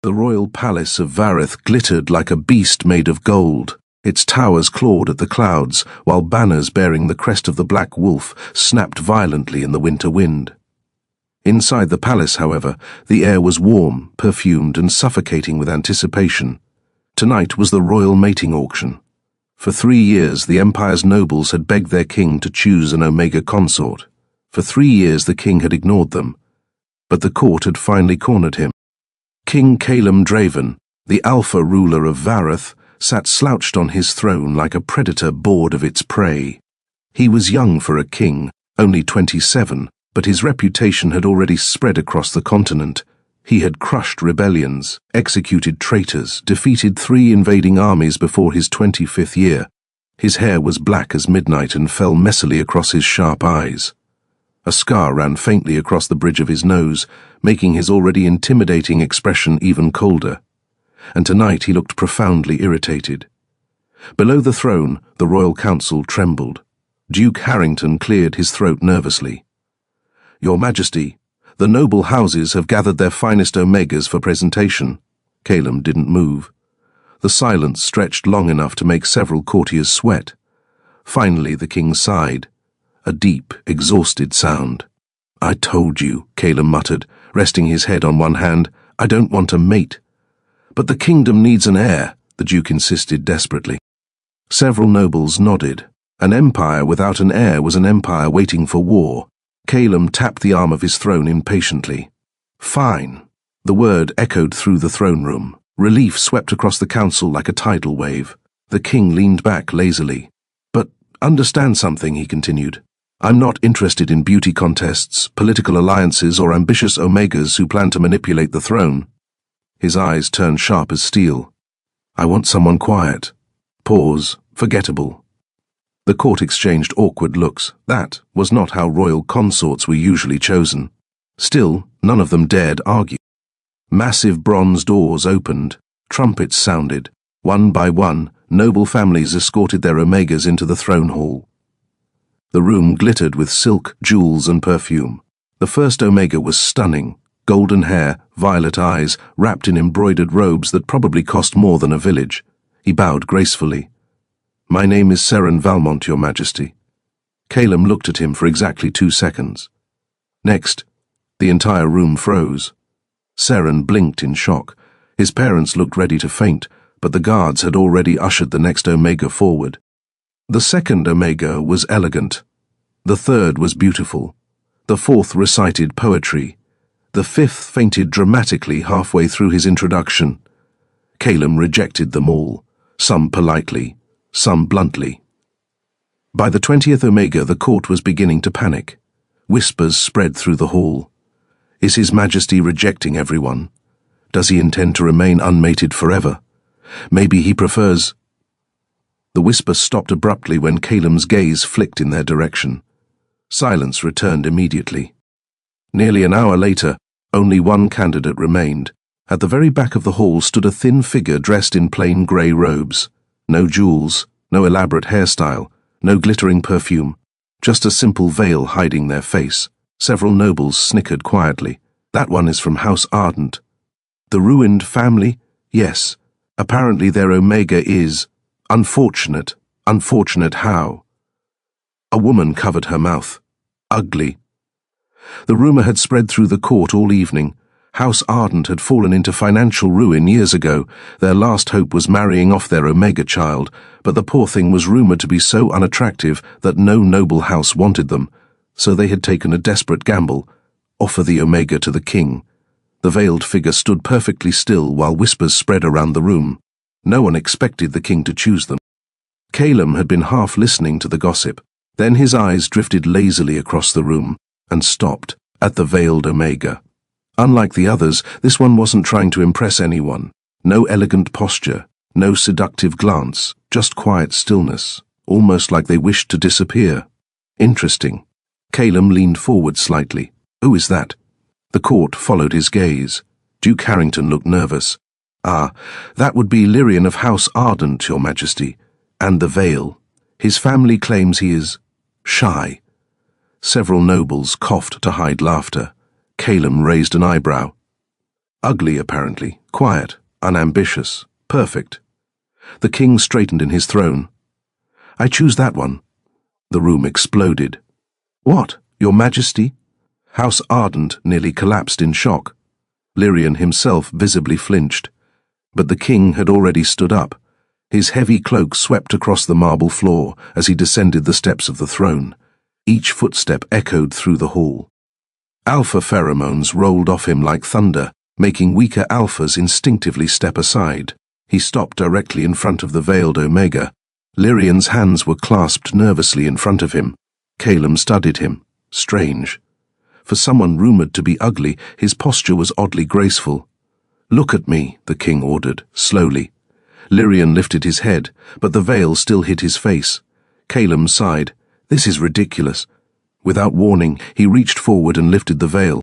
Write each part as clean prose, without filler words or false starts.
The royal palace of Vareth glittered like a beast made of gold. Its towers clawed at the clouds, while banners bearing the crest of the Black Wolf snapped violently in the winter wind. Inside the palace, however, the air was warm, perfumed, and suffocating with anticipation. Tonight was the royal mating auction. For 3 years, the empire's nobles had begged their king to choose an Omega consort. For 3 years, the king had ignored them. But the court had finally cornered him. King Calem Draven, the alpha ruler of Vareth, sat slouched on his throne like a predator bored of its prey. He was young for a king, only 27, but his reputation had already spread across the continent. He had crushed rebellions, executed traitors, defeated 3 invading armies before his 25th year. His hair was black as midnight and fell messily across his sharp eyes. A scar ran faintly across the bridge of his nose, making his already intimidating expression even colder. And tonight he looked profoundly irritated. Below the throne, the royal council trembled. Duke Harrington cleared his throat nervously. "Your Majesty, the noble houses have gathered their finest Omegas for presentation." Calem didn't move. The silence stretched long enough to make several courtiers sweat. Finally, the king sighed. A deep, exhausted sound. "I told you," Calem muttered, resting his head on one hand. "I don't want a mate." "But the kingdom needs an heir," the duke insisted desperately. Several nobles nodded. An empire without an heir was an empire waiting for war. Calem tapped the arm of his throne impatiently. "Fine." The word echoed through the throne room. Relief swept across the council like a tidal wave. The king leaned back lazily. "But understand something," he continued. "I'm not interested in beauty contests, political alliances, or ambitious Omegas who plan to manipulate the throne." His eyes turned sharp as steel. "I want someone quiet. Pause. Forgettable." The court exchanged awkward looks. That was not how royal consorts were usually chosen. Still, none of them dared argue. Massive bronze doors opened. Trumpets sounded. One by one, noble families escorted their Omegas into the throne hall. The room glittered with silk, jewels, and perfume. The first Omega was stunning. Golden hair, violet eyes, wrapped in embroidered robes that probably cost more than a village. He bowed gracefully. "My name is Seren Valmont, Your Majesty." Calem looked at him for exactly 2 seconds. Next, the entire room froze. Seren blinked in shock. His parents looked ready to faint, but the guards had already ushered the next Omega forward. The second Omega was elegant. The third was beautiful. The fourth recited poetry. The fifth fainted dramatically halfway through his introduction. Calem rejected them all, some politely, some bluntly. By the 20th Omega, the court was beginning to panic. Whispers spread through the hall. Is His Majesty rejecting everyone? Does he intend to remain unmated forever? Maybe he prefers... The whisper stopped abruptly when Calem's gaze flicked in their direction. Silence returned immediately. Nearly an hour later, only one candidate remained. At the very back of the hall stood a thin figure dressed in plain grey robes. No jewels, no elaborate hairstyle, no glittering perfume, just a simple veil hiding their face. Several nobles snickered quietly. "That one is from House Ardent." "The ruined family?" "Yes. Apparently their Omega is... unfortunate." "Unfortunate how?" A woman covered her mouth. "Ugly." The rumor had spread through the court all evening. House Ardent had fallen into financial ruin years ago. Their last hope was marrying off their Omega child, but the poor thing was rumored to be so unattractive that no noble house wanted them, so they had taken a desperate gamble: offer the Omega to the king. The veiled figure stood perfectly still while whispers spread around the room. No one expected the king to choose them. Calem had been half listening to the gossip. Then his eyes drifted lazily across the room and stopped at the veiled Omega. Unlike the others, this one wasn't trying to impress anyone. No elegant posture, no seductive glance, just quiet stillness, almost like they wished to disappear. Interesting. Calem leaned forward slightly. "Who is that?" The court followed his gaze. Duke Harrington looked nervous. "Ah, that would be Lyrian of House Ardent, Your Majesty. And the veil. His family claims he is... shy." Several nobles coughed to hide laughter. Calem raised an eyebrow. "Ugly, apparently." Quiet, unambitious, perfect. The king straightened in his throne. I choose that one. The room exploded. What, Your Majesty? House Ardent nearly collapsed in shock. Lyrian himself visibly flinched. But the king had already stood up. His heavy cloak swept across the marble floor as he descended the steps of the throne. Each footstep echoed through the hall. Alpha pheromones rolled off him like thunder, making weaker alphas instinctively step aside. He stopped directly in front of the veiled Omega. Lyrian's hands were clasped nervously in front of him. Calum studied him. Strange. For someone rumored to be ugly, his posture was oddly graceful. Look at me, the king ordered, slowly. Lyrian lifted his head, but the veil still hid his face. Calum sighed. This is ridiculous. Without warning, he reached forward and lifted the veil.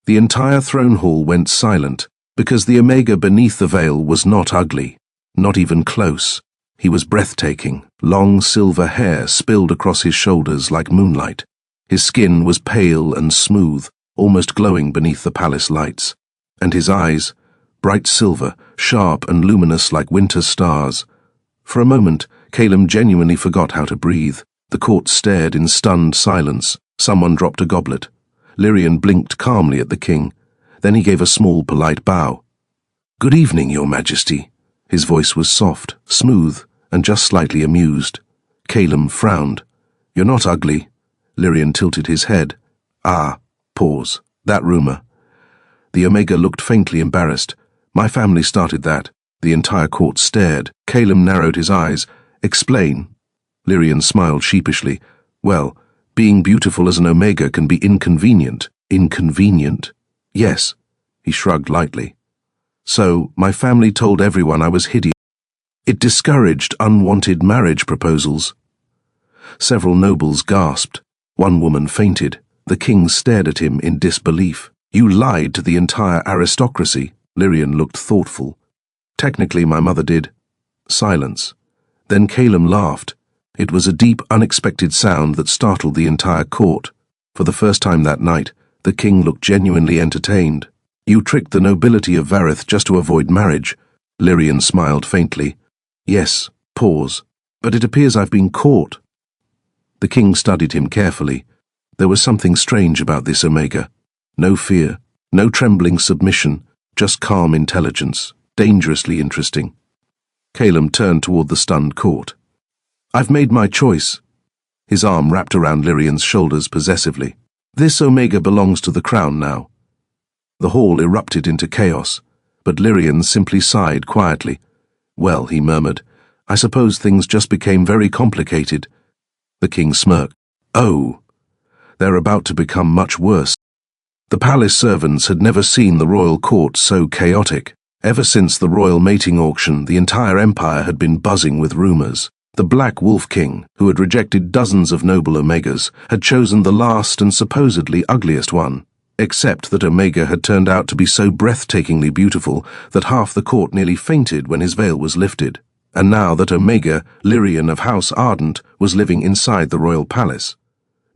The entire throne hall went silent, because the Omega beneath the veil was not ugly, not even close. He was breathtaking. Long silver hair spilled across his shoulders like moonlight. His skin was pale and smooth, almost glowing beneath the palace lights. And his eyes, bright silver, sharp and luminous like winter stars. For a moment, Calum genuinely forgot how to breathe. The court stared in stunned silence. Someone dropped a goblet. Lyrian blinked calmly at the king. Then he gave a small, polite bow. Good evening, Your Majesty. His voice was soft, smooth, and just slightly amused. Calum frowned. You're not ugly. Lyrian tilted his head. Ah, pause. That rumor. The Omega looked faintly embarrassed. My family started that. The entire court stared. Calum narrowed his eyes. Explain. Lyrian smiled sheepishly. Well, being beautiful as an Omega can be inconvenient. Inconvenient? Yes. He shrugged lightly. So, my family told everyone I was hideous. It discouraged unwanted marriage proposals. Several nobles gasped. One woman fainted. The king stared at him in disbelief. You lied to the entire aristocracy. Lyrian looked thoughtful. Technically, my mother did. Silence. Then Calum laughed. It was a deep, unexpected sound that startled the entire court. For the first time that night, the king looked genuinely entertained. You tricked the nobility of Vareth just to avoid marriage. Lyrian smiled faintly. Yes, pause. But it appears I've been caught. The king studied him carefully. There was something strange about this Omega. No fear, no trembling submission, just calm intelligence, dangerously interesting. Calum turned toward the stunned court. I've made my choice. His arm wrapped around Lyrian's shoulders possessively. This Omega belongs to the crown now. The hall erupted into chaos, but Lyrian simply sighed quietly. Well, he murmured, I suppose things just became very complicated. The king smirked. Oh, they're about to become much worse. The palace servants had never seen the royal court so chaotic. Ever since the royal mating auction, the entire empire had been buzzing with rumors. The Black Wolf King, who had rejected dozens of noble Omegas, had chosen the last and supposedly ugliest one, except that Omega had turned out to be so breathtakingly beautiful that half the court nearly fainted when his veil was lifted. And now that Omega, Lyrian of House Ardent, was living inside the royal palace.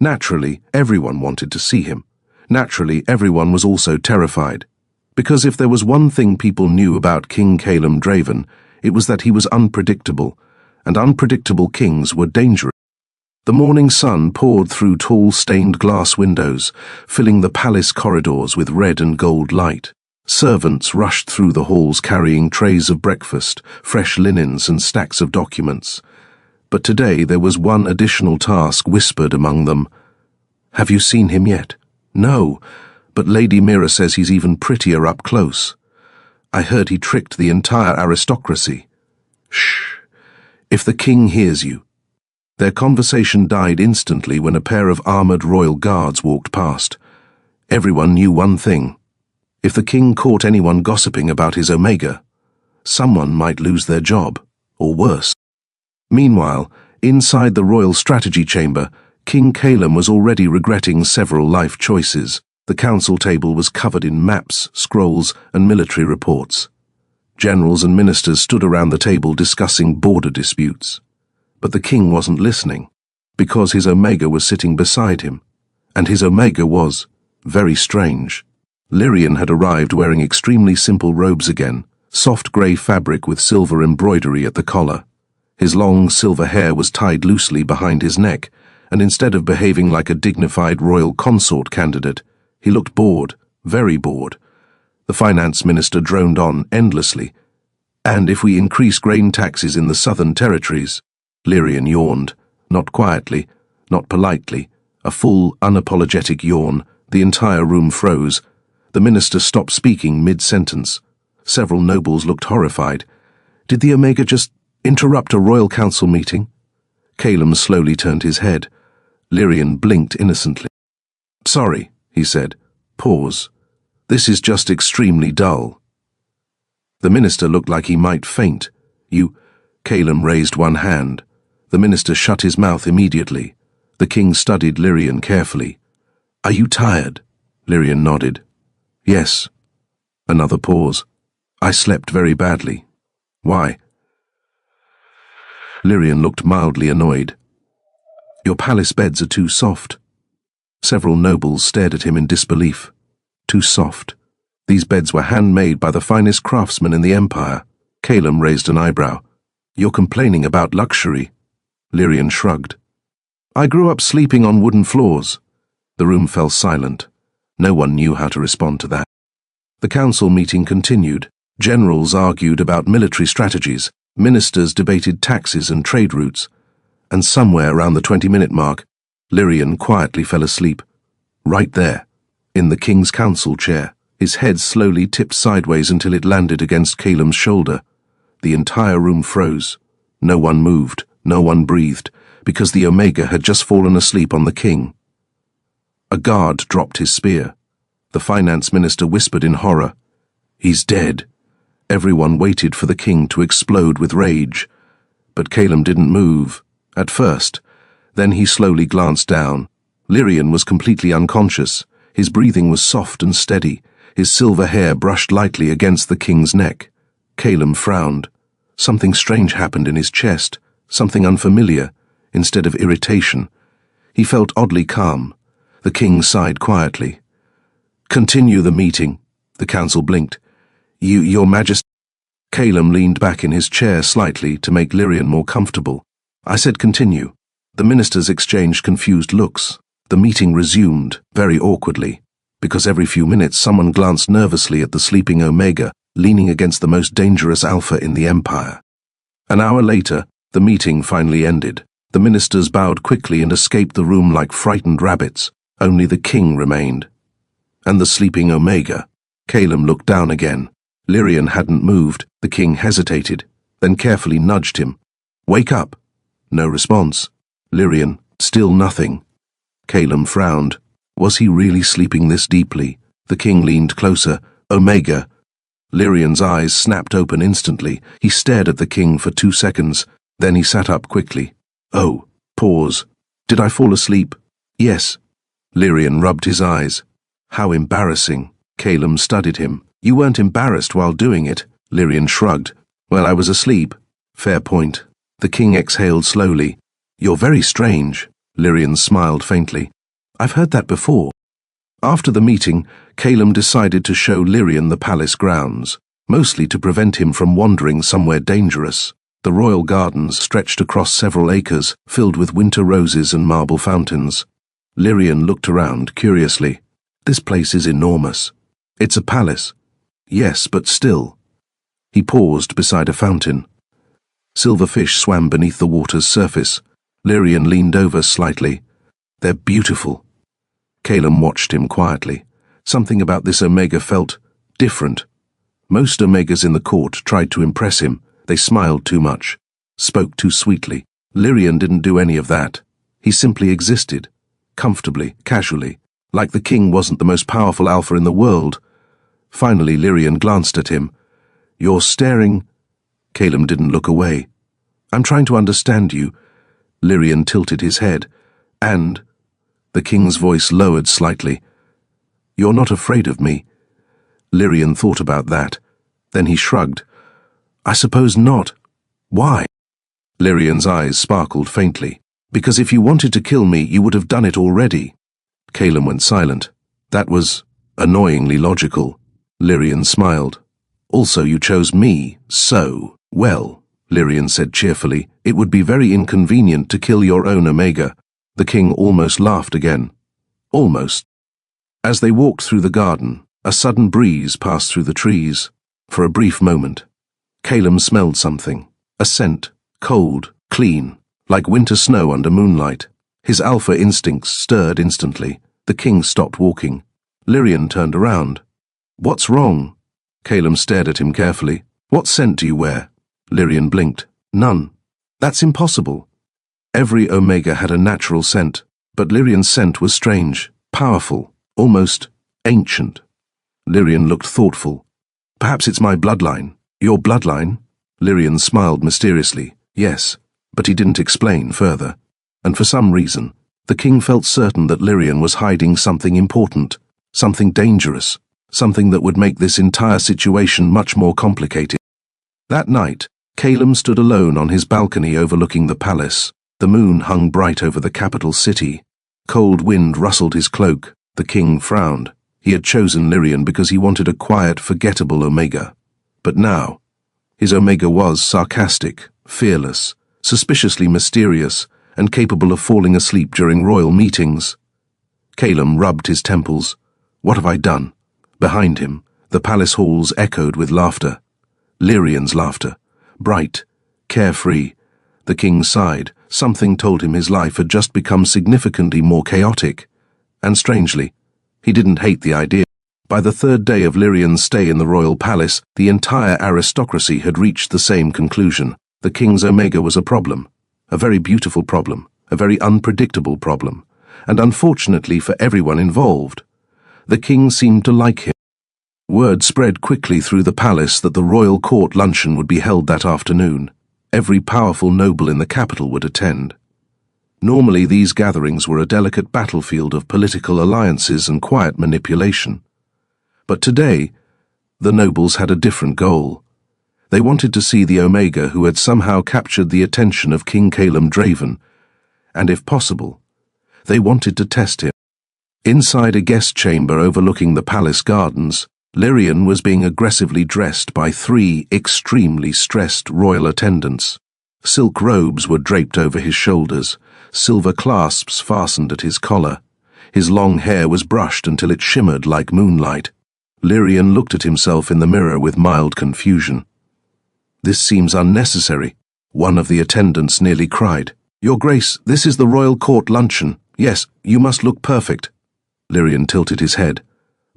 Naturally, everyone wanted to see him. Naturally, everyone was also terrified. Because if there was one thing people knew about King Calum Draven, it was that he was unpredictable, and unpredictable kings were dangerous. The morning sun poured through tall stained glass windows, filling the palace corridors with red and gold light. Servants rushed through the halls carrying trays of breakfast, fresh linens and stacks of documents. But today there was one additional task whispered among them. Have you seen him yet? No, but Lady Mira says he's even prettier up close. I heard he tricked the entire aristocracy. Shh. If the king hears you. Their conversation died instantly when a pair of armored royal guards walked past. Everyone knew one thing. If the king caught anyone gossiping about his Omega, someone might lose their job, or worse. Meanwhile, inside the royal strategy chamber, King Calum was already regretting several life choices. The council table was covered in maps, scrolls, and military reports. Generals and ministers stood around the table discussing border disputes. But the king wasn't listening, because his Omega was sitting beside him, and his Omega was very strange. Lyrian had arrived wearing extremely simple robes again, soft grey fabric with silver embroidery at the collar. His long silver hair was tied loosely behind his neck, and instead of behaving like a dignified royal consort candidate, he looked bored, very bored. The finance minister droned on endlessly. And if we increase grain taxes in the southern territories, Lyrian yawned, not quietly, not politely, a full, unapologetic yawn. The entire room froze. The minister stopped speaking mid-sentence. Several nobles looked horrified. Did the Omega just interrupt a royal council meeting? Calum slowly turned his head. Lyrian blinked innocently. Sorry, he said. Pause. This is just extremely dull. The minister looked like he might faint. Calum raised one hand. The minister shut his mouth immediately. The king studied Lyrian carefully. Are you tired? Lyrian nodded. Yes. Another pause. I slept very badly. Why? Lyrian looked mildly annoyed. Your palace beds are too soft. Several nobles stared at him in disbelief. Too soft. These beds were handmade by the finest craftsmen in the empire. Calum raised an eyebrow. You're complaining about luxury. Lyrian shrugged. I grew up sleeping on wooden floors. The room fell silent. No one knew how to respond to that. The council meeting continued. Generals argued about military strategies. Ministers debated taxes and trade routes. And somewhere around the 20-minute mark, Lyrian quietly fell asleep. Right there, in the king's council chair. His head slowly tipped sideways until it landed against Calum's shoulder. The entire room froze. No one moved, no one breathed, because the Omega had just fallen asleep on the king. A guard dropped his spear. The finance minister whispered in horror, He's dead. Everyone waited for the king to explode with rage. But Calum didn't move, at first. Then he slowly glanced down. Lyrian was completely unconscious. His breathing was soft and steady. His silver hair brushed lightly against the king's neck. Calum frowned. Something strange happened in his chest, something unfamiliar, instead of irritation. He felt oddly calm. The king sighed quietly. Continue the meeting. The council blinked. Your Majesty. Calum leaned back in his chair slightly to make Lyrian more comfortable. I said continue. The ministers exchanged confused looks. The meeting resumed, very awkwardly, because every few minutes someone glanced nervously at the sleeping Omega, leaning against the most dangerous alpha in the empire. An hour later, the meeting finally ended. The ministers bowed quickly and escaped the room like frightened rabbits. Only the king remained. And the sleeping Omega. Calum looked down again. Lyrian hadn't moved. The king hesitated, then carefully nudged him. Wake up. No response. Lyrian, still nothing. Calum frowned. Was he really sleeping this deeply? The king leaned closer. Omega. Lyrian's eyes snapped open instantly. He stared at the king for 2 seconds. Then he sat up quickly. Oh, pause. Did I fall asleep? Yes. Lyrian rubbed his eyes. How embarrassing. Calum studied him. You weren't embarrassed while doing it. Lyrian shrugged. Well, I was asleep. Fair point. The king exhaled slowly. You're very strange. Lyrian smiled faintly. I've heard that before. After the meeting, Calum decided to show Lyrian the palace grounds, mostly to prevent him from wandering somewhere dangerous. The royal gardens stretched across several acres, filled with winter roses and marble fountains. Lyrian looked around curiously. This place is enormous. It's a palace. Yes, but still. He paused beside a fountain. Silver fish swam beneath the water's surface. Lyrian leaned over slightly. They're beautiful. Calum watched him quietly. Something about this Omega felt different. Most Omegas in the court tried to impress him. They smiled too much, spoke too sweetly. Lyrian didn't do any of that. He simply existed, comfortably, casually, like the king wasn't the most powerful alpha in the world. Finally, Lyrian glanced at him. You're staring. Calum didn't look away. I'm trying to understand you. Lyrian tilted his head. And... The king's voice lowered slightly. You're not afraid of me. Lyrian thought about that. Then he shrugged. I suppose not. Why? Lyrian's eyes sparkled faintly. Because if you wanted to kill me, you would have done it already. Calum went silent. That was Annoyingly logical. Lyrian smiled. Also, you chose me, so, well, Lyrian said cheerfully, it would be very inconvenient to kill your own Omega. The king almost laughed again. Almost. As they walked through the garden, a sudden breeze passed through the trees. For a brief moment, Calum smelled something. A scent, cold, clean, like winter snow under moonlight. His alpha instincts stirred instantly. The king stopped walking. Lyrian turned around. What's wrong? Calum stared at him carefully. What scent do you wear? Lyrian blinked. None. That's impossible. Every Omega had a natural scent, but Lyrian's scent was strange, powerful, almost ancient. Lyrian looked thoughtful. Perhaps it's my bloodline. Your bloodline? Lyrian smiled mysteriously. Yes, but he didn't explain further. And for some reason, the king felt certain that Lyrian was hiding something important, something dangerous, something that would make this entire situation much more complicated. That night, Calum stood alone on his balcony overlooking the palace. The moon hung bright over the capital city. Cold wind rustled his cloak. The king frowned. He had chosen Lyrian because he wanted a quiet, forgettable Omega. But now, his Omega was sarcastic, fearless, suspiciously mysterious, and capable of falling asleep during royal meetings. Calum rubbed his temples. What have I done? Behind him, the palace halls echoed with laughter. Lyrian's laughter. Bright, carefree. The king sighed. Something told him his life had just become significantly more chaotic. And strangely, he didn't hate the idea. By the third day of Lyrian's stay in the royal palace, the entire aristocracy had reached the same conclusion. The king's Omega was a problem. A very beautiful problem. A very unpredictable problem. And unfortunately for everyone involved, the king seemed to like him. Word spread quickly through the palace that the royal court luncheon would be held that afternoon. Every powerful noble in the capital would attend. Normally these gatherings were a delicate battlefield of political alliances and quiet manipulation. But today, the nobles had a different goal. They wanted to see the Omega who had somehow captured the attention of King Calum Draven, and if possible, they wanted to test him. Inside a guest chamber overlooking the palace gardens, Lyrian was being aggressively dressed by 3 extremely stressed royal attendants. Silk robes were draped over his shoulders, silver clasps fastened at his collar. His long hair was brushed until it shimmered like moonlight. Lyrian looked at himself in the mirror with mild confusion. This seems unnecessary. One of the attendants nearly cried. Your Grace, this is the royal court luncheon. Yes, you must look perfect. Lyrian tilted his head.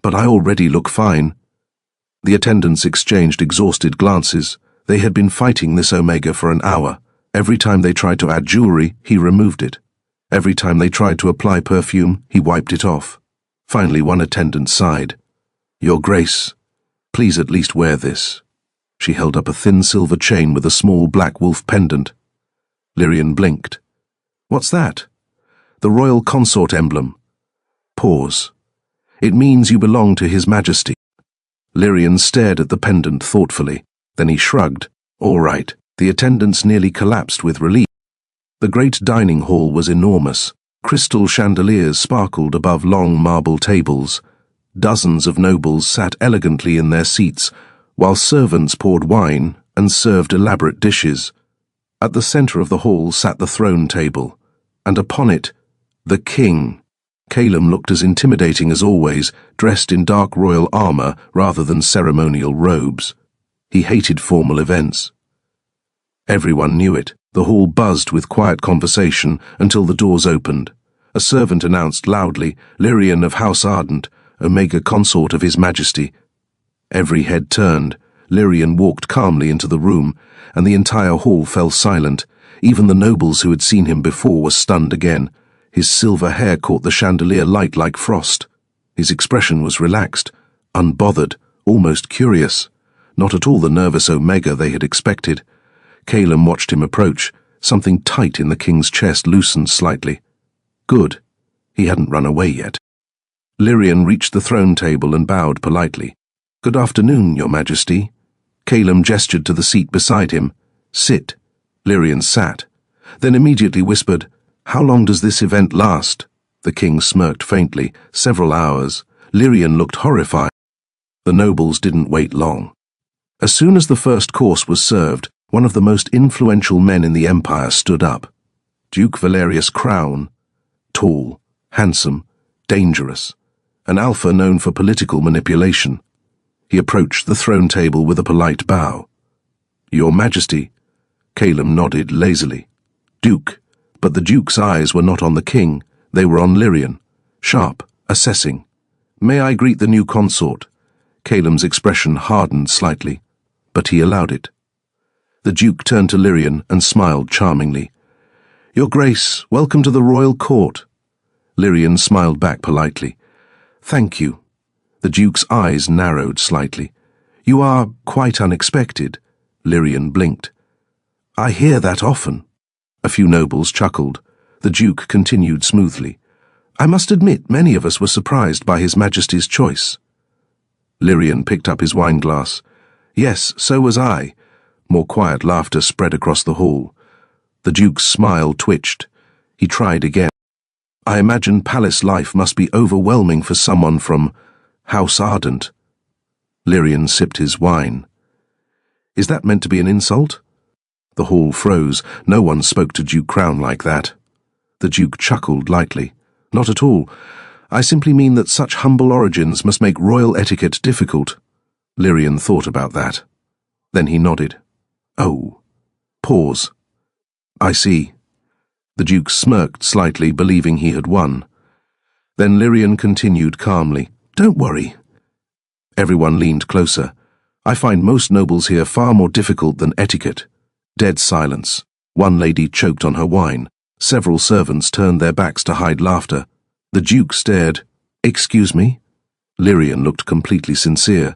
But I already look fine. The attendants exchanged exhausted glances. They had been fighting this Omega for an hour. Every time they tried to add jewelry, he removed it. Every time they tried to apply perfume, he wiped it off. Finally, one attendant sighed. Your Grace, please at least wear this. She held up a thin silver chain with a small black wolf pendant. Lyrian blinked. What's that? The royal consort emblem. Pause. It means you belong to His Majesty. Lyrian stared at the pendant thoughtfully. Then he shrugged. All right. The attendants nearly collapsed with relief. The great dining hall was enormous. Crystal chandeliers sparkled above long marble tables. Dozens of nobles sat elegantly in their seats, while servants poured wine and served elaborate dishes. At the center of the hall sat the throne table, and upon it, the king. Calum looked as intimidating as always, dressed in dark royal armor rather than ceremonial robes. He hated formal events. Everyone knew it. The hall buzzed with quiet conversation until the doors opened. A servant announced loudly, Lyrian of House Ardent, Omega consort of His Majesty. Every head turned. Lyrian walked calmly into the room, and the entire hall fell silent. Even the nobles who had seen him before were stunned again. His silver hair caught the chandelier light like frost. His expression was relaxed, unbothered, almost curious. Not at all the nervous Omega they had expected. Calum watched him approach. Something tight in the king's chest loosened slightly. Good. He hadn't run away yet. Lyrian reached the throne table and bowed politely. Good afternoon, Your Majesty. Calum gestured to the seat beside him. Sit. Lyrian sat, then immediately whispered, How long does this event last? The king smirked faintly. Several hours. Lyrian looked horrified. The nobles didn't wait long. As soon as the first course was served, one of the most influential men in the empire stood up. Duke Valerius Crown, tall, handsome, dangerous, an alpha known for political manipulation. He approached the throne table with a polite bow. "Your Majesty," Calum nodded lazily. "Duke," but the Duke's eyes were not on the king, they were on Lyrian, sharp, assessing. "May I greet the new consort?" Calum's expression hardened slightly, but he allowed it. The Duke turned to Lyrian and smiled charmingly. "Your Grace, welcome to the royal court." Lyrian smiled back politely. "Thank you." The Duke's eyes narrowed slightly. "You are quite unexpected." Lyrian blinked. "I hear that often." A few nobles chuckled. The Duke continued smoothly. "I must admit many of us were surprised by His Majesty's choice." Lyrian picked up his wineglass. "Yes, so was I." More quiet laughter spread across the hall. The Duke's smile twitched. He tried again. "I imagine palace life must be overwhelming for someone from House Ardent." Lyrian sipped his wine. "Is that meant to be an insult?" The hall froze. No one spoke to Duke Crown like that. The Duke chuckled lightly. "Not at all. I simply mean that such humble origins must make royal etiquette difficult." Lyrian thought about that. Then he nodded. "Oh." Pause. "I see." The Duke smirked slightly, believing he had won. Then Lyrian continued calmly. "Don't worry." Everyone leaned closer. "I find most nobles here far more difficult than etiquette." Dead silence. One lady choked on her wine. Several servants turned their backs to hide laughter. The Duke stared. "Excuse me?" Lyrian looked completely sincere.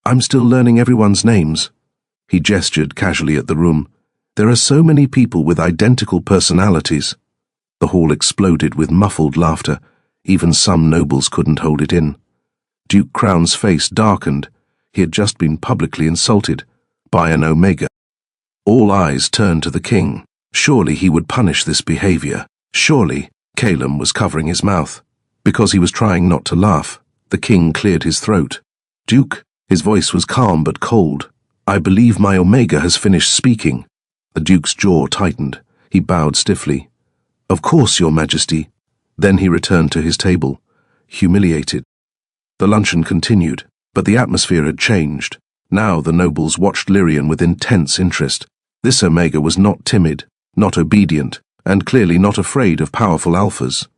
"I'm still learning everyone's names." He gestured casually at the room. "There are so many people with identical personalities." The hall exploded with muffled laughter. Even some nobles couldn't hold it in. Duke Crown's face darkened. He had just been publicly insulted by an Omega. All eyes turned to the king. Surely he would punish this behavior. Surely. Calum was covering his mouth. Because he was trying not to laugh, the king cleared his throat. "Duke," his voice was calm but cold, "I believe my Omega has finished speaking." The Duke's jaw tightened. He bowed stiffly. "Of course, Your Majesty." Then he returned to his table, humiliated. The luncheon continued, but the atmosphere had changed. Now the nobles watched Lyrian with intense interest. This Omega was not timid, not obedient, and clearly not afraid of powerful alphas.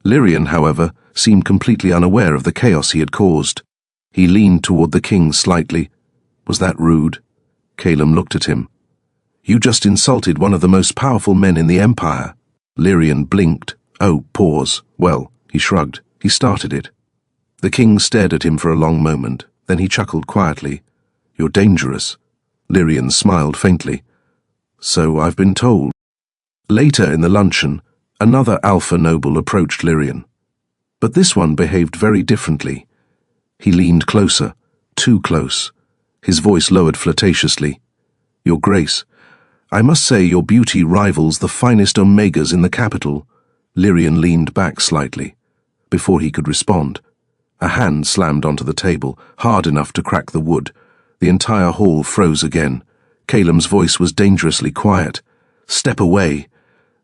Lyrian, however, seemed completely unaware of the chaos he had caused. He leaned toward the king slightly. "Was that rude?" Calum looked at him. "You just insulted one of the most powerful men in the empire." Lyrian blinked. "Oh, pause." "Well," he shrugged. "He started it." The king stared at him for a long moment. Then he chuckled quietly. "You're dangerous." Lyrian smiled faintly. "So I've been told." Later in the luncheon, another alpha noble approached Lyrian. But this one behaved very differently. He leaned closer, too close. His voice lowered flirtatiously. "Your Grace, I must say your beauty rivals the finest Omegas in the capital." Lyrian leaned back slightly. Before he could respond, a hand slammed onto the table, hard enough to crack the wood. The entire hall froze again. Calum's voice was dangerously quiet. "Step away."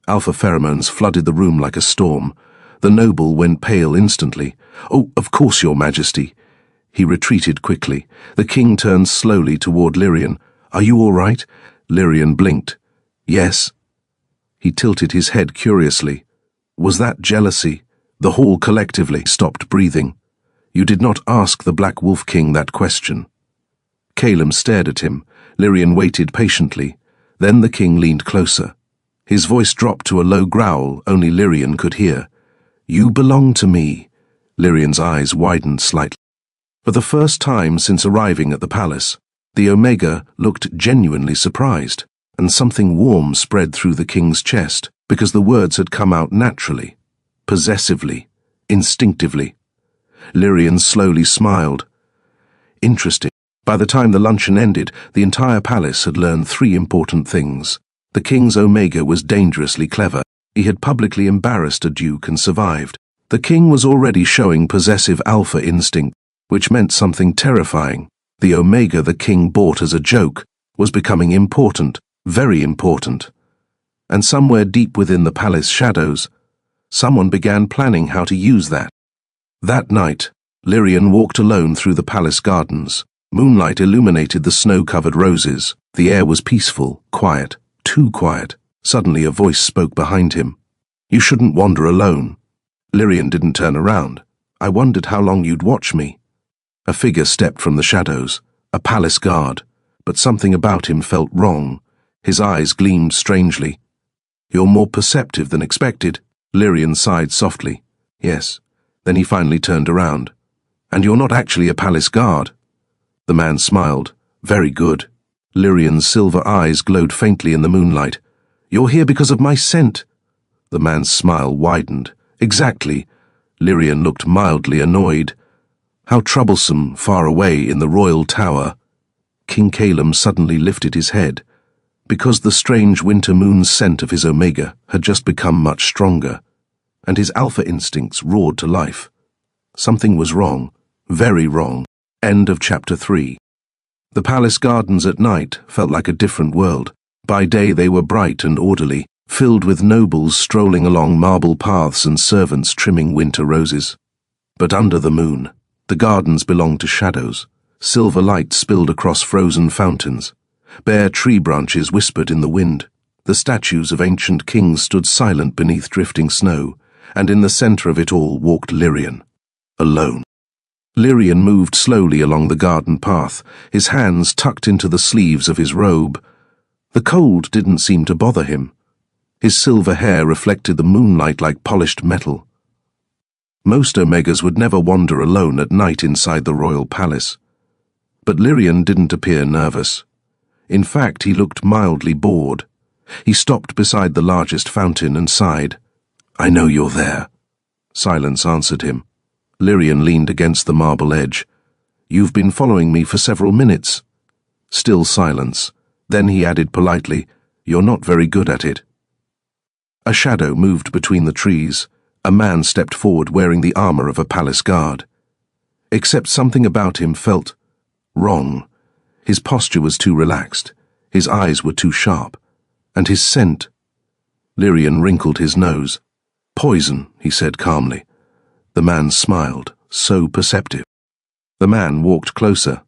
Alpha pheromones flooded the room like a storm. The noble went pale instantly. "Oh, of course, Your Majesty." He retreated quickly. The king turned slowly toward Lyrian. "Are you all right?" Lyrian blinked. "Yes." He tilted his head curiously. Was that jealousy? The hall collectively stopped breathing. "You did not ask the Black Wolf King that question." Calum stared at him. Lyrian waited patiently. Then the king leaned closer. His voice dropped to a low growl only Lyrian could hear. "You belong to me." Lyrian's eyes widened slightly. For the first time since arriving at the palace, the Omega looked genuinely surprised, and something warm spread through the king's chest, because the words had come out naturally, possessively, instinctively. Lyrian slowly smiled. Interesting. By the time the luncheon ended, the entire palace had learned 3 important things. The king's Omega was dangerously clever. He had publicly embarrassed a duke and survived. The king was already showing possessive alpha instinct, which meant something terrifying. The Omega the king bought as a joke was becoming important, very important. And somewhere deep within the palace shadows, someone began planning how to use that. That night, Lyrian walked alone through the palace gardens. Moonlight illuminated the snow-covered roses. The air was peaceful, quiet, too quiet. Suddenly a voice spoke behind him. "You shouldn't wander alone." Lyrian didn't turn around. "I wondered how long you'd watch me." A figure stepped from the shadows, a palace guard, but something about him felt wrong. His eyes gleamed strangely. "You're more perceptive than expected." Lyrian sighed softly. "Yes." Then he finally turned around. "And you're not actually a palace guard." The man smiled. "Very good." Lyrian's silver eyes glowed faintly in the moonlight. "You're here because of my scent." The man's smile widened. "Exactly." Lyrian looked mildly annoyed. How troublesome, far away in the royal tower. King Calum suddenly lifted his head, because the strange winter moon's scent of his Omega had just become much stronger, and his alpha instincts roared to life. Something was wrong, very wrong. End of chapter 3. The palace gardens at night felt like a different world. By day they were bright and orderly, filled with nobles strolling along marble paths and servants trimming winter roses. But under the moon, the gardens belonged to shadows. Silver light spilled across frozen fountains. Bare tree branches whispered in the wind. The statues of ancient kings stood silent beneath drifting snow, and in the center of it all walked Lyrian, alone. Lyrian moved slowly along the garden path, his hands tucked into the sleeves of his robe. The cold didn't seem to bother him. His silver hair reflected the moonlight like polished metal. Most Omegas would never wander alone at night inside the royal palace. But Lyrian didn't appear nervous. In fact, he looked mildly bored. He stopped beside the largest fountain and sighed. "I know you're there." Silence answered him. Lyrian leaned against the marble edge. "You've been following me for several minutes." Still silence. Then he added politely, "You're not very good at it." A shadow moved between the trees. A man stepped forward wearing the armor of a palace guard. Except something about him felt wrong. His posture was too relaxed, his eyes were too sharp, and his scent. Lyrian wrinkled his nose. "Poison," he said calmly. The man smiled, so perceptive. The man walked closer.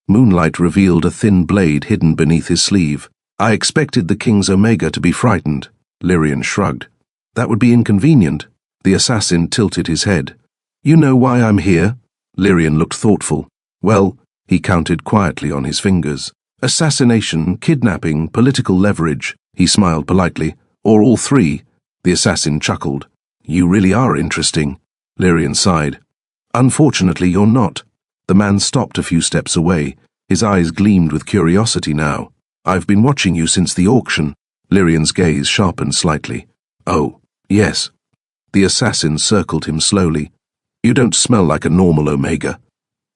Moonlight revealed a thin blade hidden beneath his sleeve. "I expected the king's Omega to be frightened." Lyrian shrugged. "That would be inconvenient." The assassin tilted his head. "You know why I'm here?" Lyrian looked thoughtful. "Well," he counted quietly on his fingers. "Assassination, kidnapping, political leverage." He smiled politely. "Or all three." The assassin chuckled. "You really are interesting." Lyrian sighed. "Unfortunately, you're not." The man stopped a few steps away. His eyes gleamed with curiosity now. "I've been watching you since the auction." Lyrian's gaze sharpened slightly. "Oh, yes." The assassin circled him slowly. "You don't smell like a normal Omega."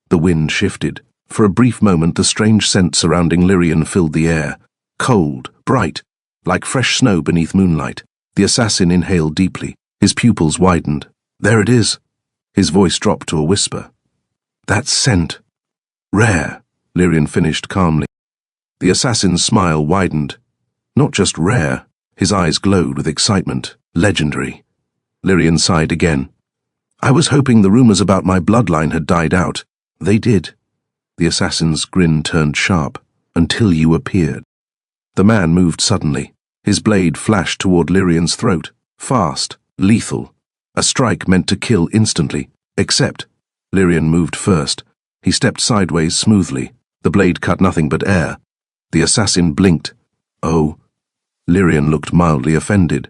The wind shifted. For a brief moment the strange scent surrounding Lyrian filled the air. Cold, bright, like fresh snow beneath moonlight. The assassin inhaled deeply. His pupils widened. "There it is." His voice dropped to a whisper. "That scent. Rare," Lyrian finished calmly. The assassin's smile widened. "Not just rare." His eyes glowed with excitement. "Legendary." Lyrian sighed again. "I was hoping the rumors about my bloodline had died out." "They did." The assassin's grin turned sharp. "Until you appeared." The man moved suddenly. His blade flashed toward Lyrian's throat. Fast, lethal. A strike meant to kill instantly. Except, Lyrian moved first. He stepped sideways smoothly. The blade cut nothing but air. The assassin blinked. "Oh." Lyrian looked mildly offended.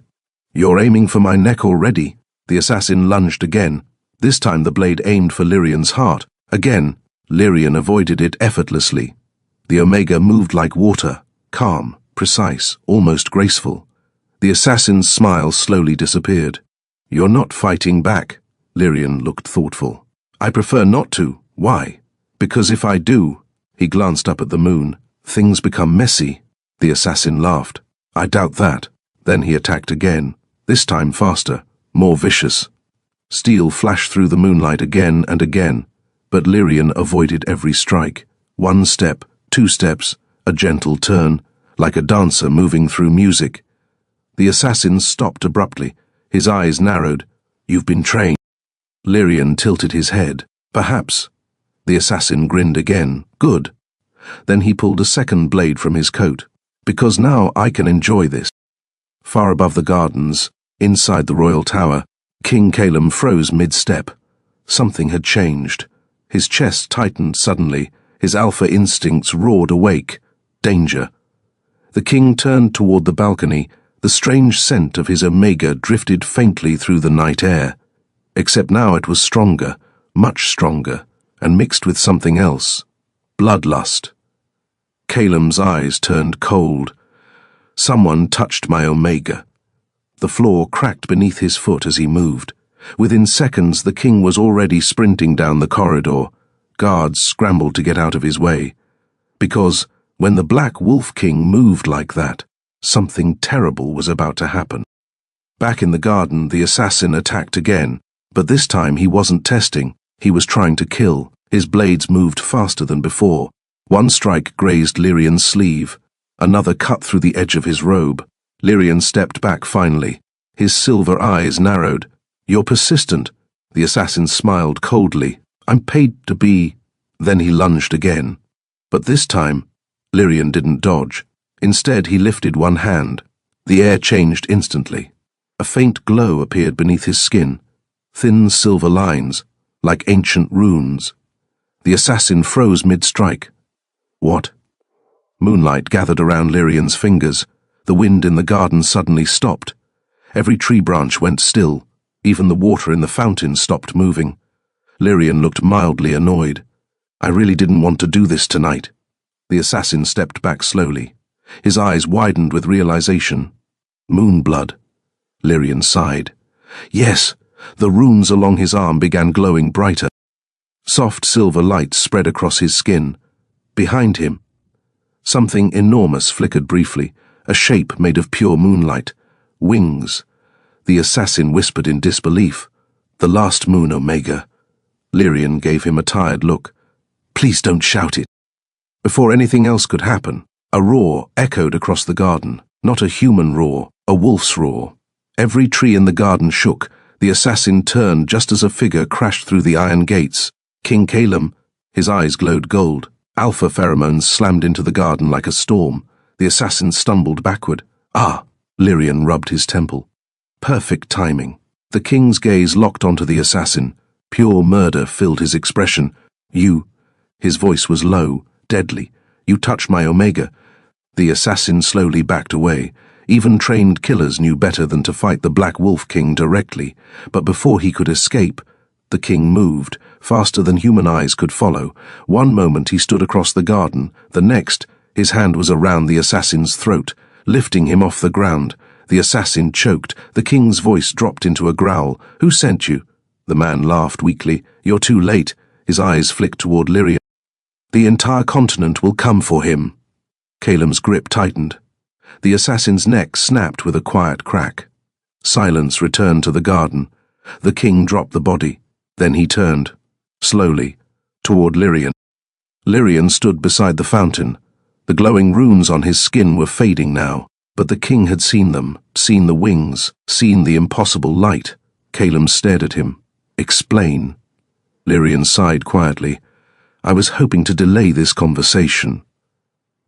"You're aiming for my neck already." The assassin lunged again. This time the blade aimed for Lyrian's heart. Again, Lyrian avoided it effortlessly. The Omega moved like water, calm, precise, almost graceful. The assassin's smile slowly disappeared. "You're not fighting back." Lyrian looked thoughtful. "I prefer not to." "Why?" "Because if I do," he glanced up at the moon, "things become messy." The assassin laughed. "I doubt that." Then he attacked again, this time faster, more vicious. Steel flashed through the moonlight again and again, but Lyrian avoided every strike. 1 step, 2 steps, a gentle turn, like a dancer moving through music. The assassin stopped abruptly. His eyes narrowed. "You've been trained." Lyrian tilted his head. "Perhaps." The assassin grinned again. "Good." Then he pulled a second blade from his coat. "Because now I can enjoy this." Far above the gardens, inside the royal tower, King Calum froze mid-step. Something had changed. His chest tightened suddenly. His alpha instincts roared awake. Danger. The king turned toward the balcony. The strange scent of his omega drifted faintly through the night air. Except now it was stronger, much stronger, and mixed with something else. Bloodlust. Calum's eyes turned cold. Someone touched my omega. The floor cracked beneath his foot as he moved. Within seconds, the king was already sprinting down the corridor. Guards scrambled to get out of his way. Because, when the Black Wolf King moved like that, something terrible was about to happen. Back in the garden, the assassin attacked again, but this time he wasn't testing. He was trying to kill. His blades moved faster than before. 1 strike grazed Lyrian's sleeve. Another cut through the edge of his robe. Lyrian stepped back finally. His silver eyes narrowed. "You're persistent." The assassin smiled coldly. "I'm paid to be." Then he lunged again. But this time, Lyrian didn't dodge. Instead, he lifted one hand. The air changed instantly. A faint glow appeared beneath his skin. Thin silver lines, like ancient runes. The assassin froze mid-strike. What? Moonlight gathered around Lyrian's fingers. The wind in the garden suddenly stopped. Every tree branch went still. Even the water in the fountain stopped moving. Lyrian looked mildly annoyed. "I really didn't want to do this tonight." The assassin stepped back slowly. His eyes widened with realization. "Moonblood." Lyrian sighed. Yes, the runes along his arm began glowing brighter. Soft silver light spread across his skin. Behind him, something enormous flickered briefly, a shape made of pure moonlight. Wings. The assassin whispered in disbelief. "The last moon, Omega." Lyrian gave him a tired look. "Please don't shout it." Before anything else could happen, a roar echoed across the garden. Not a human roar, a wolf's roar. Every tree in the garden shook. The assassin turned just as a figure crashed through the iron gates. King Calum. His eyes glowed gold. Alpha pheromones slammed into the garden like a storm. The assassin stumbled backward. "Ah!" Lyrian rubbed his temple. Perfect timing. The king's gaze locked onto the assassin. Pure murder filled his expression. "You." His voice was low, deadly. "You touched my Omega." The assassin slowly backed away. Even trained killers knew better than to fight the Black Wolf King directly. But before he could escape, the king moved, faster than human eyes could follow. One moment he stood across the garden. The next, his hand was around the assassin's throat, lifting him off the ground. The assassin choked. The king's voice dropped into a growl. "Who sent you?" The man laughed weakly. "You're too late." His eyes flicked toward Lyrian. "The entire continent will come for him." Calum's grip tightened. The assassin's neck snapped with a quiet crack. Silence returned to the garden. The king dropped the body. Then he turned, slowly, toward Lyrian. Lyrian stood beside the fountain. The glowing runes on his skin were fading now, but the king had seen them, seen the wings, seen the impossible light. Calum stared at him. "Explain." Lyrian sighed quietly. "I was hoping to delay this conversation."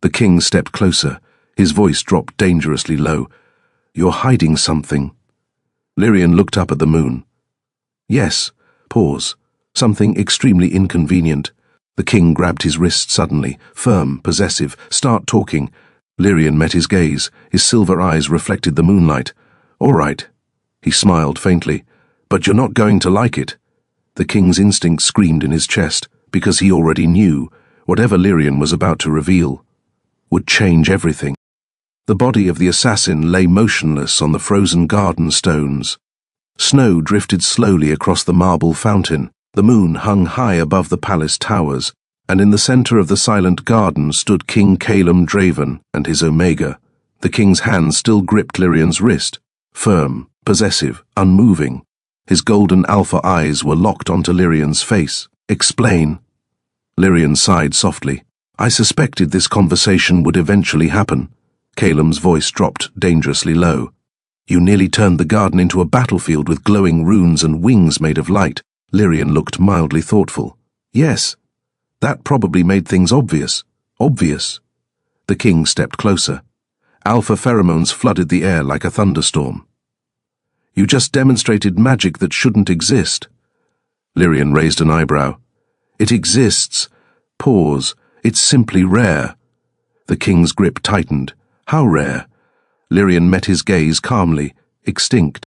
The king stepped closer. His voice dropped dangerously low. "You're hiding something." Lyrian looked up at the moon. "Yes." Pause. "Something extremely inconvenient." The king grabbed his wrist suddenly, firm, possessive. "Start talking." Lyrian met his gaze. His silver eyes reflected the moonlight. "All right." He smiled faintly. "But you're not going to like it." The king's instinct screamed in his chest, because he already knew whatever Lyrian was about to reveal would change everything. The body of the assassin lay motionless on the frozen garden stones. Snow drifted slowly across the marble fountain. The moon hung high above the palace towers, and in the center of the silent garden stood King Calum Draven and his Omega. The king's hand still gripped Lyrian's wrist, firm, possessive, unmoving. His golden alpha eyes were locked onto Lyrian's face. "Explain." Lyrian sighed softly. "I suspected this conversation would eventually happen." Calem's voice dropped dangerously low. "You nearly turned the garden into a battlefield with glowing runes and wings made of light." Lyrian looked mildly thoughtful. "Yes, that probably made things obvious." "Obvious?" The king stepped closer. Alpha pheromones flooded the air like a thunderstorm. "You just demonstrated magic that shouldn't exist." Lyrian raised an eyebrow. "It exists. Pause. It's simply rare." The king's grip tightened. "How rare?" Lyrian met his gaze calmly. "Extinct."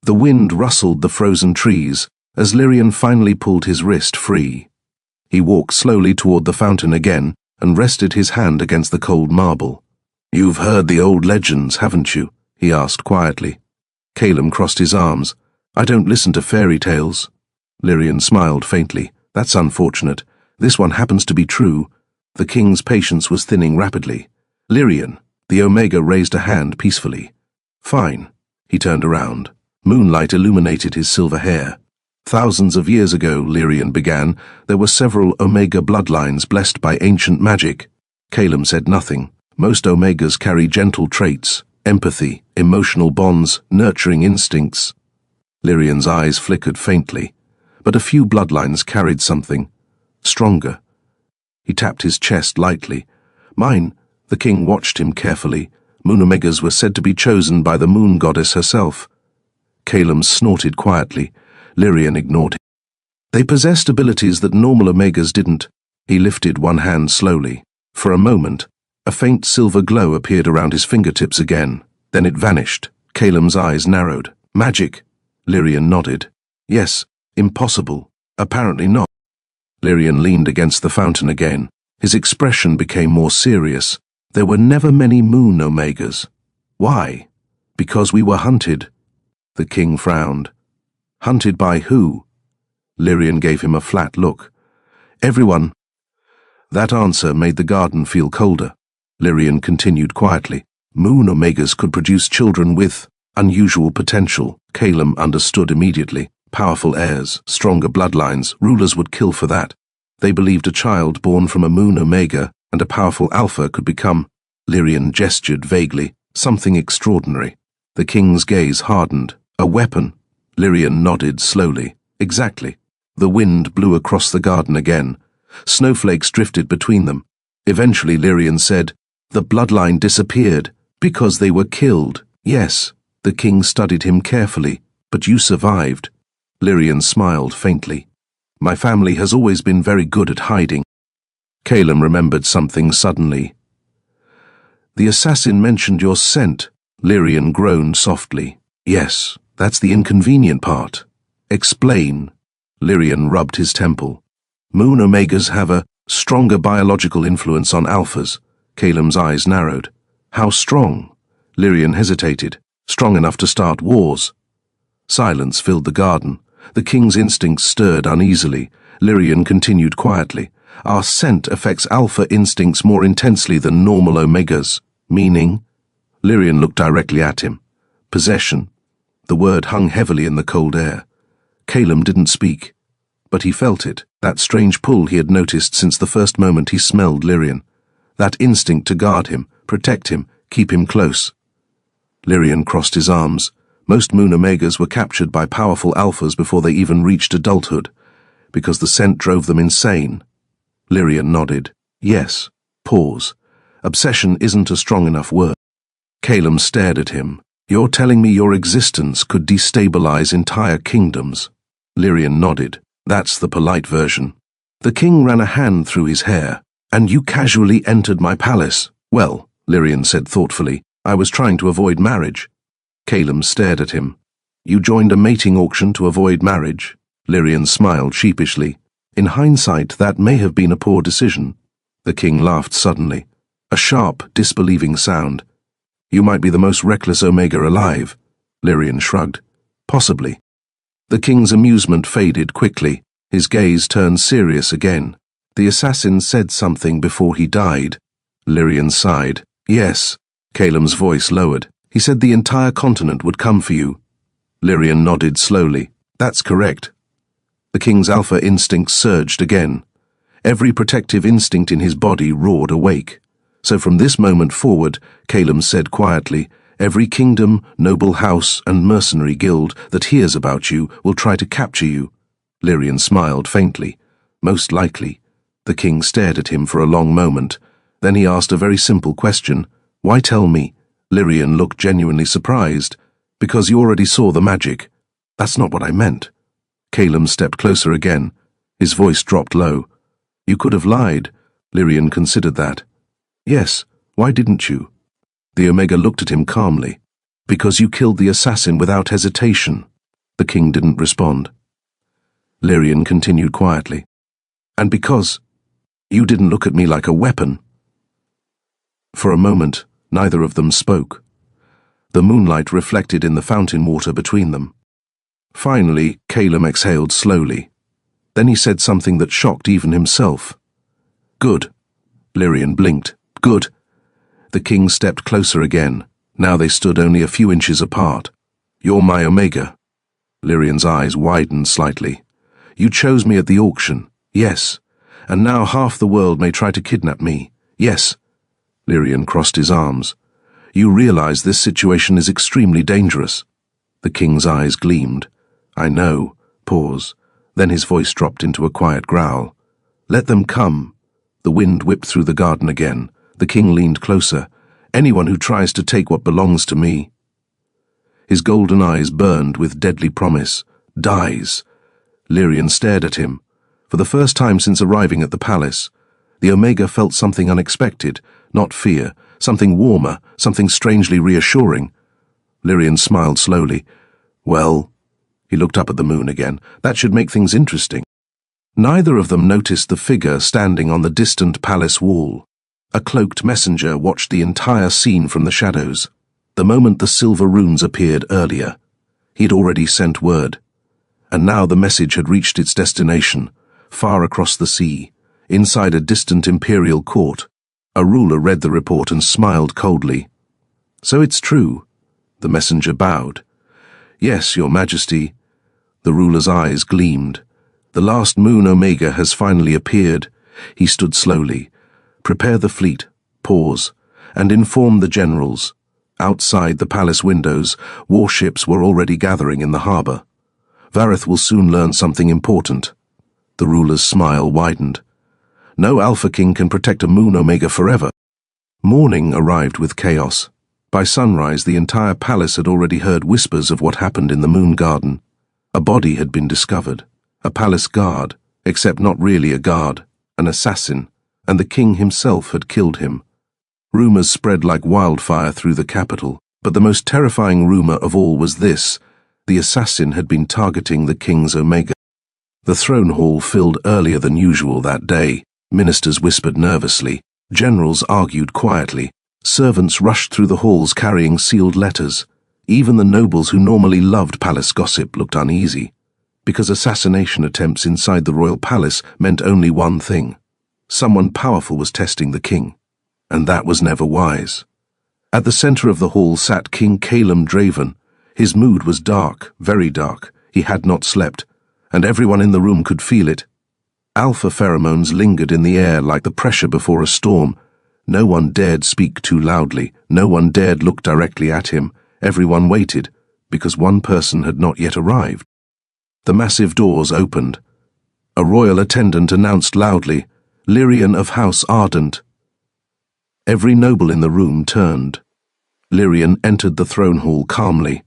The wind rustled the frozen trees as Lyrian finally pulled his wrist free. He walked slowly toward the fountain again and rested his hand against the cold marble. "You've heard the old legends, haven't you?" he asked quietly. Calem crossed his arms. "I don't listen to fairy tales." Lyrian smiled faintly. "That's unfortunate. This one happens to be true." The king's patience was thinning rapidly. "Lyrian." The Omega raised a hand peacefully. "Fine." He turned around. Moonlight illuminated his silver hair. "Thousands of years ago," Lyrian began, "there were several Omega bloodlines blessed by ancient magic." Calem said nothing. Most Omegas carry gentle traits, empathy, emotional bonds, nurturing instincts. Lyrian's eyes flickered faintly, but a few bloodlines carried something stronger. He tapped his chest lightly. "Mine." The king watched him carefully. Moon Omegas were said to be chosen by the moon goddess herself. Calem snorted quietly. Lyrian ignored him. "They possessed abilities that normal Omegas didn't." He lifted one hand slowly. For a moment, a faint silver glow appeared around his fingertips again. Then it vanished. Calem's eyes narrowed. "Magic?" Lyrian nodded. "Yes. Impossible." "Apparently not." Lyrian leaned against the fountain again. His expression became more serious. "There were never many moon Omegas." "Why?" "Because we were hunted." The king frowned. "Hunted by who?" Lyrian gave him a flat look. "Everyone." That answer made the garden feel colder. Lyrian continued quietly. "Moon Omegas could produce children with unusual potential." Calem understood immediately. Powerful heirs, stronger bloodlines, rulers would kill for that. They believed a child born from a moon Omega and a powerful alpha could become— Lyrian gestured vaguely, "something extraordinary." The king's gaze hardened. "A weapon?" Lyrian nodded slowly. "Exactly." The wind blew across the garden again. Snowflakes drifted between them. Eventually Lyrian said, "The bloodline disappeared because they were killed." "Yes." The king studied him carefully. "But you survived." Lyrian smiled faintly. "My family has always been very good at hiding." Calem remembered something suddenly. "The assassin mentioned your scent." Lyrian groaned softly. "Yes, that's the inconvenient part." "Explain." Lyrian rubbed his temple. "Moon Omegas have a stronger biological influence on alphas." Calem's eyes narrowed. "How strong?" Lyrian hesitated. "Strong enough to start wars." Silence filled the garden. The king's instincts stirred uneasily. Lyrian continued quietly. "Our scent affects alpha instincts more intensely than normal Omegas." "Meaning?" Lyrian looked directly at him. "Possession." The word hung heavily in the cold air. Calem didn't speak, but he felt it, that strange pull he had noticed since the first moment he smelled Lyrian. That instinct to guard him, protect him, keep him close. Lyrian crossed his arms. Most moon Omegas were captured by powerful alphas before they even reached adulthood, because the scent drove them insane. Lyrian nodded. "Yes." Pause. "Obsession isn't a strong enough word." Calem stared at him. "You're telling me your existence could destabilize entire kingdoms?" Lyrian nodded. "That's the polite version." The king ran a hand through his hair. "And you casually entered my palace." "Well," Lyrian said thoughtfully, "I was trying to avoid marriage." Calem stared at him. "You joined a mating auction to avoid marriage?" Lyrian smiled sheepishly. "In hindsight, that may have been a poor decision." The king laughed suddenly. A sharp, disbelieving sound. "You might be the most reckless Omega alive." Lyrian shrugged. "Possibly." The king's amusement faded quickly. His gaze turned serious again. "The assassin said something before he died." Lyrian sighed. "Yes." Calem's voice lowered. "He said the entire continent would come for you." Lyrian nodded slowly. That's correct. The king's alpha instinct surged again. Every protective instinct in his body roared awake. So from this moment forward, Calum said quietly, every kingdom, noble house, and mercenary guild that hears about you will try to capture you. Lyrian smiled faintly. Most likely. The king stared at him for a long moment. Then he asked a very simple question. Why tell me? Lyrian looked genuinely surprised. Because you already saw the magic. That's not what I meant. Calum stepped closer again. His voice dropped low. You could have lied. Lyrian considered that. Yes, why didn't you? The Omega looked at him calmly. Because you killed the assassin without hesitation. The king didn't respond. Lyrian continued quietly. And because you didn't look at me like a weapon. For a moment, neither of them spoke. The moonlight reflected in the fountain water between them. Finally, Calum exhaled slowly. Then he said something that shocked even himself. Good. Lyrian blinked. Good. The king stepped closer again. Now they stood only a few inches apart. You're my Omega. Lyrian's eyes widened slightly. You chose me at the auction. Yes. And now half the world may try to kidnap me. Yes. Lyrian crossed his arms. You realize this situation is extremely dangerous. The king's eyes gleamed. I know. Pause. Then his voice dropped into a quiet growl. Let them come. The wind whipped through the garden again. The king leaned closer. Anyone who tries to take what belongs to me. His golden eyes burned with deadly promise. Dies. Lyrian stared at him. For the first time since arriving at the palace, the Omega felt something unexpected, not fear, something warmer, something strangely reassuring. Lyrian smiled slowly. Well, he looked up at the moon again. That should make things interesting. Neither of them noticed the figure standing on the distant palace wall. A cloaked messenger watched the entire scene from the shadows. The moment the silver runes appeared earlier, he'd already sent word. And now the message had reached its destination, far across the sea, inside a distant imperial court. A ruler read the report and smiled coldly. So it's true. The messenger bowed. Yes, your majesty. The ruler's eyes gleamed. The last moon Omega has finally appeared. He stood slowly. Prepare the fleet, pause, and inform the generals. Outside the palace windows, warships were already gathering in the harbor. Vareth will soon learn something important. The ruler's smile widened. No Alpha King can protect a moon Omega forever. Morning arrived with chaos. By sunrise, the entire palace had already heard whispers of what happened in the moon garden. A body had been discovered. A palace guard, except not really a guard, an assassin, and the king himself had killed him. Rumors spread like wildfire through the capital, but the most terrifying rumor of all was this: the assassin had been targeting the king's Omega. The throne hall filled earlier than usual that day. Ministers whispered nervously. Generals argued quietly. Servants rushed through the halls carrying sealed letters. Even the nobles who normally loved palace gossip looked uneasy, because assassination attempts inside the royal palace meant only one thing. Someone powerful was testing the king, and that was never wise. At the center of the hall sat King Calum Draven. His mood was dark, very dark. He had not slept, and everyone in the room could feel it. Alpha pheromones lingered in the air like the pressure before a storm. No one dared speak too loudly. No one dared look directly at him. Everyone waited, because one person had not yet arrived. The massive doors opened. A royal attendant announced loudly, "Lyrian of House Ardent." Every noble in the room turned. Lyrian entered the throne hall calmly.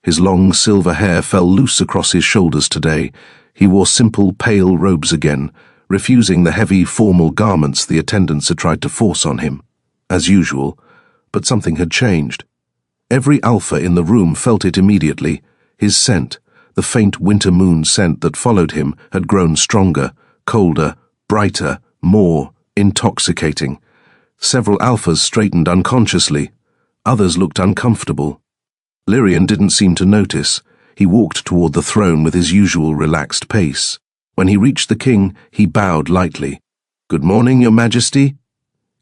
His long silver hair fell loose across his shoulders today. He wore simple, pale robes again, refusing the heavy, formal garments the attendants had tried to force on him. As usual, but something had changed. Every alpha in the room felt it immediately. His scent, the faint winter moon scent that followed him, had grown stronger, colder, brighter, more intoxicating. Several alphas straightened unconsciously. Others looked uncomfortable. Lyrian didn't seem to notice. He walked toward the throne with his usual relaxed pace. When he reached the king, he bowed lightly. "Good morning, your majesty."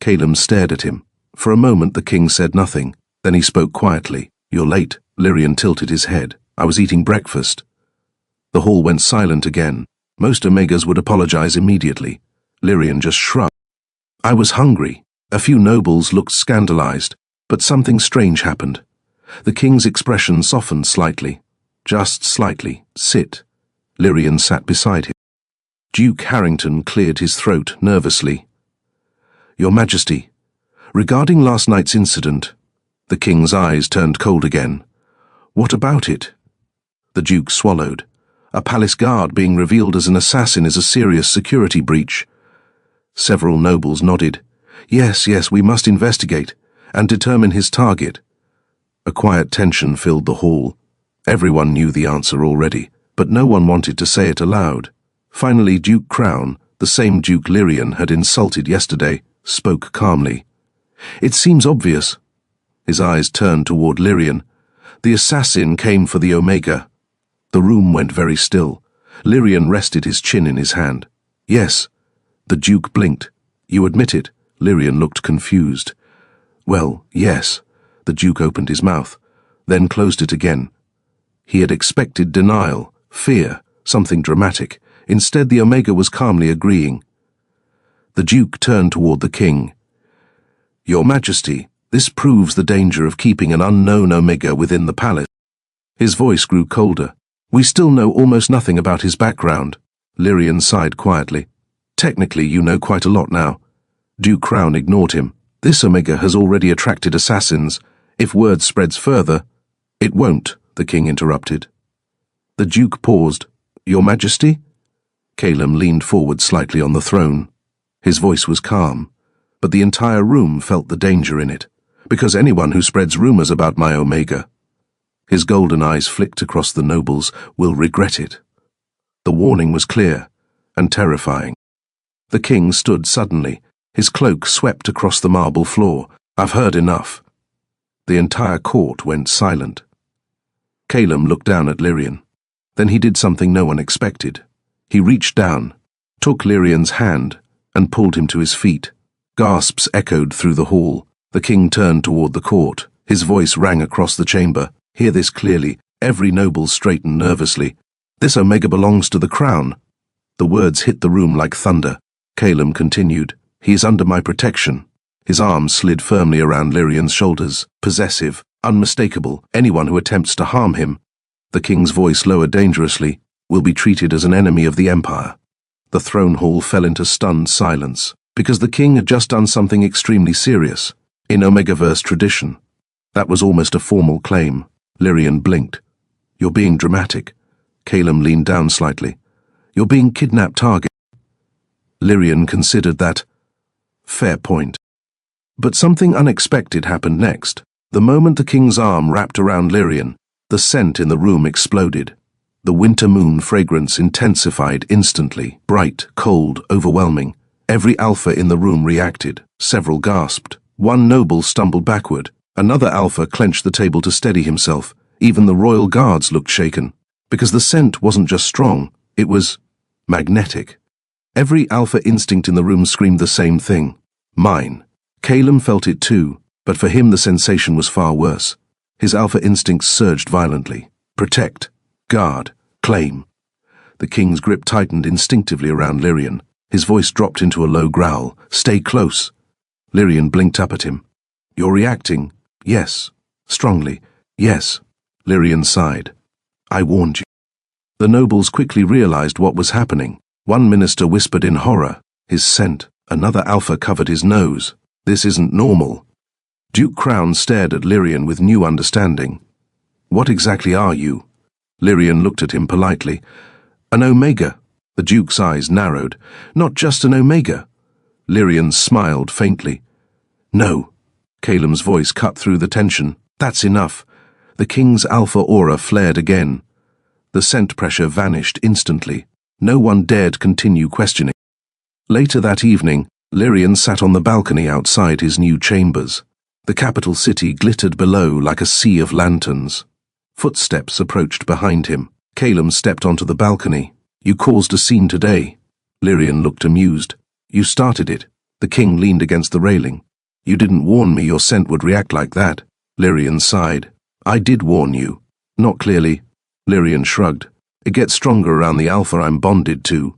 Calum stared at him. For a moment the king said nothing. Then he spoke quietly. "You're late." Lyrian tilted his head. "I was eating breakfast." The hall went silent again. Most Omegas would apologize immediately. Lyrian just shrugged. I was hungry. A few nobles looked scandalized, but something strange happened. The king's expression softened slightly. Just slightly. Sit. Lyrian sat beside him. Duke Harrington cleared his throat nervously. Your Majesty, regarding last night's incident, the king's eyes turned cold again. What about it? The Duke swallowed. A palace guard being revealed as an assassin is a serious security breach. Several nobles nodded. Yes, we must investigate and determine his target. A quiet tension filled the hall. Everyone knew the answer already, but no one wanted to say it aloud. Finally, Duke Crown, the same Duke Lyrian had insulted yesterday, spoke calmly. It seems obvious. His eyes turned toward Lyrian. The assassin came for the Omega. The room went very still. Lyrian rested his chin in his hand. Yes. The Duke blinked. You admit it? Lyrian looked confused. Well, yes. The Duke opened his mouth, then closed it again. He had expected denial, fear, something dramatic. Instead, the Omega was calmly agreeing. The Duke turned toward the king. Your Majesty, this proves the danger of keeping an unknown Omega within the palace. His voice grew colder. We still know almost nothing about his background. Lyrian sighed quietly. Technically, you know quite a lot now. Duke Crown ignored him. This Omega has already attracted assassins. If word spreads further... It won't, the king interrupted. The Duke paused. Your Majesty? Calum leaned forward slightly on the throne. His voice was calm, but the entire room felt the danger in it, because anyone who spreads rumors about my Omega... His golden eyes flicked across the nobles, will regret it. The warning was clear and terrifying. The king stood suddenly. His cloak swept across the marble floor. I've heard enough. The entire court went silent. Calum looked down at Lyrian. Then he did something no one expected. He reached down, took Lyrian's hand, and pulled him to his feet. Gasps echoed through the hall. The king turned toward the court. His voice rang across the chamber. Hear this clearly. Every noble straightened nervously. This Omega belongs to the crown. The words hit the room like thunder. Calum continued. He is under my protection. His arms slid firmly around Lyrian's shoulders. Possessive, unmistakable. Anyone who attempts to harm him. The king's voice lowered dangerously. Will be treated as an enemy of the empire. The throne hall fell into stunned silence, because the king had just done something extremely serious. In Omegaverse tradition. That was almost a formal claim. Lyrian blinked. You're being dramatic. Calum leaned down slightly. You're being kidnapped target. Lyrian considered that. Fair point. But something unexpected happened next. The moment the king's arm wrapped around Lyrian, the scent in the room exploded. The winter moon fragrance intensified instantly, bright, cold, overwhelming. Every alpha in the room reacted. Several gasped. One noble stumbled backward. Another alpha clenched the table to steady himself. Even the royal guards looked shaken. Because the scent wasn't just strong, it was magnetic. Every alpha instinct in the room screamed the same thing. Mine. Calum felt it too, but for him the sensation was far worse. His alpha instincts surged violently. Protect. Guard. Claim. The king's grip tightened instinctively around Lyrian. His voice dropped into a low growl. Stay close. Lyrian blinked up at him. You're reacting. Yes. Strongly. Yes. Lyrian sighed. I warned you. The nobles quickly realized what was happening. One minister whispered in horror. His scent. Another alpha covered his nose. This isn't normal. Duke Crown stared at Lyrian with new understanding. What exactly are you? Lyrian looked at him politely. An Omega. The Duke's eyes narrowed. Not just an Omega. Lyrian smiled faintly. No. Calum's voice cut through the tension. That's enough. The king's alpha aura flared again. The scent pressure vanished instantly. No one dared continue questioning. Later that evening, Lyrian sat on the balcony outside his new chambers. The capital city glittered below like a sea of lanterns. Footsteps approached behind him. Calum stepped onto the balcony. You caused a scene today. Lyrian looked amused. You started it. The king leaned against the railing. You didn't warn me your scent would react like that. Lyrian sighed. I did warn you. Not clearly. Lyrian shrugged. It gets stronger around the Alpha I'm bonded to.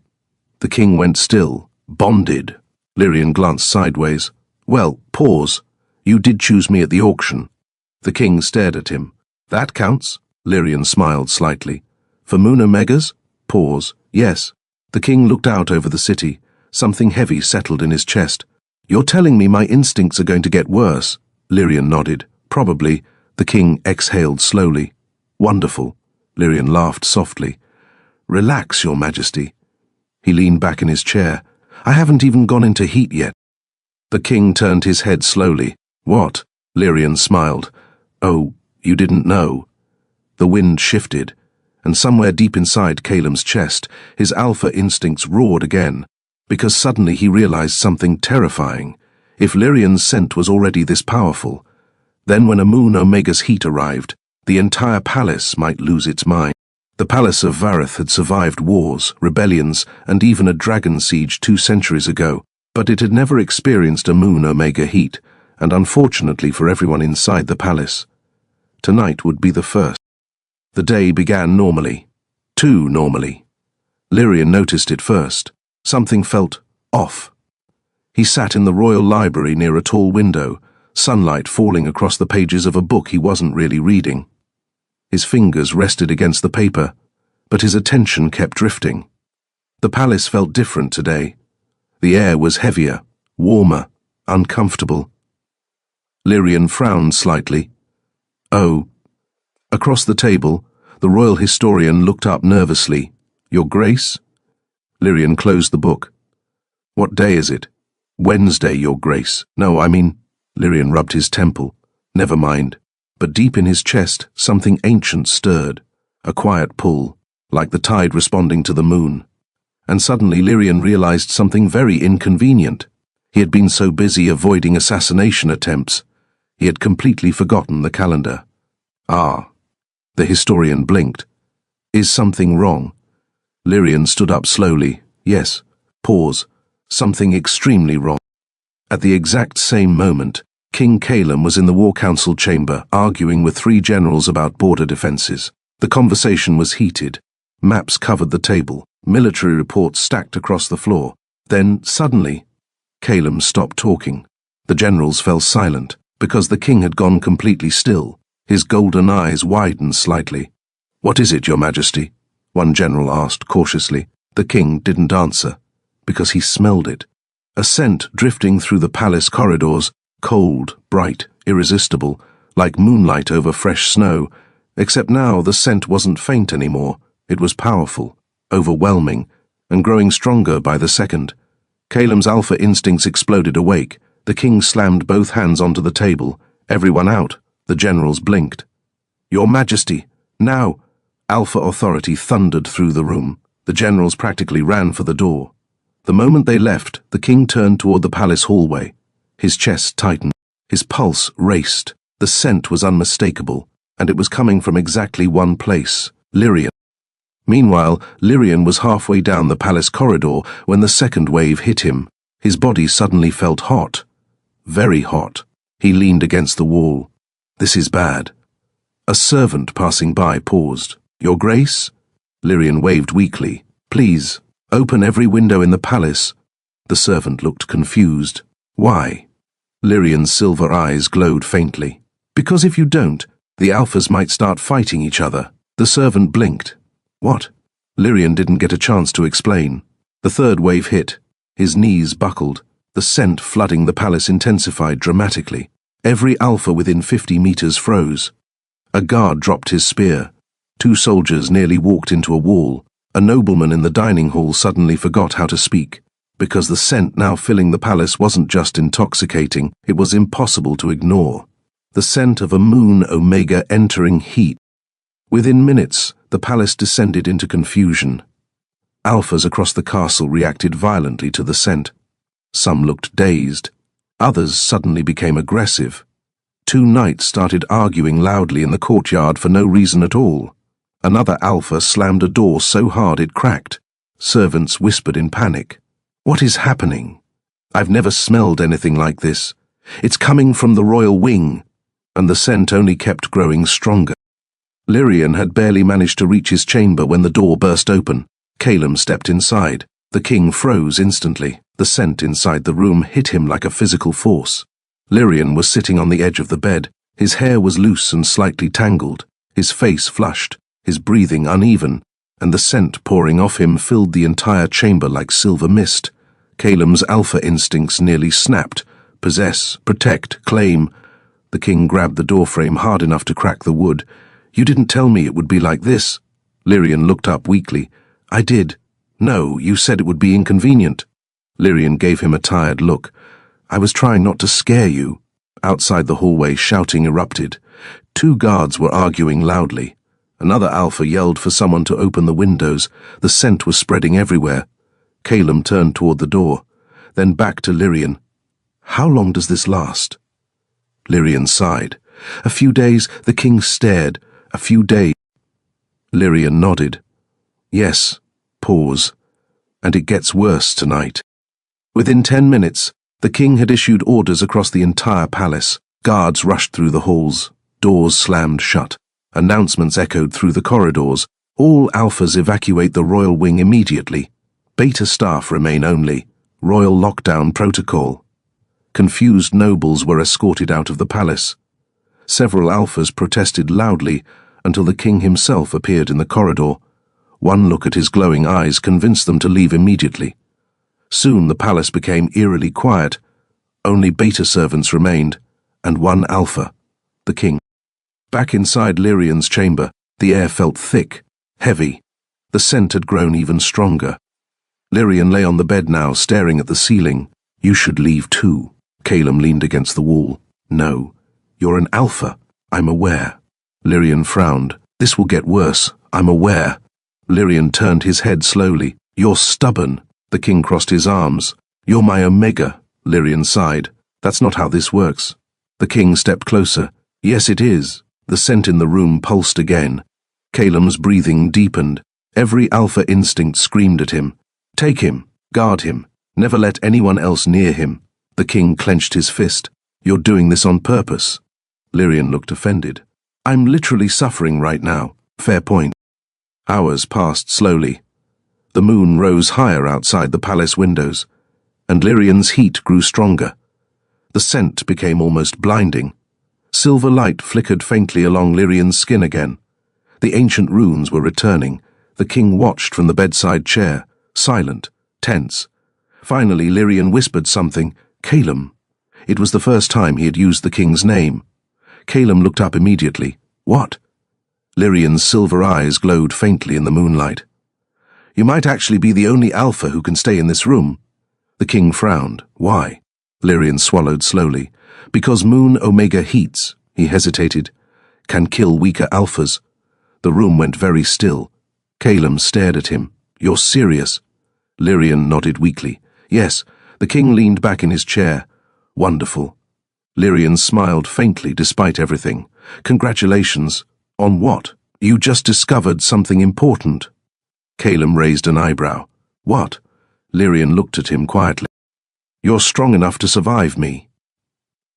The king went still. Bonded. Lyrian glanced sideways. Well, pause. You did choose me at the auction. The king stared at him. That counts? Lyrian smiled slightly. For Moon Omegas? Pause. Yes. The king looked out over the city. Something heavy settled in his chest. You're telling me my instincts are going to get worse? Lyrian nodded. Probably. The king exhaled slowly. Wonderful. Lyrian laughed softly. Relax, Your Majesty. He leaned back in his chair. I haven't even gone into heat yet. The king turned his head slowly. What? Lyrian smiled. Oh, you didn't know. The wind shifted, and somewhere deep inside Calem's chest, his alpha instincts roared again, because suddenly he realized something terrifying. If Lyrian's scent was already this powerful, then when a Moon Omega's heat arrived, the entire palace might lose its mind. The palace of Vareth had survived wars, rebellions, and even a dragon siege 2 centuries ago, but it had never experienced a Moon Omega heat, and unfortunately for everyone inside the palace, tonight would be the first. The day began normally. Too normally. Lyrian noticed it first. Something felt off. He sat in the royal library near a tall window, sunlight falling across the pages of a book he wasn't really reading. His fingers rested against the paper, but his attention kept drifting. The palace felt different today. The air was heavier, warmer, uncomfortable. Lyrian frowned slightly. Oh. Across the table, the royal historian looked up nervously. Your Grace? Lyrian closed the book. What day is it? Wednesday, Your Grace. No, I mean... Lyrian rubbed his temple. Never mind. But deep in his chest, something ancient stirred. A quiet pull, like the tide responding to the moon. And suddenly Lyrian realized something very inconvenient. He had been so busy avoiding assassination attempts, he had completely forgotten the calendar. Ah. The historian blinked. Is something wrong? Lyrian stood up slowly. Yes. Pause. Something extremely wrong. At the exact same moment, King Calem was in the War Council chamber, arguing with 3 generals about border defenses. The conversation was heated. Maps covered the table, military reports stacked across the floor. Then, suddenly, Calem stopped talking. The generals fell silent, because the king had gone completely still. His golden eyes widened slightly. What is it, Your Majesty? One general asked cautiously. The king didn't answer, because he smelled it. A scent drifting through the palace corridors, cold, bright, irresistible, like moonlight over fresh snow, except now the scent wasn't faint anymore. It was powerful, overwhelming, and growing stronger by the second. Calem's alpha instincts exploded awake. The king slammed both hands onto the table. Everyone out. The generals blinked. Your Majesty, now! Alpha authority thundered through the room. The generals practically ran for the door. The moment they left, the king turned toward the palace hallway. His chest tightened. His pulse raced. The scent was unmistakable, and it was coming from exactly one place, Lyrian. Meanwhile, Lyrian was halfway down the palace corridor when the second wave hit him. His body suddenly felt hot. Very hot. He leaned against the wall. This is bad. A servant passing by paused. Your Grace? Lyrian waved weakly. Please, open every window in the palace. The servant looked confused. Why? Lyrian's silver eyes glowed faintly. Because if you don't, the alphas might start fighting each other. The servant blinked. What? Lyrian didn't get a chance to explain. The third wave hit. His knees buckled. The scent flooding the palace intensified dramatically. Every alpha within 50 meters froze. A guard dropped his spear. 2 soldiers nearly walked into a wall. A nobleman in the dining hall suddenly forgot how to speak, because the scent now filling the palace wasn't just intoxicating, it was impossible to ignore. The scent of a Moon Omega entering heat. Within minutes, the palace descended into confusion. Alphas across the castle reacted violently to the scent. Some looked dazed. Others suddenly became aggressive. 2 knights started arguing loudly in the courtyard for no reason at all. Another alpha slammed a door so hard it cracked. Servants whispered in panic. What is happening? I've never smelled anything like this. It's coming from the royal wing. And the scent only kept growing stronger. Lyrian had barely managed to reach his chamber when the door burst open. Calum stepped inside. The king froze instantly. The scent inside the room hit him like a physical force. Lyrian was sitting on the edge of the bed. His hair was loose and slightly tangled, his face flushed, his breathing uneven, and the scent pouring off him filled the entire chamber like silver mist. Calum's alpha instincts nearly snapped. Possess, protect, claim. The king grabbed the doorframe hard enough to crack the wood. "You didn't tell me it would be like this." Lyrian looked up weakly. "I did." "No, you said it would be inconvenient." Lyrian gave him a tired look. "I was trying not to scare you." Outside the hallway, shouting erupted. 2 guards were arguing loudly. Another alpha yelled for someone to open the windows. The scent was spreading everywhere. Calum turned toward the door, then back to Lyrian. "How long does this last?" Lyrian sighed. "A few days." The king stared. "A few days." Lyrian nodded. "Yes." Pause. "And it gets worse tonight." Within 10 minutes, the king had issued orders across the entire palace. Guards rushed through the halls. Doors slammed shut. Announcements echoed through the corridors. All alphas evacuate the royal wing immediately. Beta staff remain only. Royal lockdown protocol. Confused nobles were escorted out of the palace. Several alphas protested loudly until the king himself appeared in the corridor. One look at his glowing eyes convinced them to leave immediately. Soon the palace became eerily quiet. Only beta servants remained, and one alpha, the king. Back inside Lyrian's chamber, the air felt thick, heavy. The scent had grown even stronger. Lyrian lay on the bed now, staring at the ceiling. "You should leave too." Calum leaned against the wall. "No, you're an alpha. I'm aware." Lyrian frowned. "This will get worse. I'm aware." Lyrian turned his head slowly. "You're stubborn." The king crossed his arms. "You're my omega." Lyrian sighed. "That's not how this works." The king stepped closer. "Yes, it is." The scent in the room pulsed again. Calum's breathing deepened. Every alpha instinct screamed at him. "Take him. Guard him. Never let anyone else near him." The king clenched his fist. "You're doing this on purpose." Lyrian looked offended. "I'm literally suffering right now." "Fair point." Hours passed slowly. The moon rose higher outside the palace windows, and Lyrian's heat grew stronger. The scent became almost blinding. Silver light flickered faintly along Lyrian's skin again. The ancient runes were returning. The king watched from the bedside chair, silent, tense. Finally, Lyrian whispered something. "Calum." It was the first time he had used the king's name. Calum looked up immediately. "What?" Lyrian's silver eyes glowed faintly in the moonlight. "You might actually be the only alpha who can stay in this room." The king frowned. "Why?" Lyrian swallowed slowly. "Because moon omega heats," he hesitated, "can kill weaker alphas." The room went very still. Calum stared at him. "You're serious?" Lyrian nodded weakly. "Yes." The king leaned back in his chair. "Wonderful." Lyrian smiled faintly despite everything. "Congratulations." "On what?" "You just discovered something important." Calum raised an eyebrow. "What?" Lyrian looked at him quietly. "You're strong enough to survive me."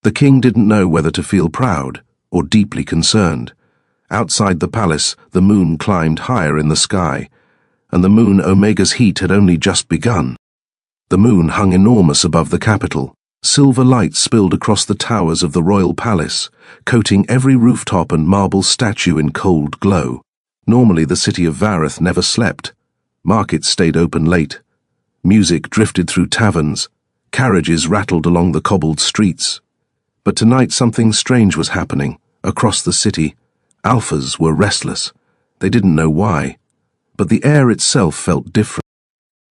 The king didn't know whether to feel proud or deeply concerned. Outside the palace, the moon climbed higher in the sky, and the moon Omega's heat had only just begun. The moon hung enormous above the capital. Silver light spilled across the towers of the royal palace, coating every rooftop and marble statue in cold glow. Normally the city of Vareth never slept. Markets stayed open late. Music drifted through taverns. Carriages rattled along the cobbled streets. But tonight something strange was happening. Across the city, alphas were restless. They didn't know why, but the air itself felt different.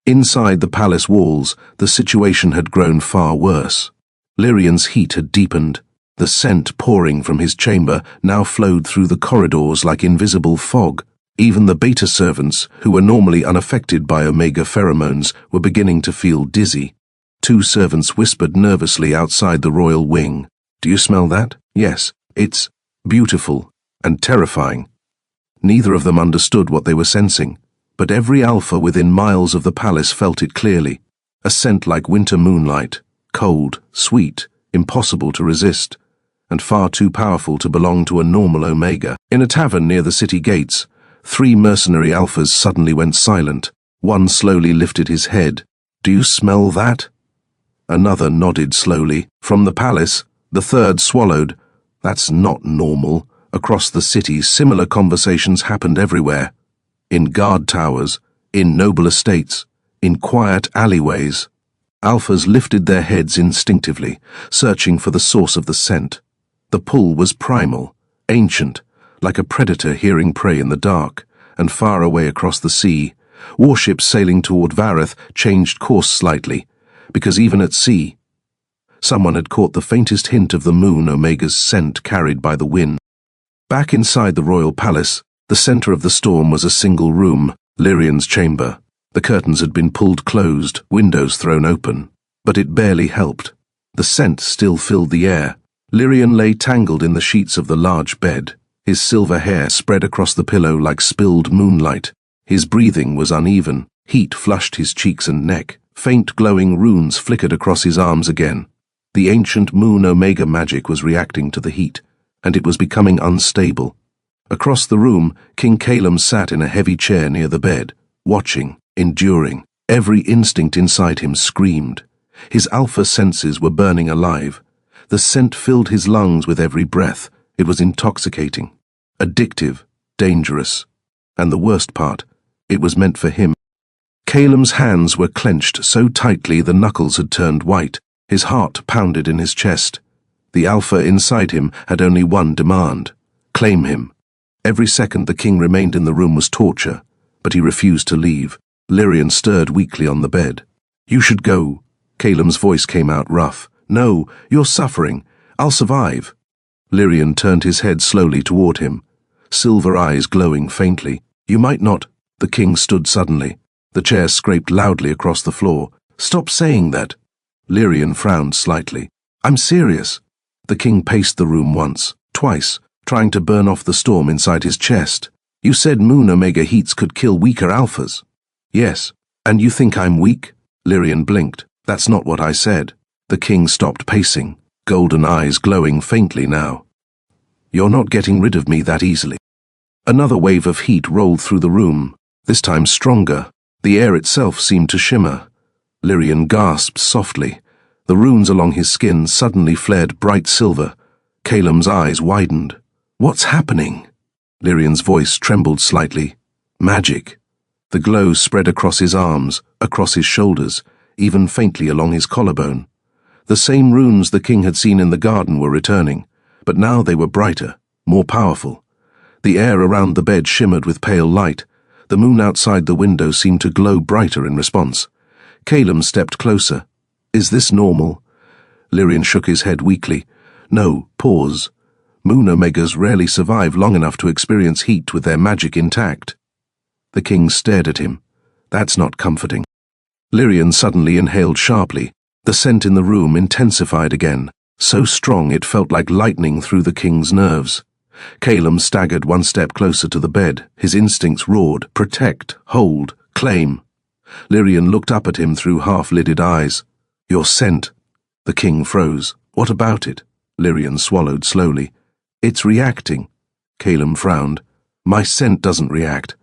Inside the palace walls, the situation had grown far worse. Lyrian's heat had deepened. The scent pouring from his chamber now flowed through the corridors like invisible fog. Even the beta servants, who were normally unaffected by omega pheromones, were beginning to feel dizzy. 2 servants whispered nervously outside the royal wing. "Do you smell that?" "Yes, it's beautiful and terrifying." Neither of them understood what they were sensing, but every alpha within miles of the palace felt it clearly. A scent like winter moonlight, cold, sweet, impossible to resist. and far too powerful to belong to a normal Omega. In a tavern near the city gates, 3 mercenary alphas suddenly went silent. One slowly lifted his head. "Do you smell that?" Another nodded slowly. From the palace, the third swallowed. "That's not normal." Across the city, similar conversations happened everywhere. In guard towers, in noble estates, in quiet alleyways. Alphas lifted their heads instinctively, searching for the source of the scent. The pull was primal, ancient, like a predator hearing prey in the dark, and far away across the sea, warships sailing toward Vareth changed course slightly, because even at sea, someone had caught the faintest hint of the moon Omega's scent carried by the wind. Back inside the royal palace, the center of the storm was a single room, Lyrian's chamber. The curtains had been pulled closed, windows thrown open, but it barely helped. The scent still filled the air. Lyrian lay tangled in the sheets of the large bed, his silver hair spread across the pillow like spilled moonlight. His breathing was uneven, heat flushed his cheeks and neck. Faint glowing runes flickered across his arms again. The ancient moon Omega magic was reacting to the heat, and it was becoming unstable. Across the room, King Calum sat in a heavy chair near the bed, watching, enduring. Every instinct inside him screamed. His alpha senses were burning alive. The scent filled his lungs with every breath. It was intoxicating, addictive, dangerous. And the worst part, it was meant for him. Calum's hands were clenched so tightly the knuckles had turned white. His heart pounded in his chest. The alpha inside him had only one demand: claim him. Every second the king remained in the room was torture, but he refused to leave. Lyrian stirred weakly on the bed. "You should go." Calum's voice came out rough. "No, you're suffering. I'll survive." Lyrian turned his head slowly toward him, silver eyes glowing faintly. "You might not." The king stood suddenly. The chair scraped loudly across the floor. "Stop saying that." Lyrian frowned slightly. "I'm serious." The king paced the room once, twice, trying to burn off the storm inside his chest. "You said moon Omega heats could kill weaker alphas." "Yes. And you think I'm weak?" Lyrian blinked. "That's not what I said." The king stopped pacing, golden eyes glowing faintly now. "You're not getting rid of me that easily." Another wave of heat rolled through the room, this time stronger. The air itself seemed to shimmer. Lyrian gasped softly. The runes along his skin suddenly flared bright silver. Calum's eyes widened. "What's happening?" Lyrian's voice trembled slightly. "Magic." The glow spread across his arms, across his shoulders, even faintly along his collarbone. The same runes the king had seen in the garden were returning, but now they were brighter, more powerful. The air around the bed shimmered with pale light. The moon outside the window seemed to glow brighter in response. Calum stepped closer. "Is this normal?" Lyrian shook his head weakly. "No, pause. Moon Omegas rarely survive long enough to experience heat with their magic intact." The king stared at him. "That's not comforting." Lyrian suddenly inhaled sharply. The scent in the room intensified again, so strong it felt like lightning through the king's nerves. Calum staggered one step closer to the bed. His instincts roared: protect, hold, claim. Lyrian looked up at him through half-lidded eyes. "Your scent." The king froze. "What about it?" Lyrian swallowed slowly. "It's reacting." Calum frowned. "My scent doesn't react."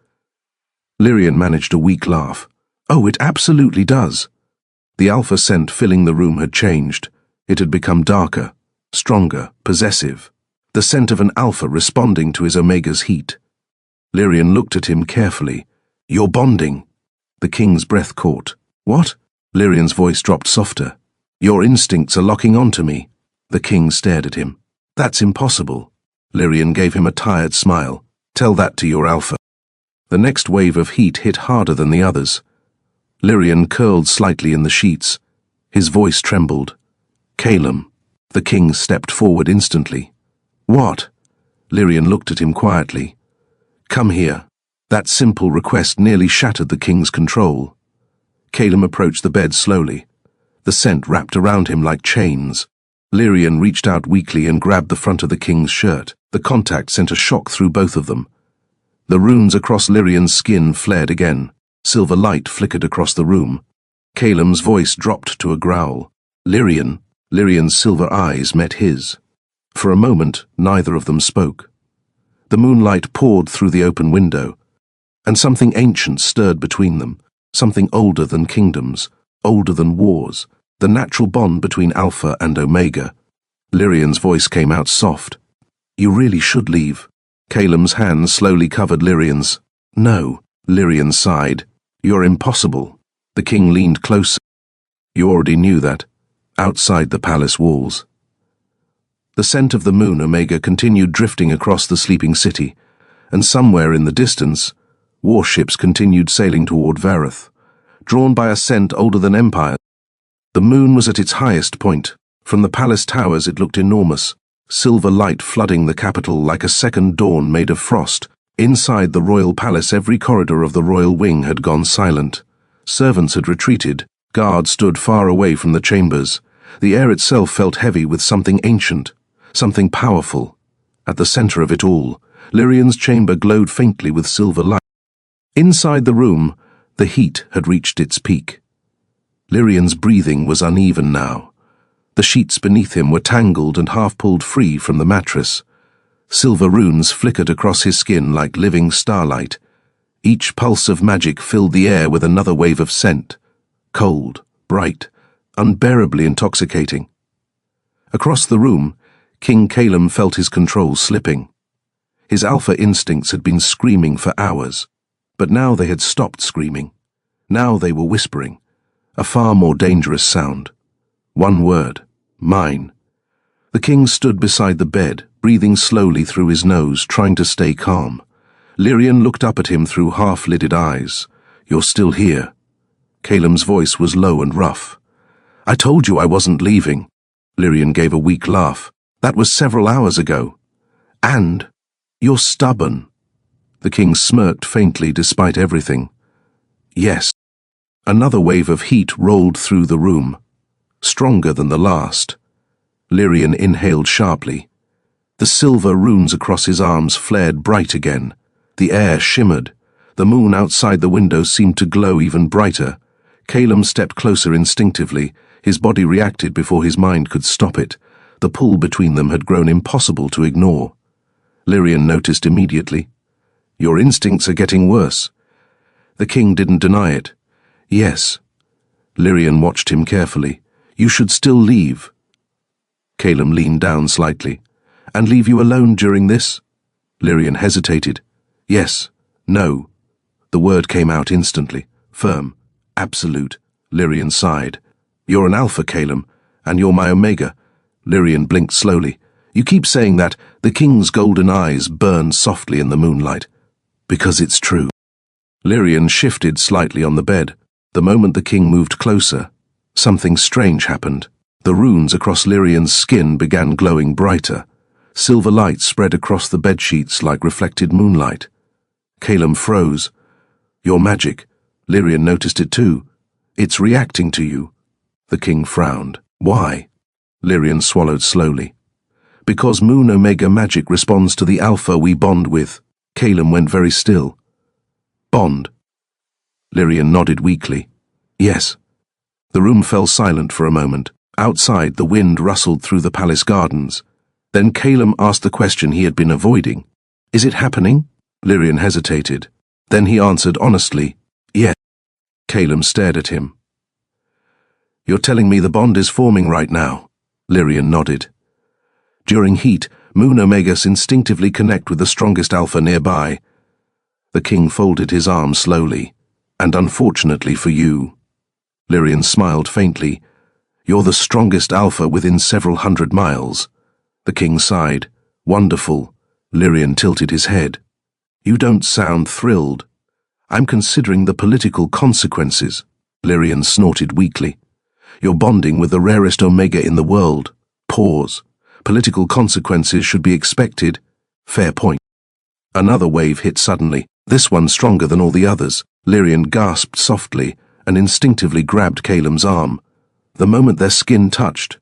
Lyrian managed a weak laugh. "Oh, it absolutely does." The alpha scent filling the room had changed. It had become darker, stronger, possessive. The scent of an alpha responding to his Omega's heat. Lyrian looked at him carefully. "You're bonding." The king's breath caught. "What?" Lyrian's voice dropped softer. "Your instincts are locking onto me." The king stared at him. "That's impossible." Lyrian gave him a tired smile. "Tell that to your alpha." The next wave of heat hit harder than the others. Lyrian curled slightly in the sheets. His voice trembled. "Calum." The king stepped forward instantly. "What?" Lyrian looked at him quietly. "Come here." That simple request nearly shattered the king's control. Calum approached the bed slowly. The scent wrapped around him like chains. Lyrian reached out weakly and grabbed the front of the king's shirt. The contact sent a shock through both of them. The runes across Lyrian's skin flared again. Silver light flickered across the room. Calum's voice dropped to a growl. "Lyrian." Lyrian's silver eyes met his. For a moment, neither of them spoke. The moonlight poured through the open window, and something ancient stirred between them, something older than kingdoms, older than wars, the natural bond between Alpha and Omega. Lyrian's voice came out soft. "You really should leave." Calem's hand slowly covered Lyrian's. "No," Lyrian sighed. "You're impossible." The king leaned closer. "You already knew that." Outside the palace walls. The scent of the moon Omega continued drifting across the sleeping city, and somewhere in the distance, warships continued sailing toward Vareth, drawn by a scent older than empires. The moon was at its highest point. From the palace towers it looked enormous, silver light flooding the capital like a second dawn made of frost. Inside the royal palace every corridor of the royal wing had gone silent. Servants had retreated, guards stood far away from the chambers. The air itself felt heavy with something ancient, something powerful. At the center of it all, Lyrian's chamber glowed faintly with silver light. Inside the room, the heat had reached its peak. Lyrian's breathing was uneven now. The sheets beneath him were tangled and half pulled free from the mattress. Silver runes flickered across his skin like living starlight. Each pulse of magic filled the air with another wave of scent. Cold, bright, unbearably intoxicating. Across the room, King Calem felt his control slipping. His alpha instincts had been screaming for hours, but now they had stopped screaming. Now they were whispering, a far more dangerous sound. One word, mine. The king stood beside the bed, breathing slowly through his nose, trying to stay calm. Lyrian looked up at him through half-lidded eyes. "You're still here." Calem's voice was low and rough. "I told you I wasn't leaving." Lyrian gave a weak laugh. "That was several hours ago. And you're stubborn." The king smirked faintly despite everything. "Yes." Another wave of heat rolled through the room, stronger than the last. Lyrian inhaled sharply. The silver runes across his arms flared bright again. The air shimmered. The moon outside the window seemed to glow even brighter. Calem stepped closer instinctively. His body reacted before his mind could stop it. The pull between them had grown impossible to ignore. Lyrian noticed immediately. "Your instincts are getting worse." The king didn't deny it. "Yes." Lyrian watched him carefully. "You should still leave." Calem leaned down slightly. "And leave you alone during this?" Lyrian hesitated. "Yes. No." The word came out instantly. Firm. Absolute. Lyrian sighed. "You're an alpha, Calem, and you're my omega." Lyrian blinked slowly. "You keep saying that." The king's golden eyes burned softly in the moonlight. "Because it's true." Lyrian shifted slightly on the bed. The moment the king moved closer, something strange happened. The runes across Lyrian's skin began glowing brighter. Silver light spread across the bedsheets like reflected moonlight. Calem froze. "Your magic." Lyrian noticed it too. "It's reacting to you." The king frowned. "Why?" Lyrian swallowed slowly. "Because Moon Omega magic responds to the alpha we bond with." Calem went very still. "Bond?" Lyrian nodded weakly. "Yes." The room fell silent for a moment. Outside, the wind rustled through the palace gardens. Then Calem asked the question he had been avoiding. "Is it happening?" Lyrian hesitated. Then he answered honestly, "Yes." Calem stared at him. "You're telling me the bond is forming right now?" Lyrian nodded. "During heat, Moon Omegas instinctively connect with the strongest alpha nearby." The king folded his arms slowly. "And unfortunately for you." Lyrian smiled faintly. "You're the strongest alpha within several hundred miles." The king sighed. "Wonderful." Lyrian tilted his head. "You don't sound thrilled." "I'm considering the political consequences." Lyrian snorted weakly. "You're bonding with the rarest omega in the world." Pause. "Political consequences should be expected." Fair point. Another wave hit suddenly, this one stronger than all the others. Lyrian gasped softly and instinctively grabbed Calem's arm. The moment their skin touched,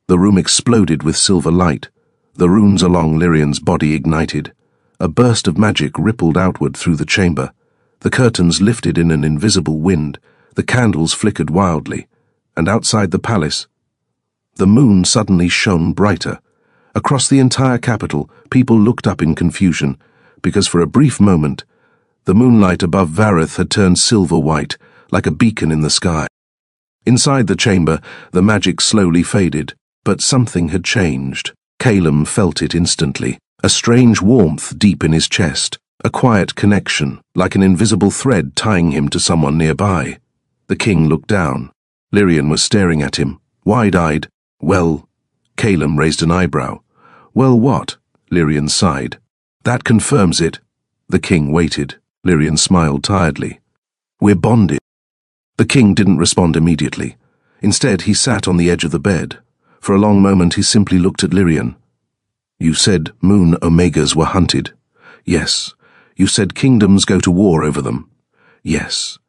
the room exploded with silver light. The runes along Lyrian's body ignited. A burst of magic rippled outward through the chamber. The curtains lifted in an invisible wind. The candles flickered wildly. And outside the palace, the moon suddenly shone brighter. Across the entire capital, people looked up in confusion, because for a brief moment, the moonlight above Vareth had turned silver-white, like a beacon in the sky. Inside the chamber, the magic slowly faded, but something had changed. Caleb felt it instantly, a strange warmth deep in his chest, a quiet connection, like an invisible thread tying him to someone nearby. The king looked down. Lyrian was staring at him, wide-eyed. "Well," Caleb raised an eyebrow. "Well, what?" Lyrian sighed. "That confirms it." The king waited. Lyrian smiled tiredly. "We're bonded." The king didn't respond immediately. Instead, he sat on the edge of the bed. For a long moment, he simply looked at Lyrian. "You said moon omegas were hunted." "Yes." "You said kingdoms go to war over them." "Yes."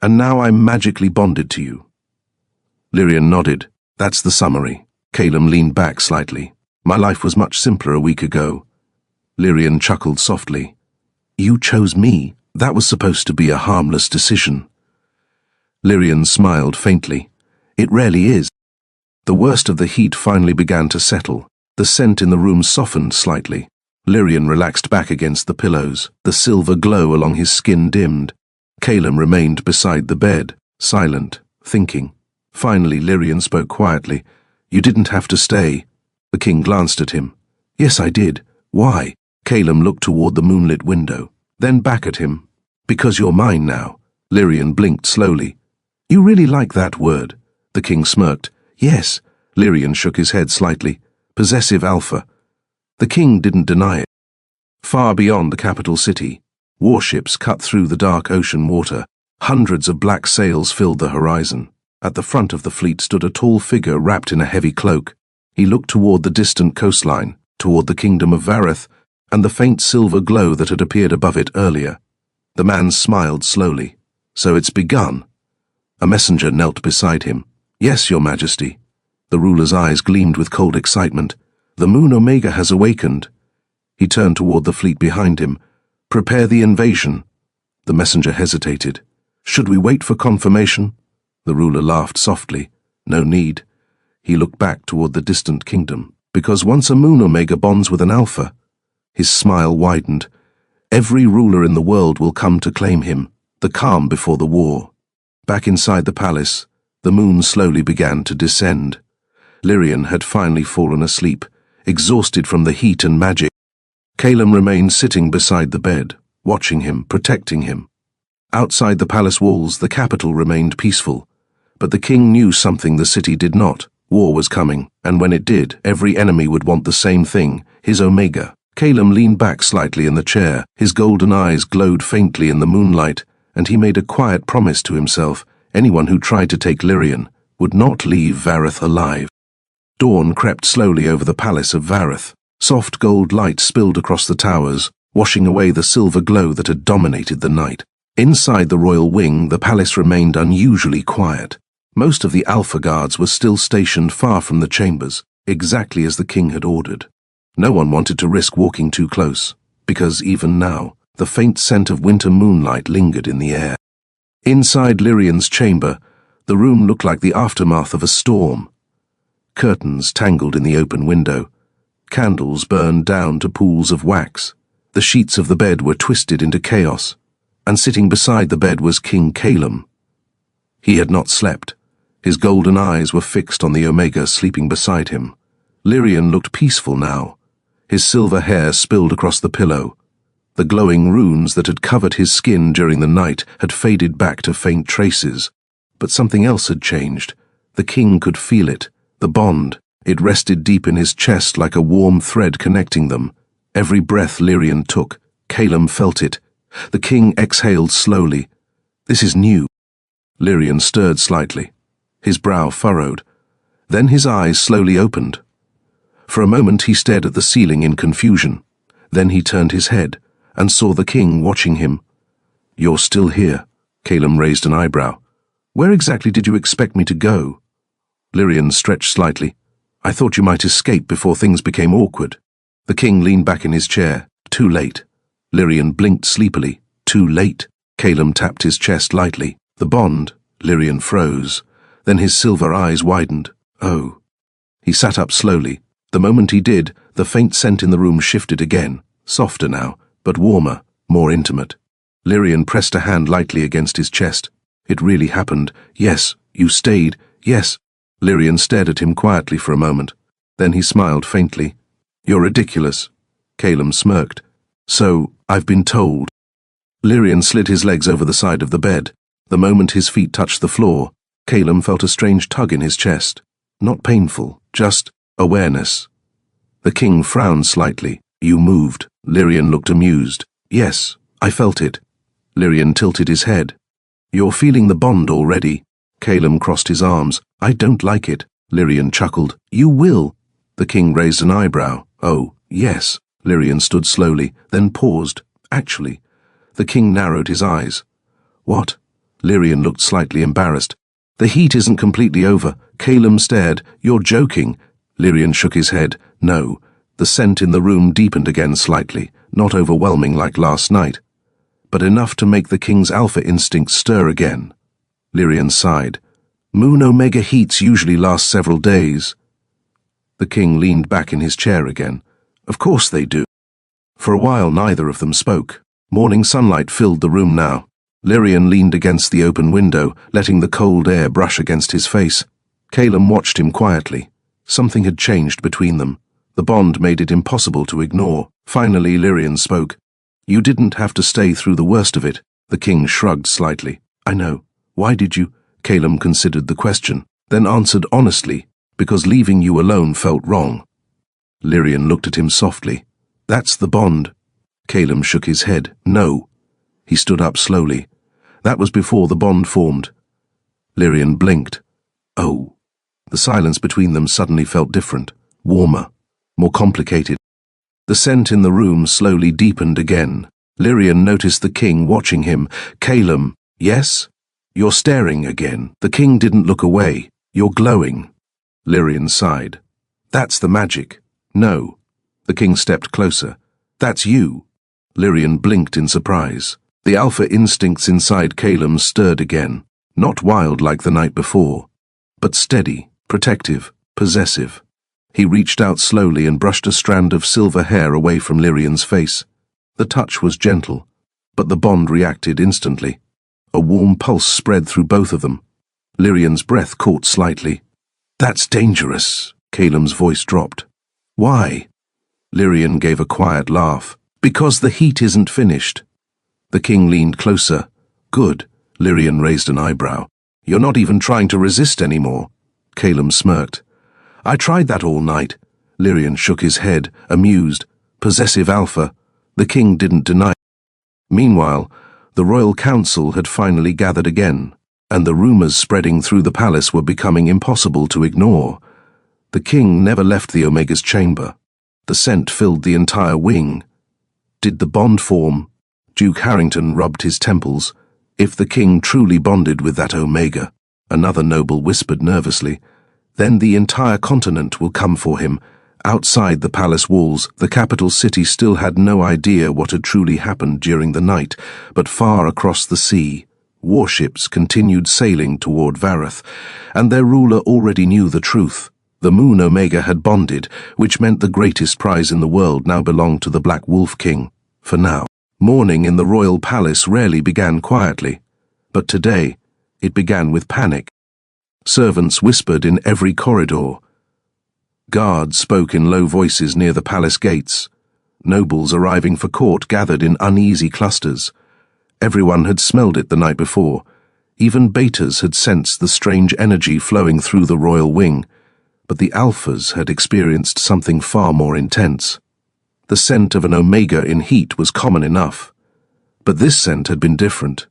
"And now I'm magically bonded to you." Lyrian nodded. "That's the summary." Caleb leaned back slightly. "My life was much simpler a week ago." Lyrian chuckled softly. "You chose me. That was supposed to be a harmless decision." Lyrian smiled faintly. "It rarely is." The worst of the heat finally began to settle. The scent in the room softened slightly. Lyrian relaxed back against the pillows. The silver glow along his skin dimmed. Caleb remained beside the bed, silent, thinking. Finally, Lyrian spoke quietly. "You didn't have to stay." The king glanced at him. "Yes, I did. Why?" Caleb looked toward the moonlit window, then back at him. "Because you're mine now." Lyrian blinked slowly. "You really like that word." The king smirked. "Yes." Lyrian shook his head slightly. "Possessive alpha." The king didn't deny it. Far beyond the capital city, warships cut through the dark ocean water. Hundreds of black sails filled the horizon. At the front of the fleet stood a tall figure wrapped in a heavy cloak. He looked toward the distant coastline, toward the kingdom of Vareth, and the faint silver glow that had appeared above it earlier. The man smiled slowly. "So it's begun." A messenger knelt beside him. "Yes, your majesty." The ruler's eyes gleamed with cold excitement. "The moon Omega has awakened." He turned toward the fleet behind him. "Prepare the invasion." The messenger hesitated. "Should we wait for confirmation?" The ruler laughed softly. "No need." He looked back toward the distant kingdom. "Because once a moon Omega bonds with an alpha," his smile widened, "every ruler in the world will come to claim him, the calm before the war." Back inside the palace, the moon slowly began to descend. Lyrian had finally fallen asleep, exhausted from the heat and magic. Caleb remained sitting beside the bed, watching him, protecting him. Outside the palace walls, the capital remained peaceful. But the king knew something the city did not. War was coming, and when it did, every enemy would want the same thing, his Omega. Caleb leaned back slightly in the chair. His golden eyes glowed faintly in the moonlight, and he made a quiet promise to himself. Anyone who tried to take Lyrian would not leave Vareth alive. Dawn crept slowly over the palace of Vareth. Soft gold light spilled across the towers, washing away the silver glow that had dominated the night. Inside the royal wing, the palace remained unusually quiet. Most of the Alpha Guards were still stationed far from the chambers, exactly as the king had ordered. No one wanted to risk walking too close, because even now, the faint scent of winter moonlight lingered in the air. Inside Lyrian's chamber, the room looked like the aftermath of a storm. Curtains tangled in the open window. Candles burned down to pools of wax. The sheets of the bed were twisted into chaos, and sitting beside the bed was King Caleb. He had not slept. His golden eyes were fixed on the Omega sleeping beside him. Lyrian looked peaceful now. His silver hair spilled across the pillow. The glowing runes that had covered his skin during the night had faded back to faint traces. But something else had changed. The king could feel it. The bond. It rested deep in his chest like a warm thread connecting them. Every breath Lyrian took, Caleb felt it. The king exhaled slowly. "This is new." Lyrian stirred slightly. His brow furrowed. Then his eyes slowly opened. For a moment he stared at the ceiling in confusion. Then he turned his head and saw the king watching him. "You're still here." Caleb raised an eyebrow. "Where exactly did you expect me to go?" Lyrian stretched slightly. "I thought you might escape before things became awkward." The king leaned back in his chair. "Too late." Lyrian blinked sleepily. "Too late." Caleb tapped his chest lightly. "The bond." Lyrian froze. Then his silver eyes widened. "Oh." He sat up slowly. The moment he did, The faint scent in the room shifted again, softer now, but warmer, more intimate. Lyrian pressed a hand lightly against his chest. It really happened. Yes, you stayed. Yes. Lyrian stared at him quietly for a moment. Then he smiled faintly. You're ridiculous. Calum smirked. So, I've been told. Lyrian slid his legs over the side of the bed. The moment his feet touched the floor, Calum felt a strange tug in his chest. Not painful, just awareness. The king frowned slightly. You moved. Lyrian looked amused. Yes, I felt it. Lyrian tilted his head. You're feeling the bond already. Calum crossed his arms. I don't like it. Lyrian chuckled. You will. The king raised an eyebrow. Oh, yes. Lyrian stood slowly, then paused. Actually. The king narrowed his eyes. What? Lyrian looked slightly embarrassed. The heat isn't completely over. Calum stared. You're joking. Lyrian shook his head. No. The scent in the room deepened again slightly, not overwhelming like last night, but enough to make the king's alpha instinct stir again. Lyrian sighed. Moon Omega heats usually last several days. The king leaned back in his chair again. Of course they do. For a while neither of them spoke. Morning sunlight filled the room now. Lyrian leaned against the open window, letting the cold air brush against his face. Calum watched him quietly. Something had changed between them. The bond made it impossible to ignore. Finally Lyrian spoke. You didn't have to stay through the worst of it. The king shrugged slightly. I know. Why did you? Calum considered the question, then answered honestly, because leaving you alone felt wrong. Lyrian looked at him softly. That's the bond. Calum shook his head. No. He stood up slowly. That was before the bond formed. Lyrian blinked. Oh. The silence between them suddenly felt different, warmer, more complicated. The scent in the room slowly deepened again. Lyrian noticed the king watching him. Calum, yes? You're staring again. The king didn't look away. You're glowing. Lyrian sighed. That's the magic. No. The king stepped closer. That's you. Lyrian blinked in surprise. The alpha instincts inside Calum stirred again. Not wild like the night before, but steady, protective, possessive. He reached out slowly and brushed a strand of silver hair away from Lyrian's face. The touch was gentle, but the bond reacted instantly. A warm pulse spread through both of them. Lyrian's breath caught slightly. That's dangerous. Calum's voice dropped. Why? Lyrian gave a quiet laugh. Because the heat isn't finished. The king leaned closer. Good. Lyrian raised an eyebrow. You're not even trying to resist anymore. Calum smirked. I tried that all night. Lyrian shook his head, amused. Possessive alpha. The king didn't deny. Meanwhile, the royal council had finally gathered again, and the rumors spreading through the palace were becoming impossible to ignore. The king never left the Omega's chamber. The scent filled the entire wing. Did the bond form? Duke Harrington rubbed his temples. If the king truly bonded with that Omega, another noble whispered nervously, then the entire continent will come for him. Outside the palace walls, the capital city still had no idea what had truly happened during the night, but far across the sea, warships continued sailing toward Vareth, and their ruler already knew the truth. The Moon Omega had bonded, which meant the greatest prize in the world now belonged to the Black Wolf King, for now. Morning in the royal palace rarely began quietly, but today it began with panic. Servants whispered in every corridor. Guards spoke in low voices near the palace gates. Nobles arriving for court gathered in uneasy clusters. Everyone had smelled it the night before. Even betas had sensed the strange energy flowing through the royal wing, but the alphas had experienced something far more intense. The scent of an Omega in heat was common enough, but this scent had been different,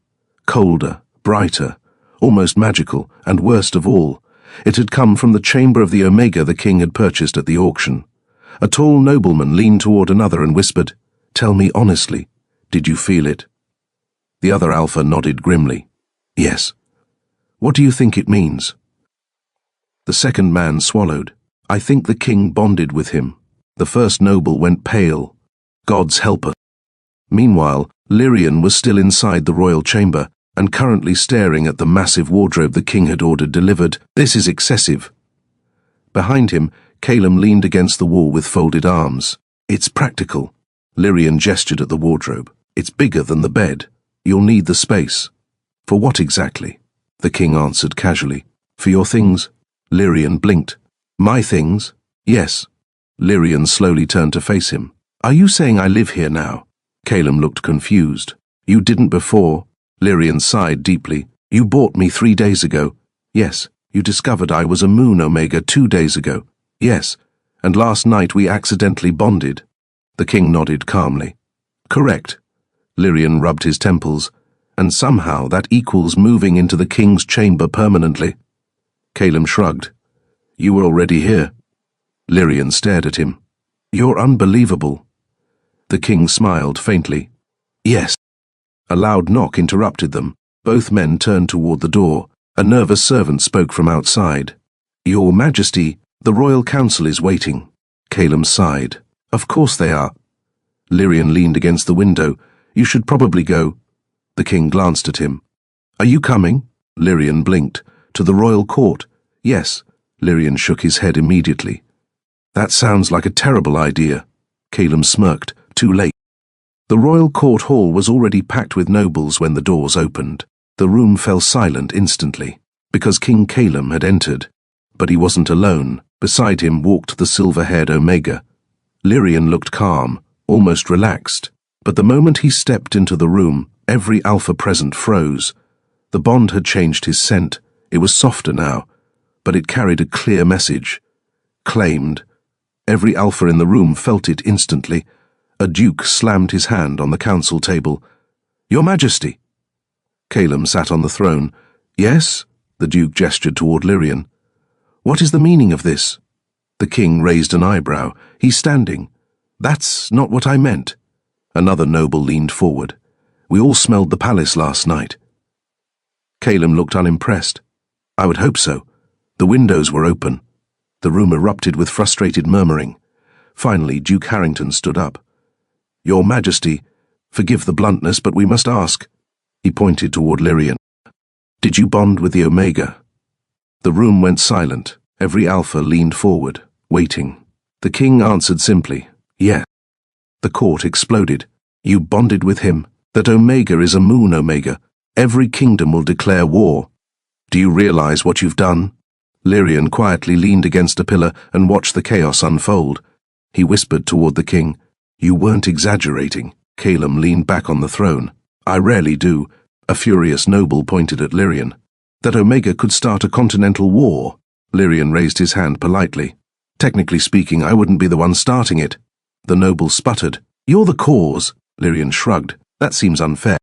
colder, brighter, almost magical, and worst of all, it had come from the chamber of the Omega the king had purchased at the auction. A tall nobleman leaned toward another and whispered, "Tell me honestly, did you feel it?" The other alpha nodded grimly. "Yes." "What do you think it means?" The second man swallowed. "I think the king bonded with him." The first noble went pale. "God's helper." Meanwhile, Lyrian was still inside the royal chamber, and currently staring at the massive wardrobe the king had ordered delivered. "This is excessive." Behind him, Calum leaned against the wall with folded arms. It's practical. Lyrian gestured at the wardrobe. It's bigger than the bed. You'll need the space. For what exactly? The king answered casually. For your things. Lyrian blinked. My things? Yes. Lyrian slowly turned to face him. Are you saying I live here now? Calum looked confused. You didn't before. Lyrian sighed deeply. You bought me 3 days ago. Yes. You discovered I was a moon omega 2 days ago. Yes. And last night we accidentally bonded. The king nodded calmly. Correct. Lyrian rubbed his temples. And somehow that equals moving into the king's chamber permanently. Calum shrugged. You were already here. Lyrian stared at him. You're unbelievable. The king smiled faintly. Yes. A loud knock interrupted them. Both men turned toward the door. A nervous servant spoke from outside. Your Majesty, the royal council is waiting. Calum sighed. Of course they are. Lyrian leaned against the window. You should probably go. The king glanced at him. Are you coming? Lyrian blinked. To the royal court? Yes. Lyrian shook his head immediately. That sounds like a terrible idea. Calum smirked. Too late. The royal court hall was already packed with nobles when the doors opened. The room fell silent instantly, because King Calum had entered. But he wasn't alone. Beside him walked the silver-haired Omega. Lyrian looked calm, almost relaxed. But the moment he stepped into the room, every alpha present froze. The bond had changed his scent. It was softer now, but it carried a clear message. Claimed. Every alpha in the room felt it instantly. A duke slammed his hand on the council table. Your Majesty! Calum sat on the throne. Yes? The duke gestured toward Lyrian. What is the meaning of this? The king raised an eyebrow. He's standing. That's not what I meant. Another noble leaned forward. We all smelled the palace last night. Calum looked unimpressed. I would hope so. The windows were open. The room erupted with frustrated murmuring. Finally, Duke Harrington stood up. Your Majesty, forgive the bluntness, but we must ask. He pointed toward Lyrian. Did you bond with the Omega? The room went silent. Every alpha leaned forward, waiting. The king answered simply, yes. The court exploded. You bonded with him. That Omega is a moon Omega. Every kingdom will declare war. Do you realize what you've done? Lyrian quietly leaned against a pillar and watched the chaos unfold. He whispered toward the king. You weren't exaggerating. Calum leaned back on the throne. I rarely do. A furious noble pointed at Lyrian. That Omega could start a continental war. Lyrian raised his hand politely. Technically speaking, I wouldn't be the one starting it. The noble sputtered. You're the cause. Lyrian shrugged. That seems unfair.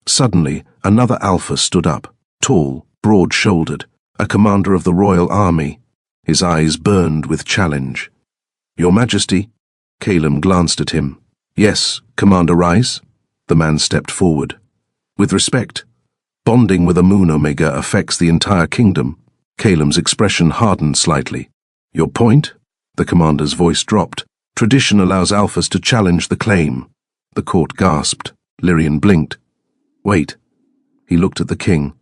Suddenly, another alpha stood up. Tall, broad-shouldered. A commander of the royal army. His eyes burned with challenge. Your Majesty? Calum glanced at him. Yes, Commander Rice. The man stepped forward. With respect. Bonding with a moon Omega affects the entire kingdom. Calum's expression hardened slightly. Your point? The commander's voice dropped. Tradition allows alphas to challenge the claim. The court gasped. Lyrian blinked. Wait. He looked at the king.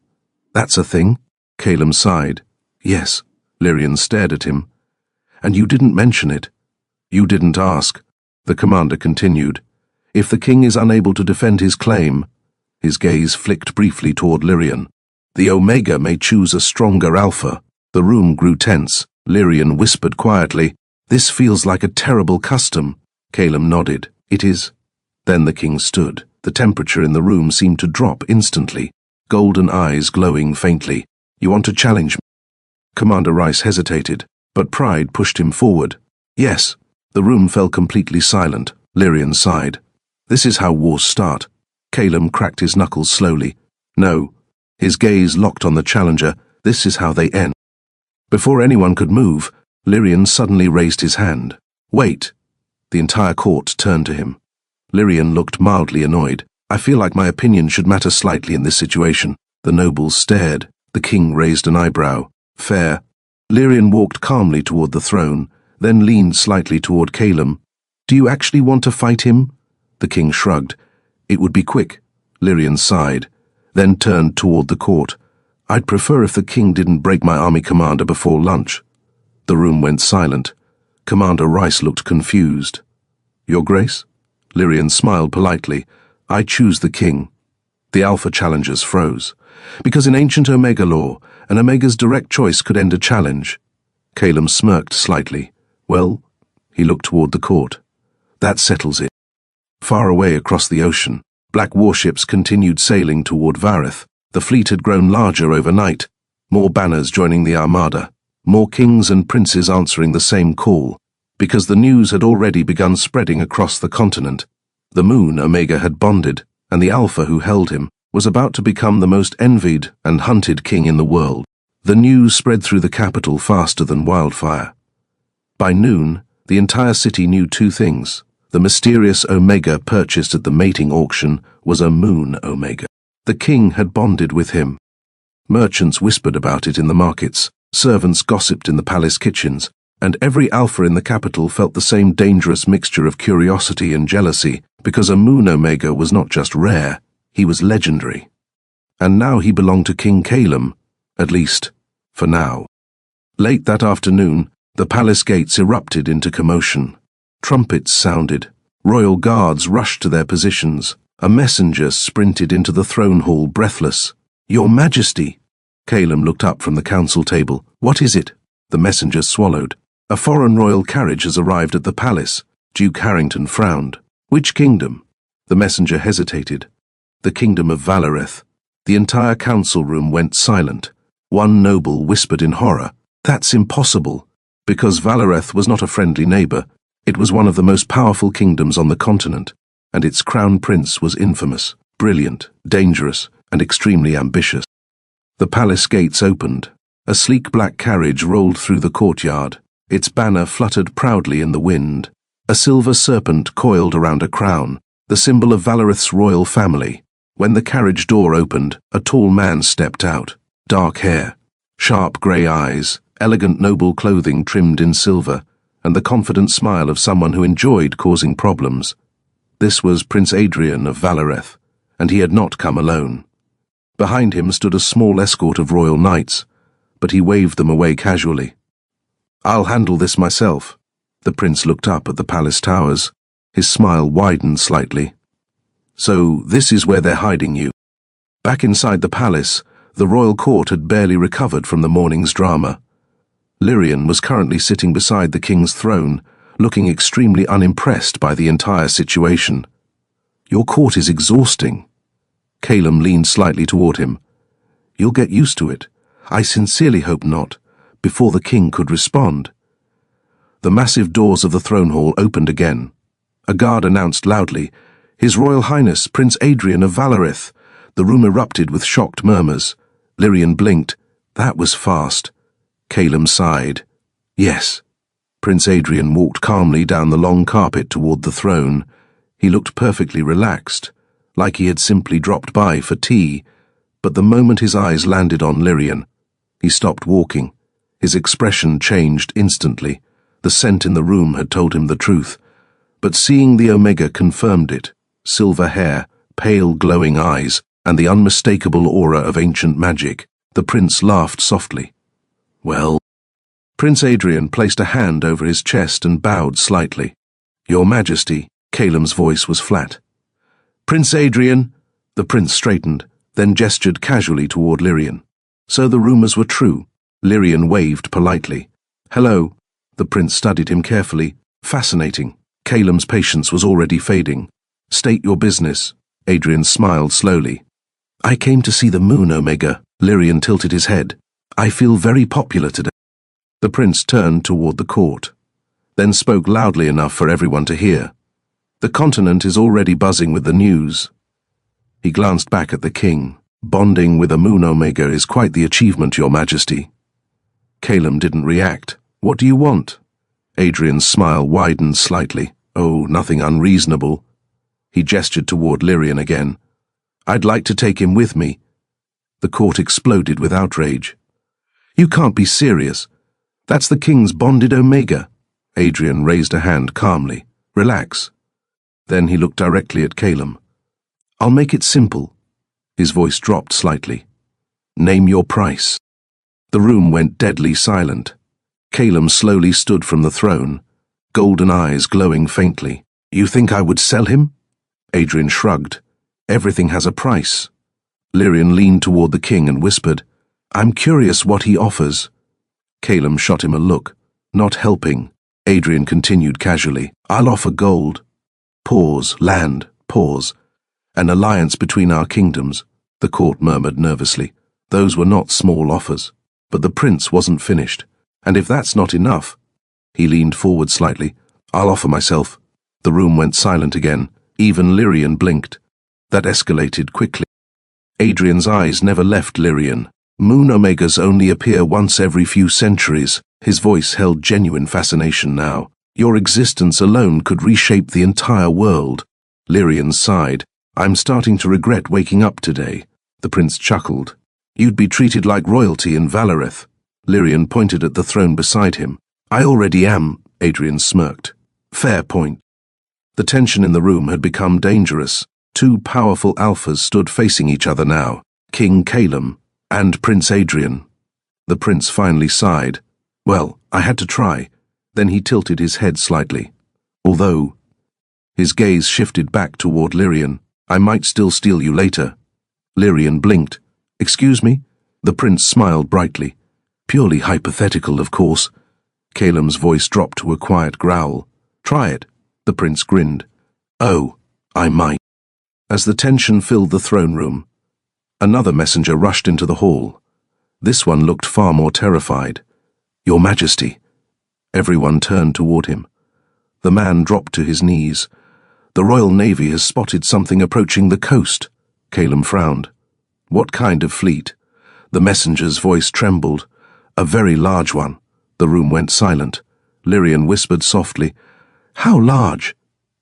That's a thing? Calum sighed. Yes. Lyrian stared at him. And you didn't mention it. You didn't ask. The commander continued. If the king is unable to defend his claim, his gaze flicked briefly toward Lyrian. The Omega may choose a stronger alpha. The room grew tense. Lyrian whispered quietly, This feels like a terrible custom. Calum nodded. It is. Then the king stood. The temperature in the room seemed to drop instantly, golden eyes glowing faintly. You want to challenge me? Commander Rice hesitated, but pride pushed him forward. Yes. The room fell completely silent. Lyrian sighed. This is how wars start. Calum cracked his knuckles slowly. No. His gaze locked on the challenger. This is how they end. Before anyone could move, Lyrian suddenly raised his hand. Wait. The entire court turned to him. Lyrian looked mildly annoyed. I feel like my opinion should matter slightly in this situation. The nobles stared. The king raised an eyebrow. Fair. Lyrian walked calmly toward the throne, then leaned slightly toward Calum. Do you actually want to fight him? The king shrugged. It would be quick. Lyrian sighed, then turned toward the court. I'd prefer if the king didn't break my army commander before lunch. The room went silent. Commander Rice looked confused. Your Grace? Lyrian smiled politely. I choose the king. The Alpha challengers froze. Because in ancient Omega law, an Omega's direct choice could end a challenge. Calum smirked slightly. Well, he looked toward the court. That settles it. Far away across the ocean, black warships continued sailing toward Vareth. The fleet had grown larger overnight, more banners joining the armada, more kings and princes answering the same call, because the news had already begun spreading across the continent. The moon Omega had bonded, and the Alpha who held him was about to become the most envied and hunted king in the world. The news spread through the capital faster than wildfire. By noon, the entire city knew two things. The mysterious Omega purchased at the mating auction was a moon Omega. The king had bonded with him. Merchants whispered about it in the markets, servants gossiped in the palace kitchens, and every Alpha in the capital felt the same dangerous mixture of curiosity and jealousy, because a moon Omega was not just rare, he was legendary. And now he belonged to King Calum, at least, for now. Late that afternoon, the palace gates erupted into commotion. Trumpets sounded. Royal guards rushed to their positions. A messenger sprinted into the throne hall breathless. Your Majesty! Calum looked up from the council table. What is it? The messenger swallowed. A foreign royal carriage has arrived at the palace. Duke Harrington frowned. Which kingdom? The messenger hesitated. The kingdom of Valareth. The entire council room went silent. One noble whispered in horror. That's impossible. Because Valareth was not a friendly neighbor. It was one of the most powerful kingdoms on the continent, and its crown prince was infamous, brilliant, dangerous, and extremely ambitious. The palace gates opened. A sleek black carriage rolled through the courtyard. Its banner fluttered proudly in the wind. A silver serpent coiled around a crown, the symbol of Valareth's royal family. When the carriage door opened, a tall man stepped out. Dark hair, sharp grey eyes, elegant noble clothing trimmed in silver, and the confident smile of someone who enjoyed causing problems. This was Prince Adrian of Valareth, and he had not come alone. Behind him stood a small escort of royal knights, but he waved them away casually. I'll handle this myself. The prince looked up at the palace towers. His smile widened slightly. So this is where they're hiding you. Back inside the palace, the royal court had barely recovered from the morning's drama. Lyrian was currently sitting beside the king's throne, looking extremely unimpressed by the entire situation. Your court is exhausting. Calum leaned slightly toward him. You'll get used to it. I sincerely hope not, before the king could respond. The massive doors of the throne hall opened again. A guard announced loudly, His Royal Highness Prince Adrian of Valareth. The room erupted with shocked murmurs. Lyrian blinked. That was fast. Calum sighed. Yes. Prince Adrian walked calmly down the long carpet toward the throne. He looked perfectly relaxed, like he had simply dropped by for tea, but the moment his eyes landed on Lyrian, he stopped walking. His expression changed instantly. The scent in the room had told him the truth, but seeing the Omega confirmed it. Silver hair, pale glowing eyes, and the unmistakable aura of ancient magic. The prince laughed softly. Well, Prince Adrian placed a hand over his chest and bowed slightly. Your Majesty, Calum's voice was flat. Prince Adrian, the prince straightened, then gestured casually toward Lyrian. So the rumors were true. Lyrian waved politely. Hello. The prince studied him carefully. Fascinating. Calum's patience was already fading. State your business. Adrian smiled slowly. I came to see the moon, Omega. Lyrian tilted his head. I feel very popular today. The prince turned toward the court, then spoke loudly enough for everyone to hear. The continent is already buzzing with the news. He glanced back at the king. Bonding with a moon Omega is quite the achievement, Your Majesty. Calum didn't react. What do you want? Adrian's smile widened slightly. Oh, nothing unreasonable. He gestured toward Lyrian again. I'd like to take him with me. The court exploded with outrage. You can't be serious. That's the king's bonded Omega. Adrian raised a hand calmly. Relax. Then he looked directly at Calum. I'll make it simple. His voice dropped slightly. Name your price. The room went deadly silent. Calum slowly stood from the throne, golden eyes glowing faintly. You think I would sell him? Adrian shrugged. Everything has a price. Lyrian leaned toward the king and whispered, I'm curious what he offers. Calum shot him a look. Not helping. Adrian continued casually. I'll offer gold. Pause, land, pause. An alliance between our kingdoms, the court murmured nervously. Those were not small offers. But the prince wasn't finished. And if that's not enough, he leaned forward slightly. I'll offer myself. The room went silent again. Even Lyrian blinked. That escalated quickly. Adrian's eyes never left Lyrian. Moon Omegas only appear once every few centuries. His voice held genuine fascination now. Your existence alone could reshape the entire world. Lyrian sighed. I'm starting to regret waking up today. The prince chuckled. You'd be treated like royalty in Valareth. Lyrian pointed at the throne beside him. I already am, Adrian smirked. Fair point. The tension in the room had become dangerous. Two powerful alphas stood facing each other now, King Calum and Prince Adrian. The prince finally sighed. Well, I had to try. Then he tilted his head slightly. Although, his gaze shifted back toward Lyrian. I might still steal you later. Lyrian blinked. Excuse me? The prince smiled brightly. Purely hypothetical, of course. Calum's voice dropped to a quiet growl. Try it. The prince grinned. Oh, I might. As the tension filled the throne room, another messenger rushed into the hall. This one looked far more terrified. Your Majesty. Everyone turned toward him. The man dropped to his knees. The Royal Navy has spotted something approaching the coast. Calum frowned. What kind of fleet? The messenger's voice trembled. A very large one. The room went silent. Lyrian whispered softly. How large?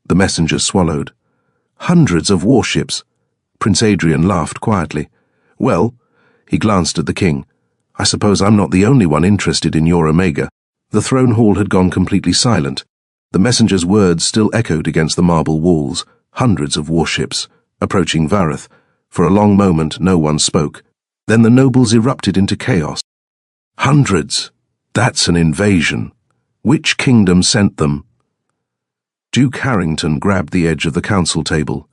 The messenger swallowed. Hundreds of warships. Prince Adrian laughed quietly. Well, he glanced at the king. I suppose I'm not the only one interested in your Omega. The throne hall had gone completely silent. The messenger's words still echoed against the marble walls. Hundreds of warships, approaching Vareth. For a long moment no one spoke. Then the nobles erupted into chaos. Hundreds. That's an invasion. Which kingdom sent them? Duke Harrington grabbed the edge of the council table.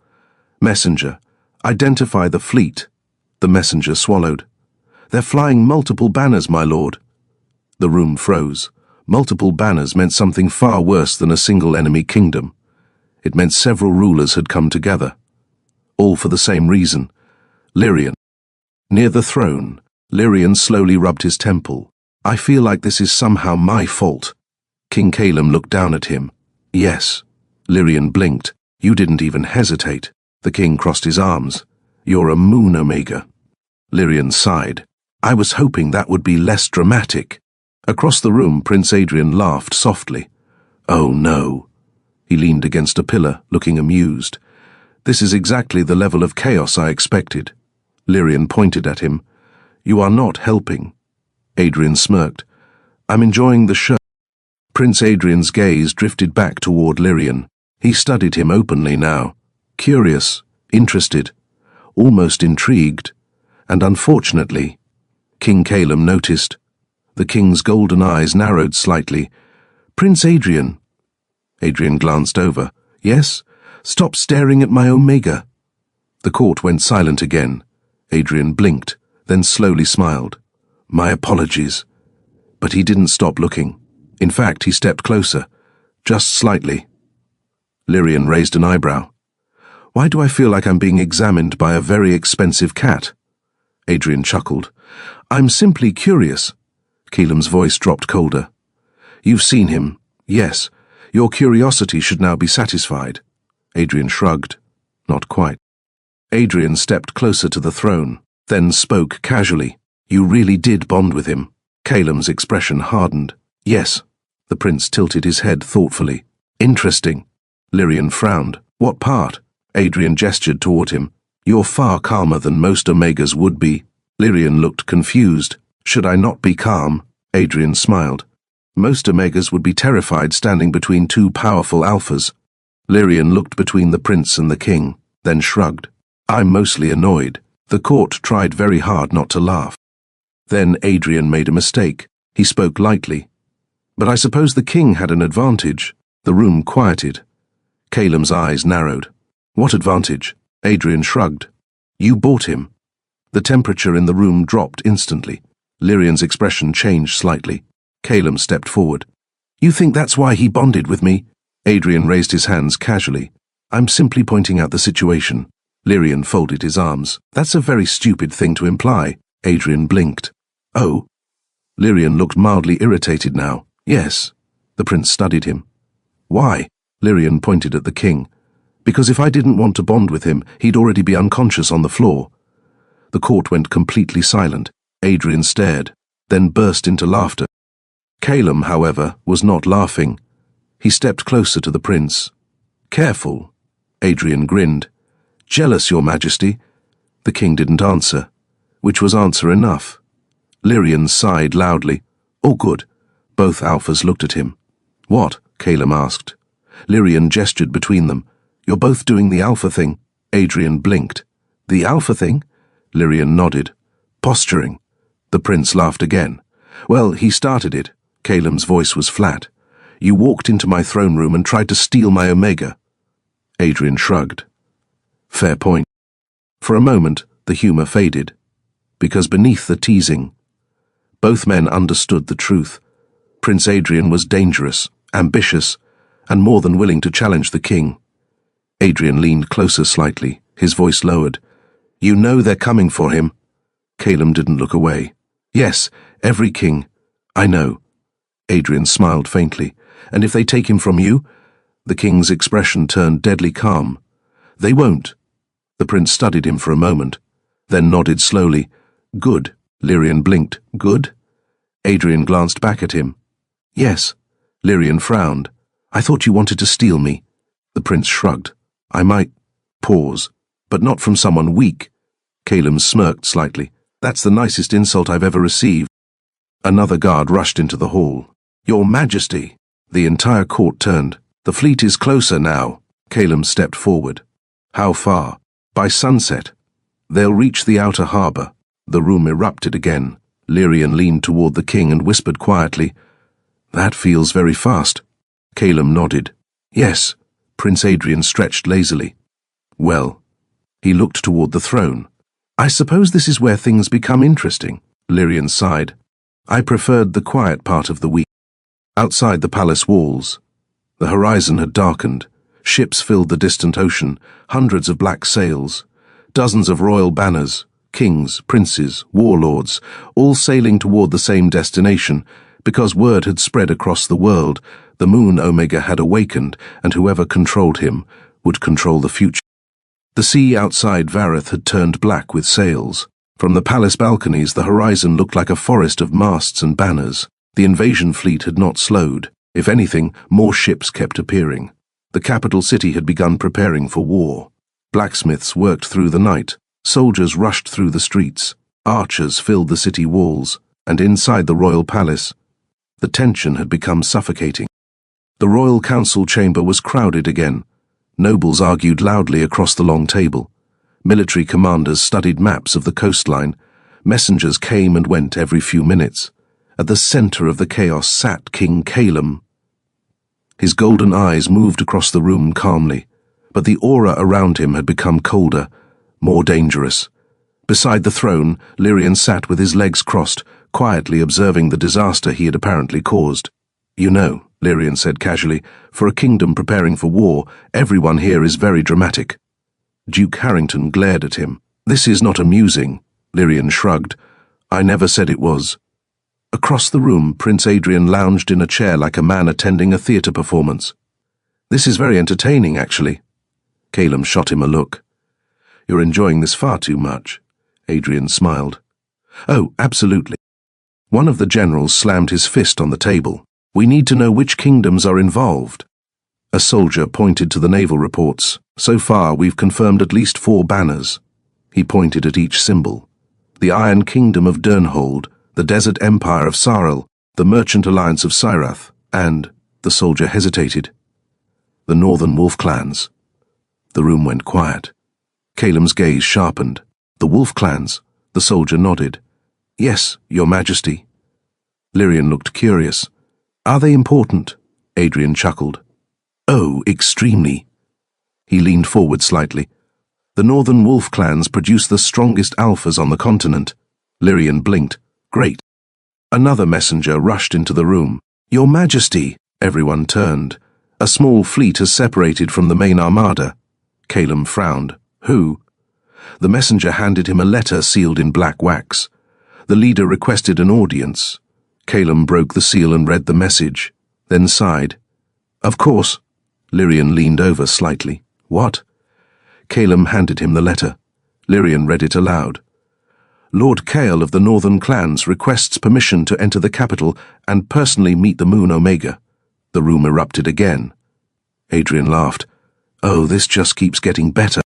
Messenger, identify the fleet. The messenger swallowed. They're flying multiple banners, my lord. The room froze. Multiple banners meant something far worse than a single enemy kingdom. It meant several rulers had come together. All for the same reason. Lyrian. Near the throne, Lyrian slowly rubbed his temple. I feel like this is somehow my fault. King Calum looked down at him. Yes. Lyrian blinked. You didn't even hesitate. The king crossed his arms. You're a Moon Omega. Lyrian sighed. I was hoping that would be less dramatic. Across the room, Prince Adrian laughed softly. Oh no. He leaned against a pillar, looking amused. This is exactly the level of chaos I expected. Lyrian pointed at him. You are not helping. Adrian smirked. I'm enjoying the show. Prince Adrian's gaze drifted back toward Lyrian. He studied him openly now. Curious, interested, almost intrigued. And unfortunately, King Calum noticed. The king's golden eyes narrowed slightly. Prince Adrian. Adrian glanced over. Yes? Stop staring at my Omega. The court went silent again. Adrian blinked, then slowly smiled. My apologies. But he didn't stop looking. In fact, he stepped closer. Just slightly. Lyrian raised an eyebrow. Why do I feel like I'm being examined by a very expensive cat? Adrian chuckled. I'm simply curious. Calum's voice dropped colder. You've seen him. Yes. Your curiosity should now be satisfied. Adrian shrugged. Not quite. Adrian stepped closer to the throne, then spoke casually. You really did bond with him. Calum's expression hardened. Yes. The prince tilted his head thoughtfully. Interesting. Lyrian frowned. What part? Adrian gestured toward him. You're far calmer than most Omegas would be. Lyrian looked confused. Should I not be calm? Adrian smiled. Most Omegas would be terrified standing between two powerful alphas. Lyrian looked between the prince and the king, then shrugged. I'm mostly annoyed. The court tried very hard not to laugh. Then Adrian made a mistake. He spoke lightly. But I suppose the king had an advantage. The room quieted. Caelim's eyes narrowed. What advantage? Adrian shrugged. You bought him. The temperature in the room dropped instantly. Lyrian's expression changed slightly. Caelim stepped forward. You think that's why he bonded with me? Adrian raised his hands casually. I'm simply pointing out the situation. Lyrian folded his arms. That's a very stupid thing to imply. Adrian blinked. Oh? Lyrian looked mildly irritated now. Yes. The prince studied him. Why? Lyrian pointed at the king. Because if I didn't want to bond with him, he'd already be unconscious on the floor. The court went completely silent. Adrian stared, then burst into laughter. Caelim, however, was not laughing. He stepped closer to the prince. Careful. Adrian grinned. Jealous, your majesty. The king didn't answer, which was answer enough. Lyrian sighed loudly. Oh, good. Both alphas looked at him. What? Caelim asked. Lyrian gestured between them. You're both doing the alpha thing. Adrian blinked. The alpha thing? Lyrian nodded. Posturing. The prince laughed again. Well, he started it. Caelim's voice was flat. You walked into my throne room and tried to steal my Omega. Adrian shrugged. Fair point. For a moment, the humor faded, because beneath the teasing, both men understood the truth. Prince Adrian was dangerous, ambitious, and more than willing to challenge the king. Adrian leaned closer slightly, his voice lowered. You know they're coming for him. Caelim didn't look away. Yes, every king. I know. Adrian smiled faintly. And if they take him from you? The king's expression turned deadly calm. They won't. The prince studied him for a moment, then nodded slowly. Good. Lyrian blinked. Good? Adrian glanced back at him. Yes. Lyrian frowned. I thought you wanted to steal me. The prince shrugged. I might. Pause. But not from someone weak. Caelim smirked slightly. That's the nicest insult I've ever received. Another guard rushed into the hall. Your Majesty. The entire court turned. The fleet is closer now. Caelim stepped forward. How far? By sunset. They'll reach the outer harbour. The room erupted again. Lyrian leaned toward the king and whispered quietly, That feels very fast. Caelim nodded. Yes. Prince Adrian stretched lazily. Well. He looked toward the throne. I suppose this is where things become interesting. Lyrian sighed. I preferred the quiet part of the week. Outside the palace walls, the horizon had darkened. Ships filled the distant ocean, hundreds of black sails, dozens of royal banners, kings, princes, warlords, all sailing toward the same destination, because word had spread across the world. The moon Omega had awakened, and whoever controlled him would control the future. The sea outside Vareth had turned black with sails. From the palace balconies, the horizon looked like a forest of masts and banners. The invasion fleet had not slowed. If anything, more ships kept appearing. The capital city had begun preparing for war. Blacksmiths worked through the night. Soldiers rushed through the streets. Archers filled the city walls. And inside the royal palace, the tension had become suffocating. The royal council chamber was crowded again. Nobles argued loudly across the long table. Military commanders studied maps of the coastline. Messengers came and went every few minutes. At the center of the chaos sat King Caelim. His golden eyes moved across the room calmly, but the aura around him had become colder, more dangerous. Beside the throne, Lyrian sat with his legs crossed, quietly observing the disaster he had apparently caused. You know, Lyrian said casually, for a kingdom preparing for war, everyone here is very dramatic. Duke Harrington glared at him. This is not amusing. Lyrian shrugged. I never said it was. Across the room, Prince Adrian lounged in a chair like a man attending a theatre performance. This is very entertaining, actually. Caelim shot him a look. You're enjoying this far too much. Adrian smiled. Oh, absolutely. One of the generals slammed his fist on the table. We need to know which kingdoms are involved. A soldier pointed to the naval reports. So far, we've confirmed at least 4 banners. He pointed at each symbol. The Iron Kingdom of Durnhold, the Desert Empire of Saril, the Merchant Alliance of Syrath, and, the soldier hesitated, the Northern Wolf clans. The room went quiet. Caelim's gaze sharpened. The Wolf clans? The soldier nodded. Yes, Your Majesty. Lyrian looked curious. Are they important? Adrian chuckled. Oh, extremely. He leaned forward slightly. The northern wolf clans produce the strongest alphas on the continent. Lyrian blinked. Great. Another messenger rushed into the room. Your Majesty! Everyone turned. A small fleet has separated from the main armada. Calum frowned. Who? The messenger handed him a letter sealed in black wax. The leader requested an audience. Calum broke the seal and read the message, then sighed. Of course. Lyrian leaned over slightly. What? Calum handed him the letter. Lyrian read it aloud. Lord Kael of the Northern Clans requests permission to enter the capital and personally meet the Moon Omega. The room erupted again. Adrian laughed. Oh, this just keeps getting better.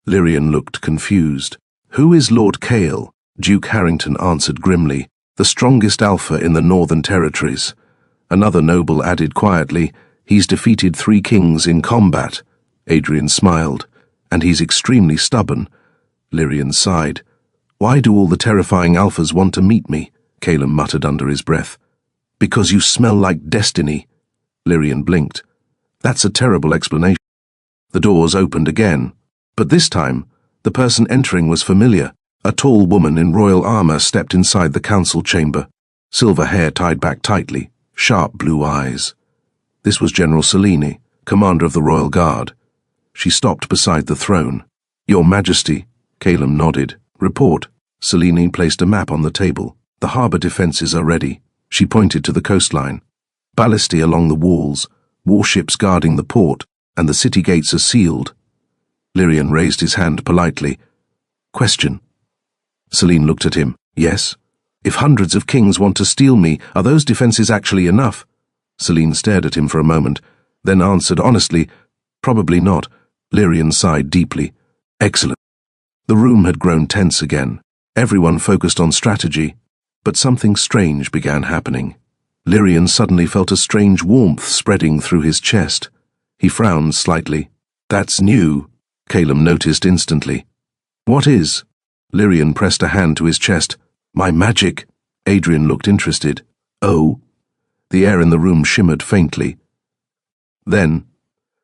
Lyrian looked confused. Who is Lord Kael? Duke Harrington answered grimly. The strongest alpha in the Northern Territories. Another noble added quietly, he's defeated 3 kings in combat. Adrian smiled. And he's extremely stubborn. Lyrian sighed. Why do all the terrifying alphas want to meet me? Calum muttered under his breath. Because you smell like destiny. Lyrian blinked. That's a terrible explanation. The doors opened again. But this time, the person entering was familiar. A tall woman in royal armor stepped inside the council chamber. Silver hair tied back tightly, sharp blue eyes. This was General Selene, commander of the Royal Guard. She stopped beside the throne. Your Majesty, Calum nodded. Report. Selene placed a map on the table. The harbour defences are ready. She pointed to the coastline. Ballistae along the walls, warships guarding the port, and the city gates are sealed. Lyrian raised his hand politely. Question. Selene looked at him. Yes? If hundreds of kings want to steal me, are those defences actually enough? Selene stared at him for a moment, then answered honestly, Probably not. Lyrian sighed deeply. Excellent. The room had grown tense again. Everyone focused on strategy, but something strange began happening. Lyrian suddenly felt a strange warmth spreading through his chest. He frowned slightly. That's new, Calum noticed instantly. What is? Lyrian pressed a hand to his chest. My magic. Adrian looked interested. Oh? The air in the room shimmered faintly. Then,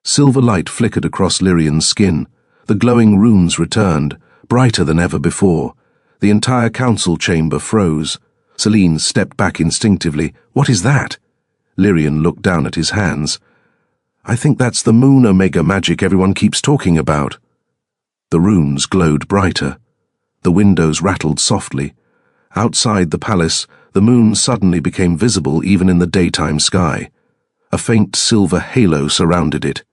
silver light flickered across Lyrian's skin. The glowing runes returned, brighter than ever before. The entire council chamber froze. Selene stepped back instinctively. What is that? Lyrian looked down at his hands. I think that's the Moon Omega magic everyone keeps talking about. The runes glowed brighter. The windows rattled softly. Outside the palace, the moon suddenly became visible even in the daytime sky. A faint silver halo surrounded it.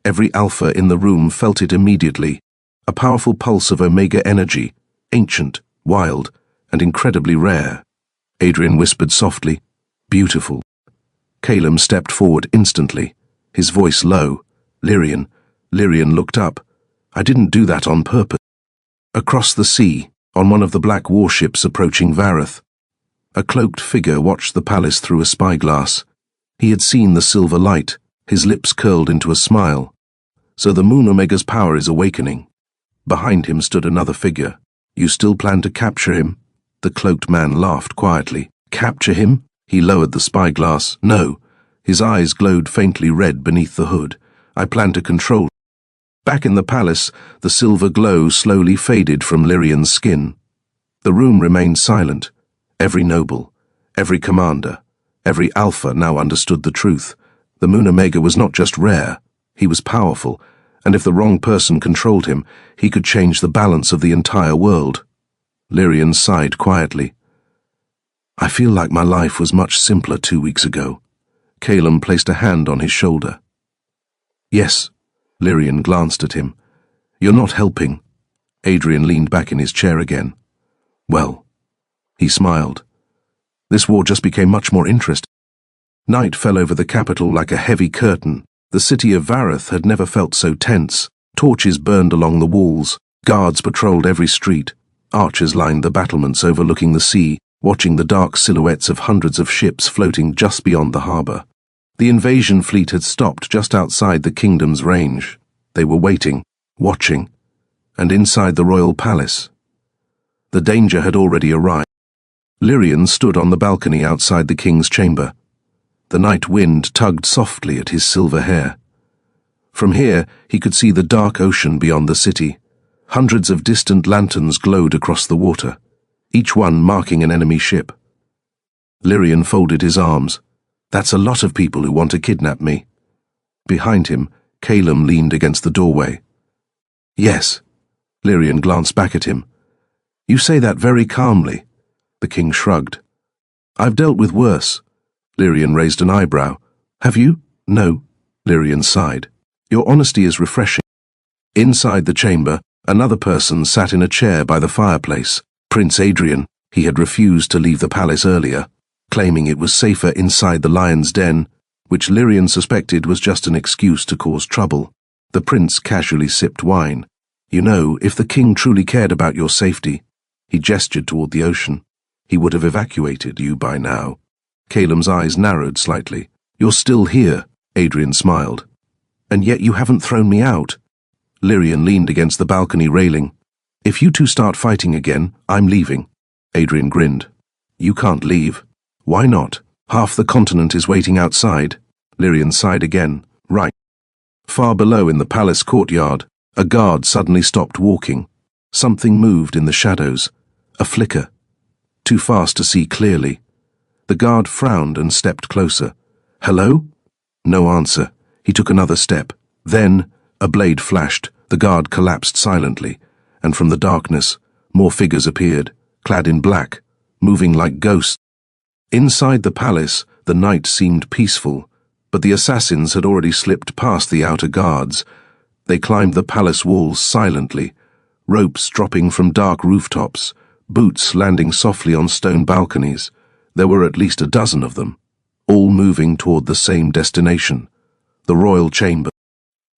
Every alpha in the room felt it immediately. A powerful pulse of Omega energy, ancient, wild, and incredibly rare. Adrian whispered softly, Beautiful. Calum stepped forward instantly, his voice low. Lyrian. Lyrian looked up. I didn't do that on purpose. Across the sea, on one of the black warships approaching Vareth, a cloaked figure watched the palace through a spyglass. He had seen the silver light, his lips curled into a smile. So the Moon Omega's power is awakening. Behind him stood another figure. You still plan to capture him? The cloaked man laughed quietly. Capture him? He lowered the spyglass. No. His eyes glowed faintly red beneath the hood. I plan to control. Back in the palace, the silver glow slowly faded from Lyrian's skin. The room remained silent. Every noble, every commander, every alpha now understood the truth. The Moon Omega was not just rare, he was powerful, and if the wrong person controlled him, he could change the balance of the entire world. Lyrian sighed quietly. I feel like my life was much simpler 2 weeks ago. Calum placed a hand on his shoulder. Yes. Lyrian glanced at him. You're not helping. Adrian leaned back in his chair again. Well, he smiled. This war just became much more interesting. Night fell over the capital like a heavy curtain. The city of Vareth had never felt so tense. Torches burned along the walls. Guards patrolled every street. Archers lined the battlements overlooking the sea, watching the dark silhouettes of hundreds of ships floating just beyond the harbour. The invasion fleet had stopped just outside the kingdom's range. They were waiting, watching, and inside the royal palace. The danger had already arrived. Lyrian stood on the balcony outside the king's chamber. The night wind tugged softly at his silver hair. From here, he could see the dark ocean beyond the city. Hundreds of distant lanterns glowed across the water, each one marking an enemy ship. Lyrian folded his arms. That's a lot of people who want to kidnap me. Behind him, Calum leaned against the doorway. Yes. Lyrian glanced back at him. You say that very calmly. The king shrugged. I've dealt with worse. Lyrian raised an eyebrow. Have you? No. Lyrian sighed. Your honesty is refreshing. Inside the chamber, another person sat in a chair by the fireplace. Prince Adrian. He had refused to leave the palace earlier, claiming it was safer inside the lion's den, which Lyrian suspected was just an excuse to cause trouble. The prince casually sipped wine. You know, if the king truly cared about your safety, he gestured toward the ocean, he would have evacuated you by now. Calum's eyes narrowed slightly. You're still here, Adrian smiled. And yet you haven't thrown me out. Lyrian leaned against the balcony railing. If you two start fighting again, I'm leaving. Adrian grinned. You can't leave. Why not? Half the continent is waiting outside. Lyrian sighed again. Right. Far below in the palace courtyard, a guard suddenly stopped walking. Something moved in the shadows. A flicker. Too fast to see clearly. The guard frowned and stepped closer. Hello? No answer. He took another step. Then, a blade flashed. The guard collapsed silently, and from the darkness, more figures appeared, clad in black, moving like ghosts. Inside the palace, the night seemed peaceful, but the assassins had already slipped past the outer guards. They climbed the palace walls silently, ropes dropping from dark rooftops, boots landing softly on stone balconies. There were at least a dozen of them, all moving toward the same destination, the royal chamber.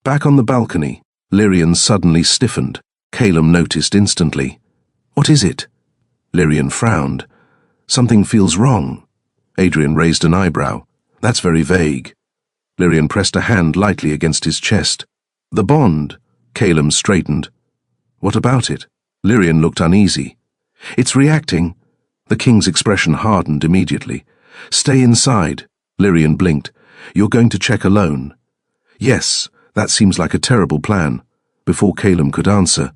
Back on the balcony, Lyrian suddenly stiffened. Calum noticed instantly. What is it? Lyrian frowned. Something feels wrong. Adrian raised an eyebrow. That's very vague. Lyrian pressed a hand lightly against his chest. The bond. Calum straightened. What about it? Lyrian looked uneasy. It's reacting. The king's expression hardened immediately. Stay inside. Lyrian blinked. You're going to check alone. Yes, that seems like a terrible plan. Before Calum could answer,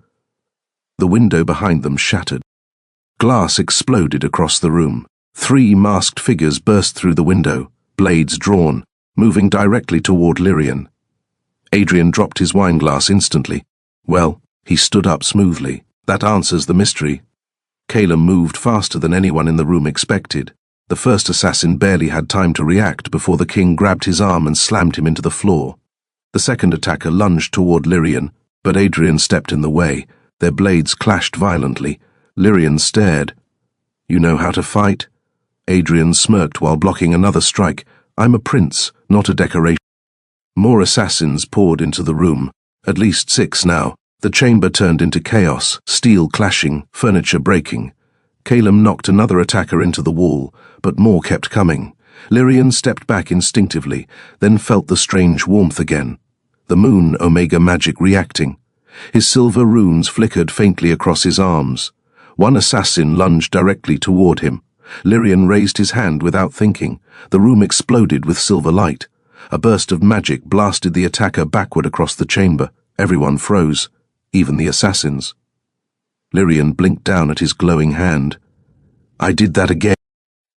the window behind them shattered. Glass exploded across the room. 3 masked figures burst through the window, blades drawn, moving directly toward Lyrian. Adrian dropped his wineglass instantly. Well, he stood up smoothly. That answers the mystery. Calum moved faster than anyone in the room expected. The first assassin barely had time to react before the king grabbed his arm and slammed him into the floor. The second attacker lunged toward Lyrian, but Adrian stepped in the way. Their blades clashed violently. Lyrian stared. You know how to fight? Adrian smirked while blocking another strike. I'm a prince, not a decoration. More assassins poured into the room, at least 6 now. The chamber turned into chaos, steel clashing, furniture breaking. Calum knocked another attacker into the wall, but more kept coming. Lyrian stepped back instinctively, then felt the strange warmth again. The moon Omega magic reacting. His silver runes flickered faintly across his arms. One assassin lunged directly toward him. Lyrian raised his hand without thinking. The room exploded with silver light. A burst of magic blasted the attacker backward across the chamber. Everyone froze, even the assassins. Lyrian blinked down at his glowing hand. I did that again.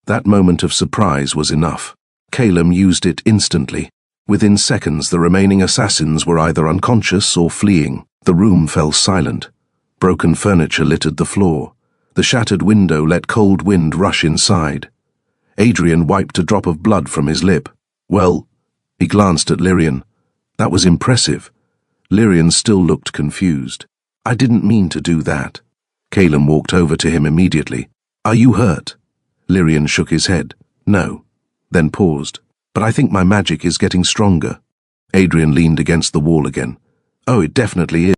That moment of surprise was enough. Calum used it instantly. Within seconds, the remaining assassins were either unconscious or fleeing. The room fell silent. Broken furniture littered the floor. The shattered window let cold wind rush inside. Adrian wiped a drop of blood from his lip. Well, he glanced at Lyrian. That was impressive. Lyrian still looked confused. I didn't mean to do that. Calum walked over to him immediately. Are you hurt? Lyrian shook his head. No. Then paused. But I think my magic is getting stronger. Adrian leaned against the wall again. Oh, it definitely is.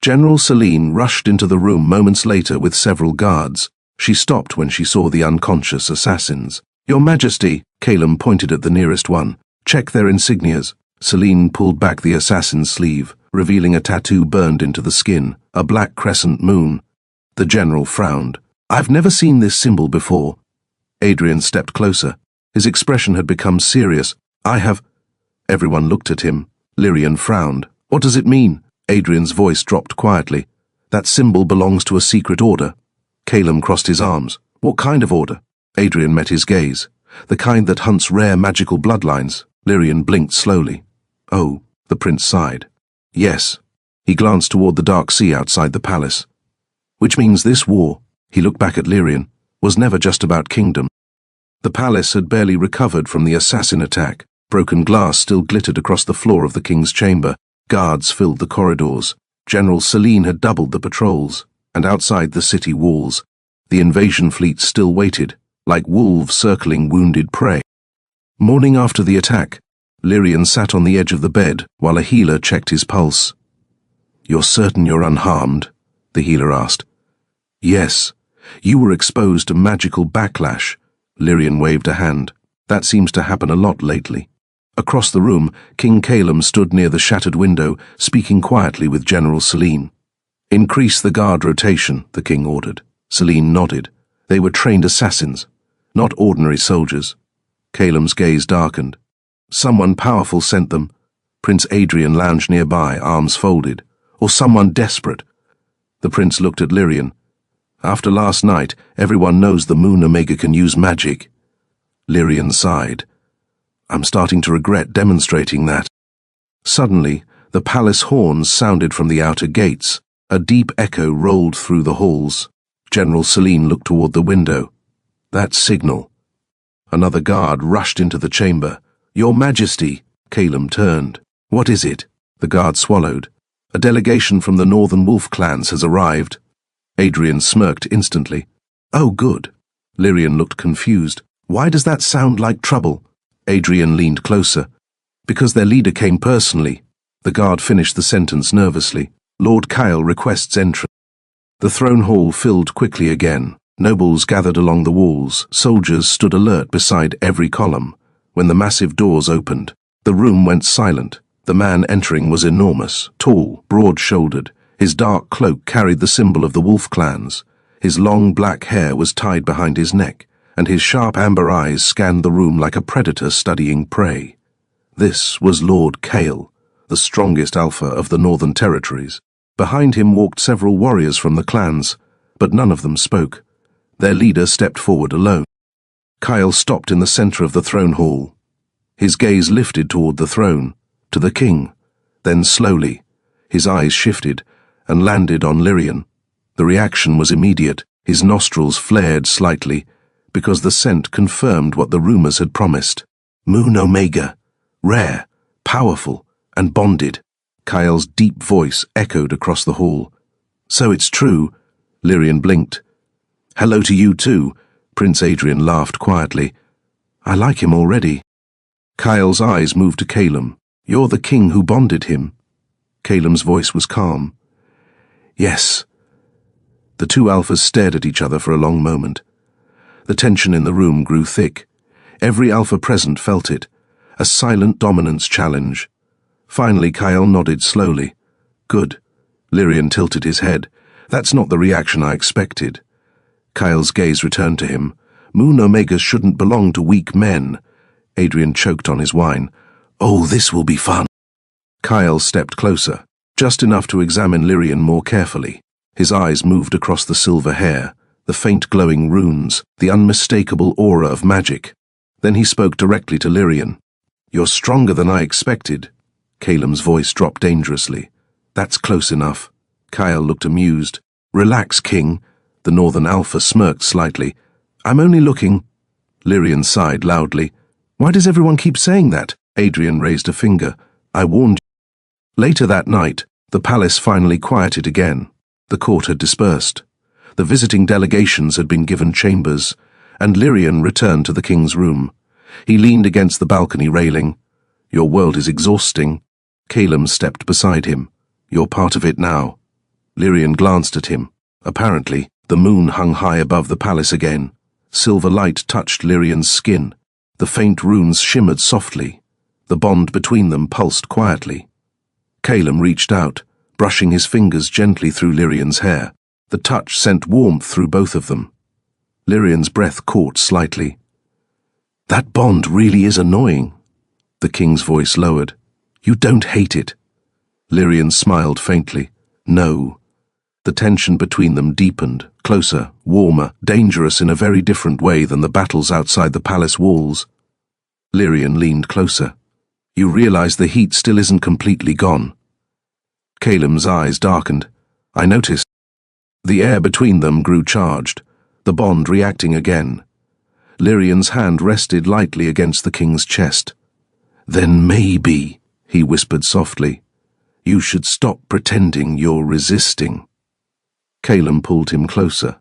General Celine rushed into the room moments later with several guards. She stopped when she saw the unconscious assassins. Your Majesty, Calum pointed at the nearest one. Check their insignias. Celine pulled back the assassin's sleeve, revealing a tattoo burned into the skin, a black crescent moon. The general frowned. I've never seen this symbol before. Adrian stepped closer. His expression had become serious. I have... Everyone looked at him. Lyrian frowned. What does it mean? Adrian's voice dropped quietly. That symbol belongs to a secret order. Calum crossed his arms. What kind of order? Adrian met his gaze. The kind that hunts rare magical bloodlines. Lyrian blinked slowly. Oh, the prince sighed. Yes. He glanced toward the dark sea outside the palace. Which means this war, he looked back at Lyrian, was never just about kingdom. The palace had barely recovered from the assassin attack. Broken glass still glittered across the floor of the king's chamber. Guards filled the corridors. General Celine had doubled the patrols, and outside the city walls, the invasion fleet still waited, like wolves circling wounded prey. Morning after the attack, Lyrian sat on the edge of the bed while a healer checked his pulse. You're certain you're unharmed? The healer asked. Yes. You were exposed to magical backlash. Lyrian waved a hand. That seems to happen a lot lately. Across the room, King Calum stood near the shattered window, speaking quietly with General Celine. Increase the guard rotation, the king ordered. Celine nodded. They were trained assassins, not ordinary soldiers. Calum's gaze darkened. Someone powerful sent them. Prince Adrian lounged nearby, arms folded. Or someone desperate. The prince looked at Lyrian. After last night, everyone knows the Moon Omega can use magic. Lyrian sighed. I'm starting to regret demonstrating that. Suddenly, the palace horns sounded from the outer gates. A deep echo rolled through the halls. General Celine looked toward the window. That signal. Another guard rushed into the chamber. Your Majesty, Calum turned. What is it? The guard swallowed. A delegation from the Northern Wolf clans has arrived. Adrian smirked instantly. Oh, good. Lyrian looked confused. Why does that sound like trouble? Adrian leaned closer. Because their leader came personally. The guard finished the sentence nervously. Lord Kyle requests entrance. The throne hall filled quickly again. Nobles gathered along the walls. Soldiers stood alert beside every column. When the massive doors opened, the room went silent. The man entering was enormous, tall, broad-shouldered. His dark cloak carried the symbol of the wolf clans. His long black hair was tied behind his neck, and his sharp amber eyes scanned the room like a predator studying prey. This was Lord Kale, the strongest alpha of the Northern Territories. Behind him walked several warriors from the clans, but none of them spoke. Their leader stepped forward alone. Kyle stopped in the center of the throne hall. His gaze lifted toward the throne, to the king. Then slowly, his eyes shifted and landed on Lyrian. The reaction was immediate. His nostrils flared slightly, because the scent confirmed what the rumors had promised. Moon Omega, rare, powerful, and bonded. Kyle's deep voice echoed across the hall. So it's true, Lyrian blinked. Hello to you too, Prince Adrian laughed quietly. I like him already. Kyle's eyes moved to Calum. You're the king who bonded him. Calum's voice was calm. Yes. The two alphas stared at each other for a long moment. The tension in the room grew thick. Every alpha present felt it. A silent dominance challenge. Finally, Kyle nodded slowly. Good. Lyrian tilted his head. That's not the reaction I expected. Kyle's gaze returned to him. Moon Omegas shouldn't belong to weak men. Adrian choked on his wine. Oh, this will be fun. Kyle stepped closer, just enough to examine Lyrian more carefully. His eyes moved across the silver hair, the faint glowing runes, the unmistakable aura of magic. Then he spoke directly to Lyrian. You're stronger than I expected. Calum's voice dropped dangerously. That's close enough. Kyle looked amused. Relax, King. The Northern Alpha smirked slightly. I'm only looking. Lyrian sighed loudly. Why does everyone keep saying that? Adrian raised a finger. I warned you. Later that night, the palace finally quieted again. The court had dispersed. The visiting delegations had been given chambers, and Lyrian returned to the king's room. He leaned against the balcony railing. Your world is exhausting. Calum stepped beside him. You're part of it now. Lyrian glanced at him. Apparently, the moon hung high above the palace again. Silver light touched Lyrian's skin. The faint runes shimmered softly. The bond between them pulsed quietly. Calum reached out, brushing his fingers gently through Lyrian's hair. The touch sent warmth through both of them. Lyrian's breath caught slightly. That bond really is annoying. The king's voice lowered. You don't hate it. Lyrian smiled faintly. No. The tension between them deepened, closer, warmer, dangerous in a very different way than the battles outside the palace walls. Lyrian leaned closer. You realize the heat still isn't completely gone. Caelim's eyes darkened. I noticed. The air between them grew charged, the bond reacting again. Lyrian's hand rested lightly against the king's chest. Then maybe, he whispered softly, you should stop pretending you're resisting. Caelim pulled him closer.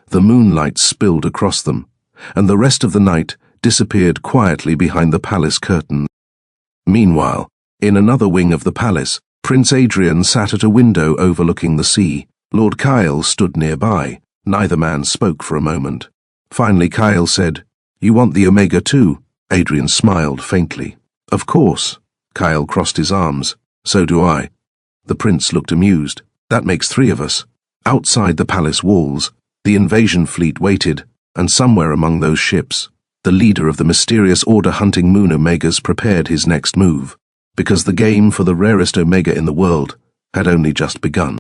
The moonlight spilled across them, and the rest of the night disappeared quietly behind the palace curtains. Meanwhile, in another wing of the palace, Prince Adrian sat at a window overlooking the sea. Lord Kyle stood nearby. Neither man spoke for a moment. Finally Kyle said, You want the Omega too? Adrian smiled faintly. Of course. Kyle crossed his arms. So do I. The prince looked amused. That makes 3 of us. Outside the palace walls, the invasion fleet waited, and somewhere among those ships, the leader of the mysterious order-hunting moon Omegas prepared his next move, because the game for the rarest Omega in the world had only just begun.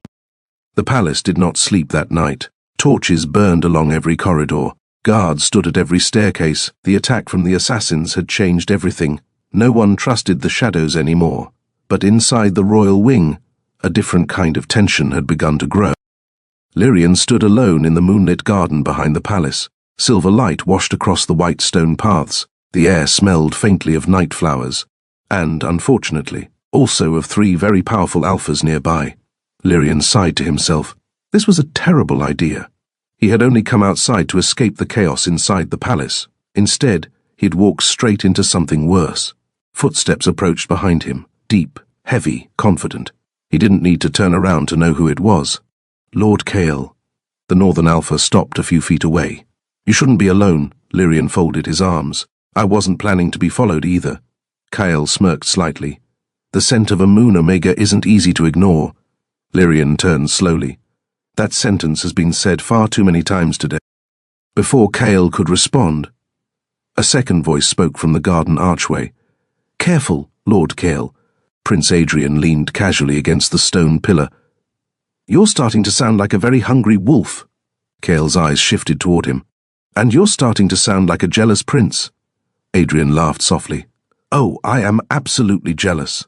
The palace did not sleep that night. Torches burned along every corridor. Guards stood at every staircase. The attack from the assassins had changed everything. No one trusted the shadows anymore. But inside the royal wing, a different kind of tension had begun to grow. Lyrian stood alone in the moonlit garden behind the palace. Silver light washed across the white stone paths. The air smelled faintly of night flowers, and, unfortunately, also of 3 very powerful alphas nearby. Lyrian sighed to himself. This was a terrible idea. He had only come outside to escape the chaos inside the palace. Instead, he'd walked straight into something worse. Footsteps approached behind him, deep, heavy, confident. He didn't need to turn around to know who it was. Lord Kale. The Northern Alpha stopped a few feet away. You shouldn't be alone. Lyrian folded his arms. I wasn't planning to be followed either. Kyle smirked slightly. The scent of a moon Omega isn't easy to ignore. Lyrian turned slowly. That sentence has been said far too many times today. Before Kale could respond, a second voice spoke from the garden archway. Careful, Lord Kale. Prince Adrian leaned casually against the stone pillar. You're starting to sound like a very hungry wolf. Kale's eyes shifted toward him. And you're starting to sound like a jealous prince. Adrian laughed softly. Oh, I am absolutely jealous.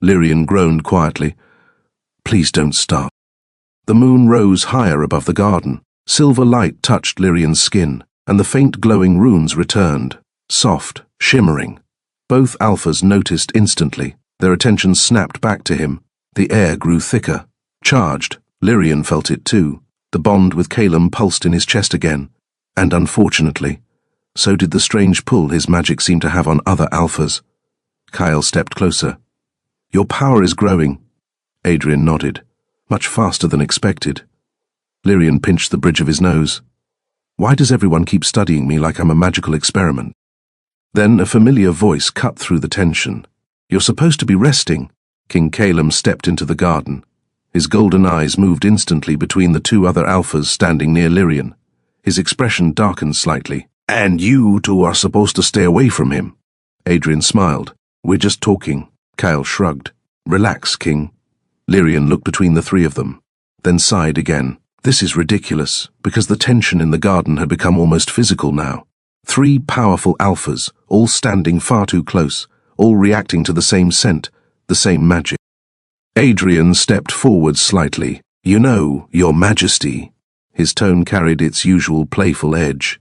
Lyrian groaned quietly. Please don't start. The moon rose higher above the garden. Silver light touched Lyrian's skin, and the faint glowing runes returned, soft, shimmering. Both alphas noticed instantly. Their attention snapped back to him. The air grew thicker, charged. Lyrian felt it too. The bond with Caelim pulsed in his chest again, and unfortunately, so did the strange pull his magic seemed to have on other alphas. Kyle stepped closer. Your power is growing. Adrian nodded, much faster than expected. Lyrian pinched the bridge of his nose. Why does everyone keep studying me like I'm a magical experiment? Then a familiar voice cut through the tension. You're supposed to be resting. King Caelim stepped into the garden. His golden eyes moved instantly between the 2 other alphas standing near Lyrian. His expression darkened slightly. And you 2 are supposed to stay away from him. Adrian smiled. We're just talking. Kyle shrugged. Relax, King. Lyrian looked between the 3 of them, then sighed again. This is ridiculous, because the tension in the garden had become almost physical now. 3 powerful alphas, all standing far too close, all reacting to the same scent, the same magic. Adrian stepped forward slightly. You know, Your Majesty. His tone carried its usual playful edge.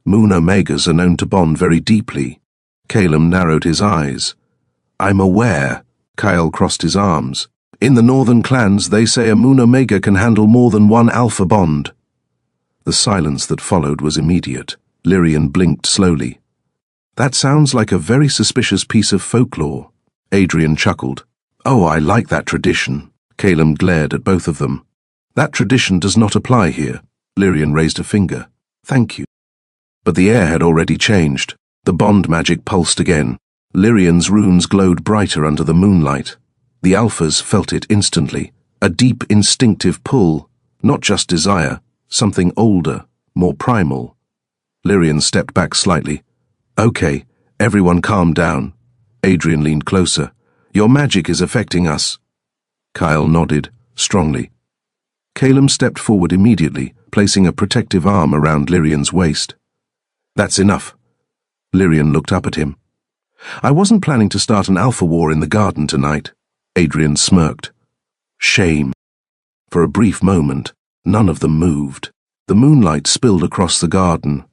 Moon Omegas are known to bond very deeply. Caelim narrowed his eyes. I'm aware. Kyle crossed his arms. In the northern clans, they say a moon Omega can handle more than 1 alpha bond. The silence that followed was immediate. Lyrian blinked slowly. That sounds like a very suspicious piece of folklore. Adrian chuckled. Oh, I like that tradition. Caelim glared at both of them. That tradition does not apply here. Lyrian raised a finger. Thank you. But the air had already changed. The bond magic pulsed again. Lyrian's runes glowed brighter under the moonlight. The alphas felt it instantly. A deep instinctive pull, not just desire, something older, more primal. Lyrian stepped back slightly. Okay, everyone calm down. Adrian leaned closer. Your magic is affecting us. Kyle nodded, strongly. Calum stepped forward immediately, placing a protective arm around Lyrian's waist. That's enough. Lyrian looked up at him. I wasn't planning to start an alpha war in the garden tonight. Adrian smirked. Shame. For a brief moment, none of them moved. The moonlight spilled across the garden.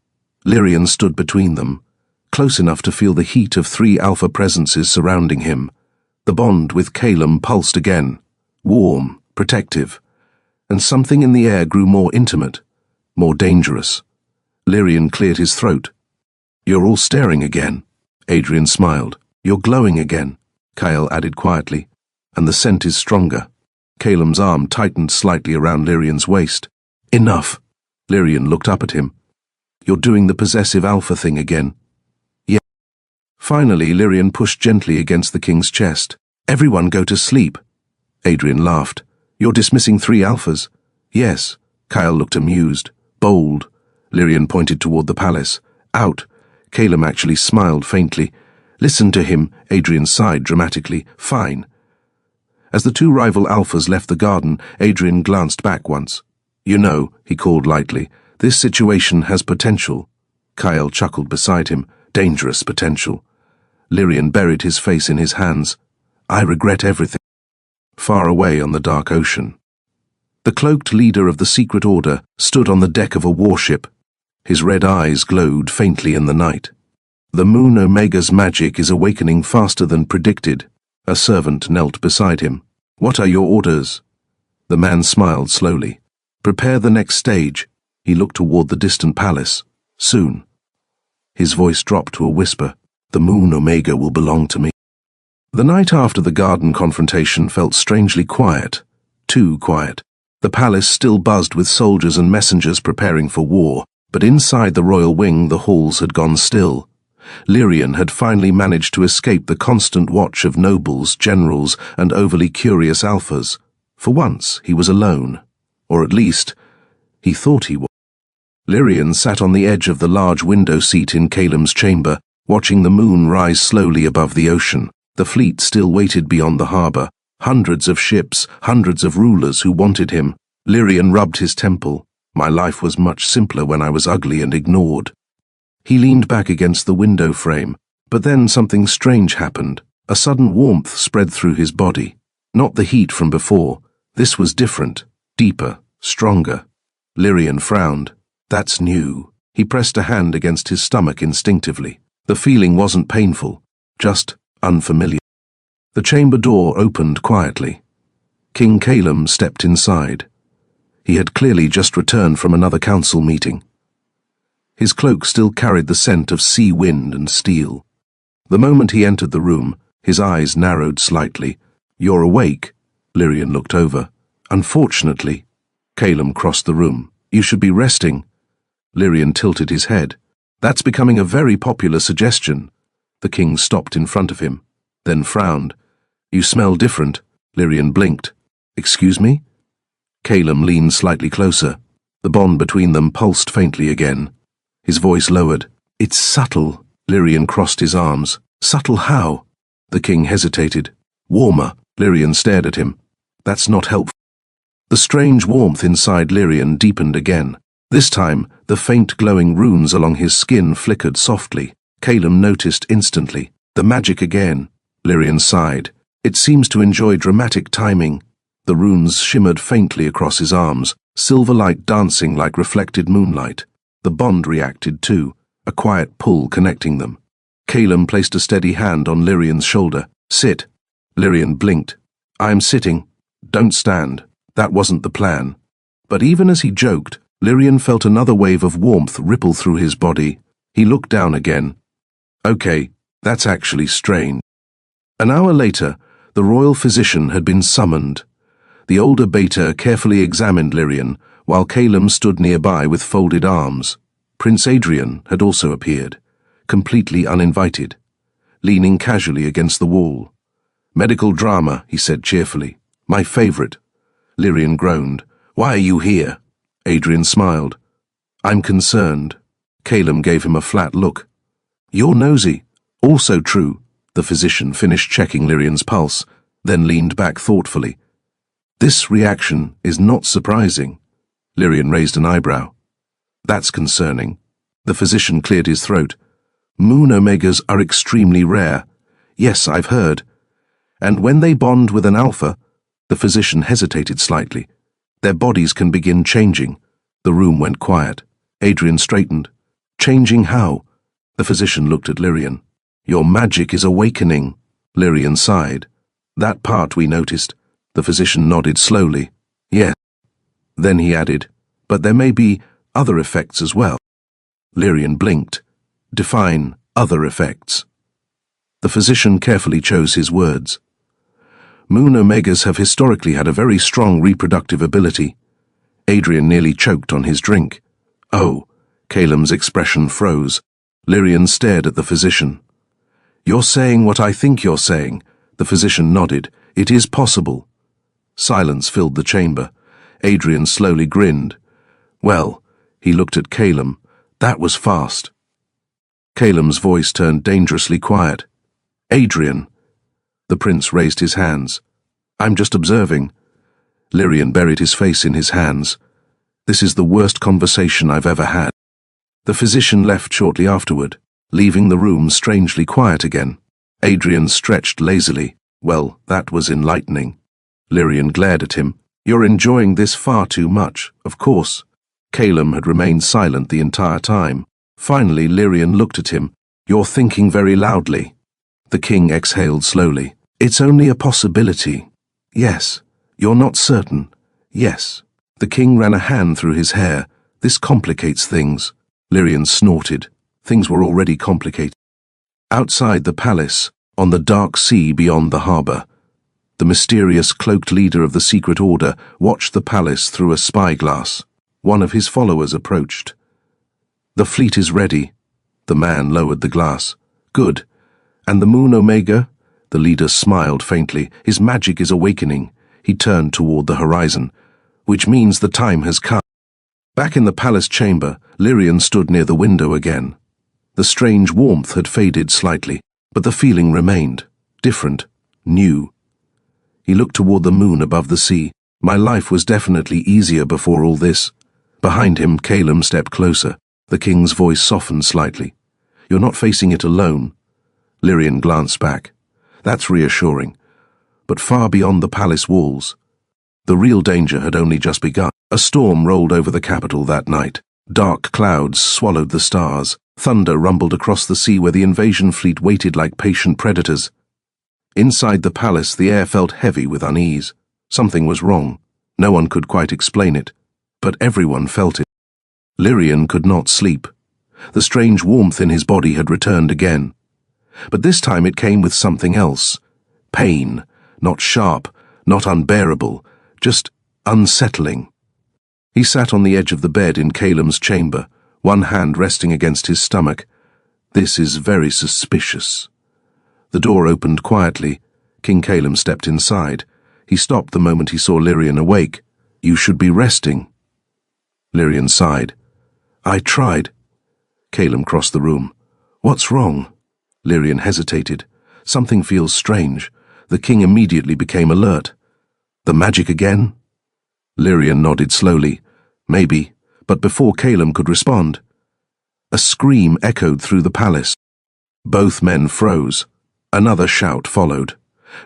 Lyrian stood between them, close enough to feel the heat of 3 alpha presences surrounding him. The bond with Calum pulsed again, warm, protective, and something in the air grew more intimate, more dangerous. Lyrian cleared his throat. You're all staring again. Adrian smiled. You're glowing again, Kyle added quietly, and the scent is stronger. Calum's arm tightened slightly around Lyrian's waist. Enough. Lyrian looked up at him. You're doing the possessive alpha thing again. Yeah. Finally, Lyrian pushed gently against the king's chest. Everyone go to sleep. Adrian laughed. You're dismissing 3 alphas? Yes. Kyle looked amused, bold. Lyrian pointed toward the palace. Out. Calum actually smiled faintly. Listen to him, Adrian sighed dramatically. Fine. As the 2 rival alphas left the garden, Adrian glanced back once. You know, he called lightly, this situation has potential. Kyle chuckled beside him. Dangerous potential. Lyrian buried his face in his hands. I regret everything. Far away on the dark ocean, the cloaked leader of the secret order stood on the deck of a warship. His red eyes glowed faintly in the night. The Moon Omega's magic is awakening faster than predicted. A servant knelt beside him. What are your orders? The man smiled slowly. Prepare the next stage. He looked toward the distant palace. Soon. His voice dropped to a whisper. The Moon Omega will belong to me. The night after the garden confrontation felt strangely quiet. Too quiet. The palace still buzzed with soldiers and messengers preparing for war, but inside the royal wing the halls had gone still. Lyrian had finally managed to escape the constant watch of nobles, generals, and overly curious alphas. For once, he was alone. Or at least, he thought he was. Lyrian sat on the edge of the large window seat in Calum's chamber, watching the moon rise slowly above the ocean. The fleet still waited beyond the harbour. Hundreds of ships, hundreds of rulers who wanted him. Lyrian rubbed his temple. My life was much simpler when I was ugly and ignored. He leaned back against the window frame, but then something strange happened. A sudden warmth spread through his body. Not the heat from before. This was different, deeper, stronger. Lyrian frowned. That's new. He pressed a hand against his stomach instinctively. The feeling wasn't painful, just unfamiliar. The chamber door opened quietly. King Calum stepped inside. He had clearly just returned from another council meeting. His cloak still carried the scent of sea wind and steel. The moment he entered the room, his eyes narrowed slightly. You're awake? Lyrian looked over. Unfortunately. Calum crossed the room. You should be resting. Lyrian tilted his head. That's becoming a very popular suggestion. The king stopped in front of him, then frowned. You smell different. Lyrian blinked. Excuse me? Calum leaned slightly closer. The bond between them pulsed faintly again. His voice lowered. It's subtle. Lyrian crossed his arms. Subtle how? The king hesitated. Warmer. Lyrian stared at him. That's not helpful. The strange warmth inside Lyrian deepened again. This time, the faint glowing runes along his skin flickered softly. Calum noticed instantly. The magic again. Lyrian sighed. It seems to enjoy dramatic timing. The runes shimmered faintly across his arms, silver light dancing like reflected moonlight. The bond reacted too, a quiet pull connecting them. Calum placed a steady hand on Lyrian's shoulder. Sit. Lyrian blinked. I am sitting. Don't stand. That wasn't the plan. But even as he joked, Lyrian felt another wave of warmth ripple through his body. He looked down again. Okay, that's actually strange. An hour later, the royal physician had been summoned. The older Beta carefully examined Lyrian, while Calum stood nearby with folded arms. Prince Adrian had also appeared, completely uninvited, leaning casually against the wall. Medical drama, he said cheerfully. My favorite. Lyrian groaned. Why are you here? Adrian smiled. I'm concerned. Calum gave him a flat look. You're nosy. Also true. The physician finished checking Lyrian's pulse, then leaned back thoughtfully. This reaction is not surprising. Lyrian raised an eyebrow. That's concerning. The physician cleared his throat. Moon omegas are extremely rare. Yes, I've heard. And when they bond with an alpha, the physician hesitated slightly. Their bodies can begin changing. The room went quiet. Adrian straightened. Changing how? The physician looked at Lyrian. Your magic is awakening. Lyrian sighed. That part we noticed. The physician nodded slowly. Yes. Then he added, but there may be other effects as well. Lyrian blinked. Define other effects. The physician carefully chose his words. Moon omegas have historically had a very strong reproductive ability. Adrian nearly choked on his drink. Oh, Calem's expression froze. Lyrian stared at the physician. You're saying what I think you're saying. The physician nodded. It is possible. Silence filled the chamber. Adrian slowly grinned. Well, he looked at Calem. That was fast. Calem's voice turned dangerously quiet. Adrian. The prince raised his hands. I'm just observing. Lyrian buried his face in his hands. This is the worst conversation I've ever had. The physician left shortly afterward, leaving the room strangely quiet again. Adrian stretched lazily. Well, that was enlightening. Lyrian glared at him. You're enjoying this far too much, of course. Calem had remained silent the entire time. Finally, Lyrian looked at him. You're thinking very loudly. The king exhaled slowly. It's only a possibility. Yes. You're not certain. Yes. The king ran a hand through his hair. This complicates things. Lyrian snorted. Things were already complicated. Outside the palace, on the dark sea beyond the harbour, the mysterious cloaked leader of the secret order watched the palace through a spyglass. One of his followers approached. The fleet is ready. The man lowered the glass. Good. And the Moon Omega? The leader smiled faintly. His magic is awakening. He turned toward the horizon. Which means the time has come. Back in the palace chamber, Lyrian stood near the window again. The strange warmth had faded slightly, but the feeling remained. Different. New. He looked toward the moon above the sea. My life was definitely easier before all this. Behind him, Calem stepped closer. The king's voice softened slightly. You're not facing it alone. Lyrian glanced back. That's reassuring. But far beyond the palace walls, the real danger had only just begun. A storm rolled over the capital that night. Dark clouds swallowed the stars. Thunder rumbled across the sea where the invasion fleet waited like patient predators. Inside the palace, the air felt heavy with unease. Something was wrong. No one could quite explain it, but everyone felt it. Lyrian could not sleep. The strange warmth in his body had returned again. But this time it came with something else. Pain, not sharp, not unbearable, just unsettling. He sat on the edge of the bed in Calem's chamber, one hand resting against his stomach. This is very suspicious. The door opened quietly. King Calem stepped inside. He stopped the moment he saw Lyrian awake. You should be resting. Lyrian sighed. I tried. Calem crossed the room. What's wrong? Lyrian hesitated. Something feels strange. The king immediately became alert. The magic again? Lyrian nodded slowly. Maybe, but before Calem could respond, a scream echoed through the palace. Both men froze. Another shout followed.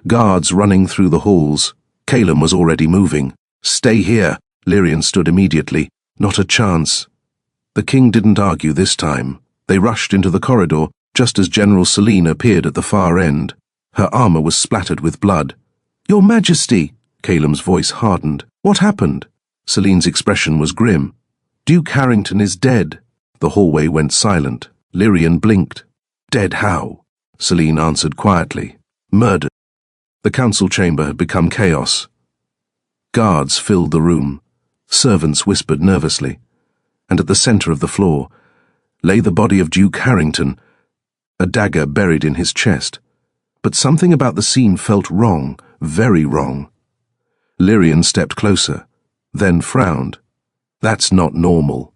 Guards running through the halls. Calem was already moving. Stay here. Lyrian stood immediately. Not a chance. The king didn't argue this time. They rushed into the corridor just as General Selene appeared at the far end. Her armor was splattered with blood. Your Majesty! Calem's voice hardened. What happened? Selene's expression was grim. Duke Harrington is dead. The hallway went silent. Lyrian blinked. Dead how? Selene answered quietly. Murdered. The council chamber had become chaos. Guards filled the room. Servants whispered nervously. And at the center of the floor lay the body of Duke Harrington, a dagger buried in his chest. But something about the scene felt wrong, very wrong. Lyrian stepped closer, then frowned. That's not normal.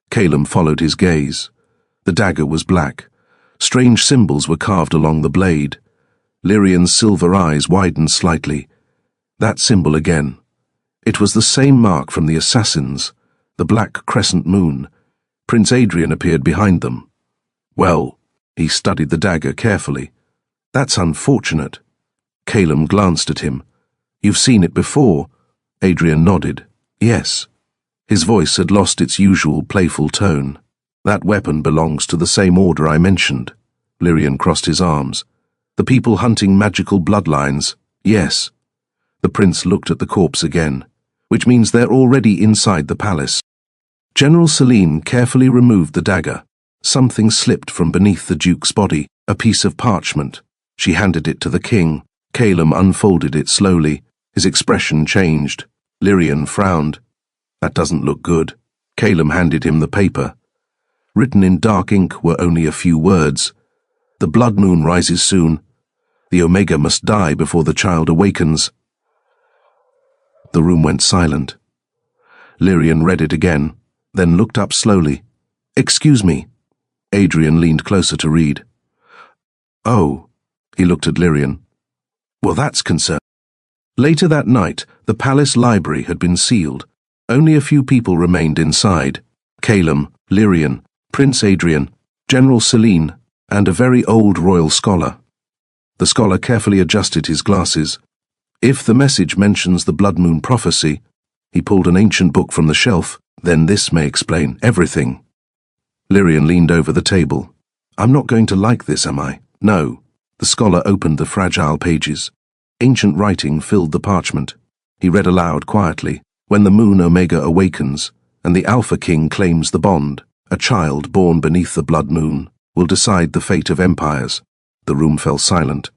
Calem followed his gaze. The dagger was black, Strange symbols were carved along the blade. Lyrian's silver eyes widened slightly. That symbol again. It was the same mark from the assassins, the black crescent moon. Prince Adrian appeared behind them. Well, he studied the dagger carefully. That's unfortunate. Calum glanced at him. You've seen it before. Adrian nodded. Yes. His voice had lost its usual playful tone. That weapon belongs to the same order I mentioned. Lyrian crossed his arms. The people hunting magical bloodlines. Yes. The prince looked at the corpse again, which means they're already inside the palace. General Celine carefully removed the dagger. Something slipped from beneath the duke's body, a piece of parchment. She handed it to the king. Calum unfolded it slowly. His expression changed. Lyrian frowned. That doesn't look good. Calum handed him the paper. Written in dark ink were only a few words. The blood moon rises soon. The Omega must die before the child awakens. The room went silent. Lyrian read it again, then looked up slowly. Excuse me. Adrian leaned closer to read. Oh, he looked at Lyrian. Well, that's concerning. Later that night, the palace library had been sealed. Only a few people remained inside. Calum, Lyrian, Prince Adrian, General Celine, and a very old royal scholar. The scholar carefully adjusted his glasses. If the message mentions the blood moon prophecy, he pulled an ancient book from the shelf, then this may explain everything. Lyrian leaned over the table. I'm not going to like this, am I? No. The scholar opened the fragile pages. Ancient writing filled the parchment. He read aloud quietly. When the moon Omega awakens, and the Alpha King claims the bond, a child born beneath the blood moon will decide the fate of empires. The room fell silent.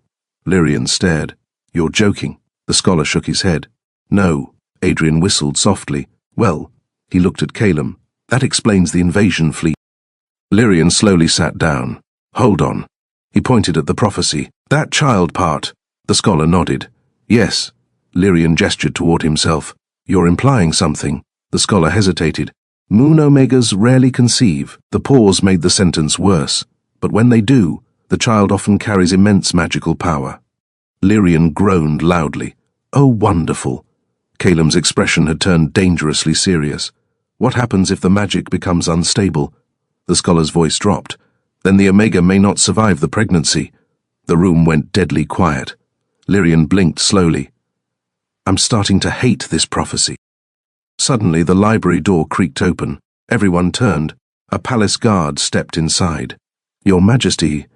Lyrian stared. You're joking. The scholar shook his head. No. Adrian whistled softly. Well, he looked at Calum. That explains the invasion fleet. Lyrian slowly sat down. Hold on. He pointed at the prophecy. That child part. The scholar nodded. Yes. Lyrian gestured toward himself. You're implying something. The scholar hesitated. Moon Omegas rarely conceive. The pause made the sentence worse. But when they do, the child often carries immense magical power. Lyrian groaned loudly. Oh, wonderful. Calum's expression had turned dangerously serious. What happens if the magic becomes unstable? The scholar's voice dropped. Then the Omega may not survive the pregnancy. The room went deadly quiet. Lyrian blinked slowly. I'm starting to hate this prophecy. Suddenly the library door creaked open. Everyone turned. A palace guard stepped inside. Your Majesty.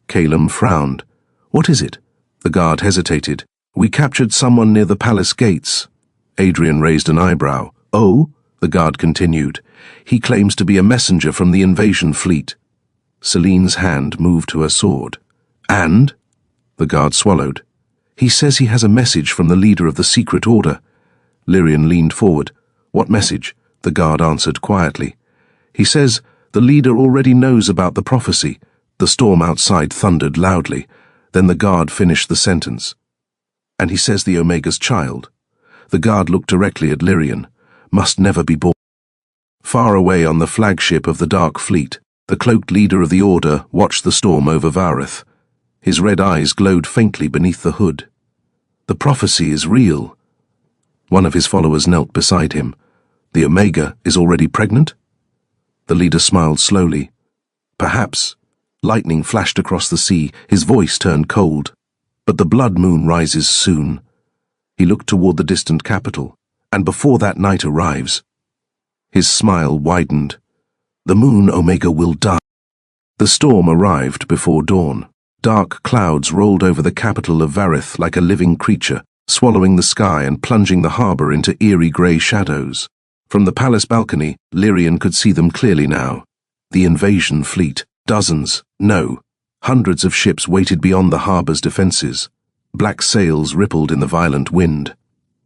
Calum frowned. What is it? The guard hesitated. We captured someone near the palace gates. Adrian raised an eyebrow. Oh? The guard continued. He claims to be a messenger from the invasion fleet. Celine's hand moved to her sword. And? The guard swallowed. He says he has a message from the leader of the secret order. Lyrian leaned forward. What message? The guard answered quietly. He says the leader already knows about the prophecy. The storm outside thundered loudly. Then the guard finished the sentence. And he says the Omega's child. The guard looked directly at Lyrian. Must never be born. Far away on the flagship of the Dark Fleet, the cloaked leader of the Order watched the storm over Vareth. His red eyes glowed faintly beneath the hood. The prophecy is real. One of his followers knelt beside him. The Omega is already pregnant? The leader smiled slowly. Perhaps. Lightning flashed across the sea. His voice turned cold. But the blood moon rises soon. He looked toward the distant capital. And before that night arrives, his smile widened. The moon Omega will die. The storm arrived before dawn. Dark clouds rolled over the capital of Vareth like a living creature, swallowing the sky and plunging the harbor into eerie grey shadows. From the palace balcony, Lyrian could see them clearly now. The invasion fleet. Dozens, no, hundreds of ships waited beyond the harbor's defenses. Black sails rippled in the violent wind.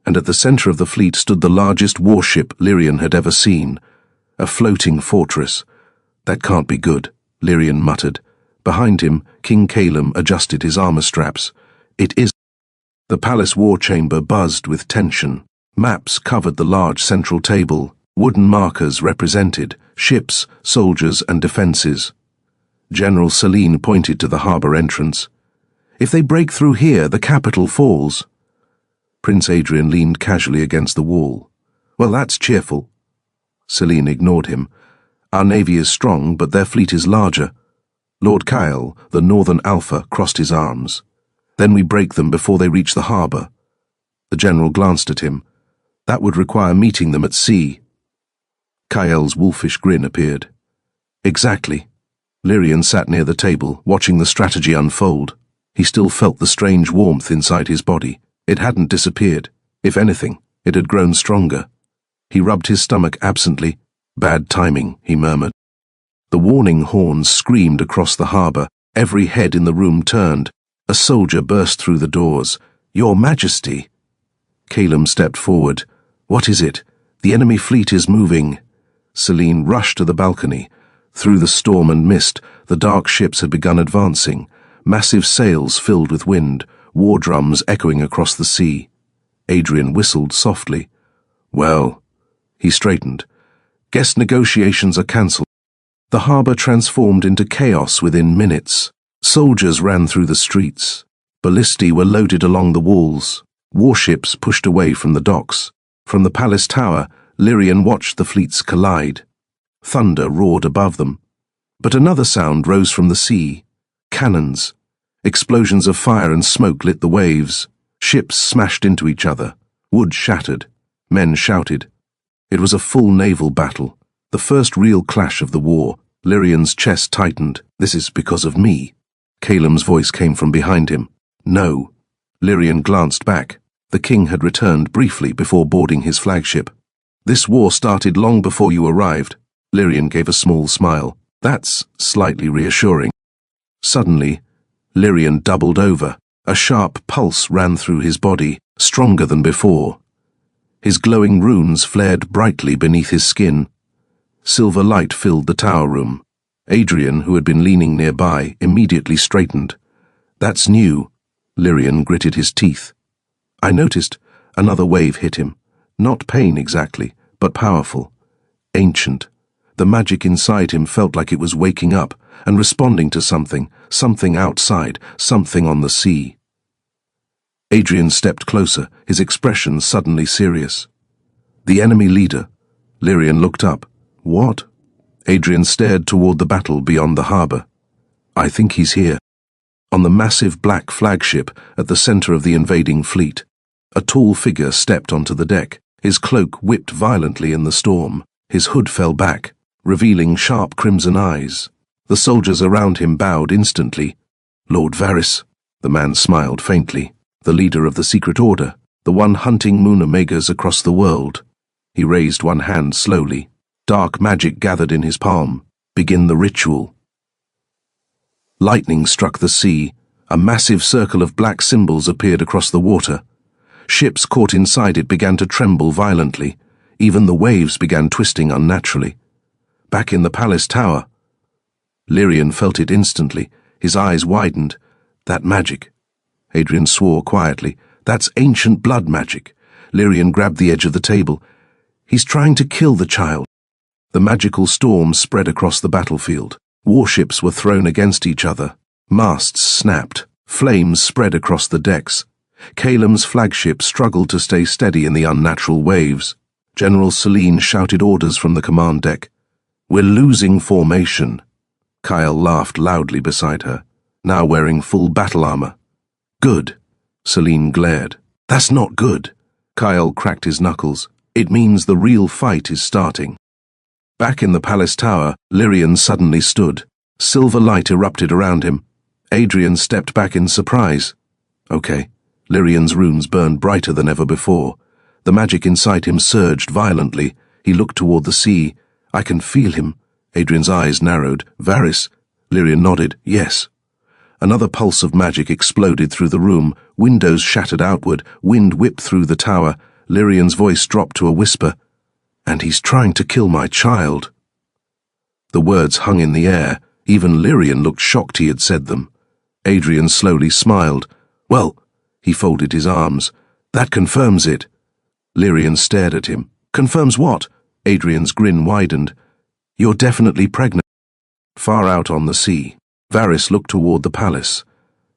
And at the center of the fleet stood the largest warship Lyrian had ever seen. A floating fortress. That can't be good, Lyrian muttered. Behind him, King Calum adjusted his armor straps. It is. The palace war chamber buzzed with tension. Maps covered the large central table. Wooden markers represented ships, soldiers, and defenses. General Selene pointed to the harbour entrance. If they break through here, the capital falls. Prince Adrian leaned casually against the wall. Well, that's cheerful. Selene ignored him. Our navy is strong, but their fleet is larger. Lord Kyle, the Northern Alpha, crossed his arms. Then we break them before they reach the harbour. The general glanced at him. That would require meeting them at sea. Kyle's wolfish grin appeared. Exactly. Lyrian sat near the table, watching the strategy unfold. He still felt the strange warmth inside his body. It hadn't disappeared. If anything, it had grown stronger. He rubbed his stomach absently. Bad timing, he murmured. The warning horns screamed across the harbour. Every head in the room turned. A soldier burst through the doors. Your Majesty! Calum stepped forward. What is it? The enemy fleet is moving. Selene rushed to the balcony. Through the storm and mist, the dark ships had begun advancing. Massive sails filled with wind, war drums echoing across the sea. Adrian whistled softly. Well, he straightened. Guess negotiations are cancelled. The harbour transformed into chaos within minutes. Soldiers ran through the streets. Ballistae were loaded along the walls. Warships pushed away from the docks. From the palace tower, Lyrian watched the fleets collide. Thunder roared above them. But another sound rose from the sea. Cannons. Explosions of fire and smoke lit the waves. Ships smashed into each other. Wood shattered. Men shouted. It was a full naval battle. The first real clash of the war. Lyrian's chest tightened. This is because of me. Calum's voice came from behind him. No. Lyrian glanced back. The king had returned briefly before boarding his flagship. This war started long before you arrived. Lyrian gave a small smile. That's slightly reassuring. Suddenly, Lyrian doubled over. A sharp pulse ran through his body, stronger than before. His glowing runes flared brightly beneath his skin. Silver light filled the tower room. Adrian, who had been leaning nearby, immediately straightened. That's new. Lyrian gritted his teeth. I noticed another wave hit him. Not pain exactly, but powerful. Ancient. The magic inside him felt like it was waking up and responding to something outside, something on the sea. Adrian stepped closer, his expression suddenly serious. The enemy leader. Lyrian looked up. What? Adrian stared toward the battle beyond the harbour. I think he's here. On the massive black flagship at the centre of the invading fleet, a tall figure stepped onto the deck. His cloak whipped violently in the storm. His hood fell back, revealing sharp crimson eyes. The soldiers around him bowed instantly. Lord Varys, the man smiled faintly, the leader of the secret order, the one hunting moon omegas across the world. He raised one hand slowly. Dark magic gathered in his palm. Begin the ritual. Lightning struck the sea. A massive circle of black symbols appeared across the water. Ships caught inside it began to tremble violently. Even the waves began twisting unnaturally. Back in the palace tower, Lyrian felt it instantly. His eyes widened. That magic. Adrian swore quietly. That's ancient blood magic. Lyrian grabbed the edge of the table. He's trying to kill the child. The magical storm spread across the battlefield. Warships were thrown against each other. Masts snapped. Flames spread across the decks. Calum's flagship struggled to stay steady in the unnatural waves. General Selene shouted orders from the command deck. We're losing formation. Kyle laughed loudly beside her, now wearing full battle armor. Good. Selene glared. That's not good. Kyle cracked his knuckles. It means the real fight is starting. Back in the palace tower, Lyrian suddenly stood. Silver light erupted around him. Adrian stepped back in surprise. Okay. Lyrian's runes burned brighter than ever before. The magic inside him surged violently. He looked toward the sea. I can feel him. Adrian's eyes narrowed. Varys? Lyrian nodded. Yes. Another pulse of magic exploded through the room. Windows shattered outward. Wind whipped through the tower. Lyrian's voice dropped to a whisper. And he's trying to kill my child. The words hung in the air. Even Lyrian looked shocked he had said them. Adrian slowly smiled. Well, he folded his arms. That confirms it. Lyrian stared at him. Confirms what? Adrian's grin widened. You're definitely pregnant. Far out on the sea, Varys looked toward the palace.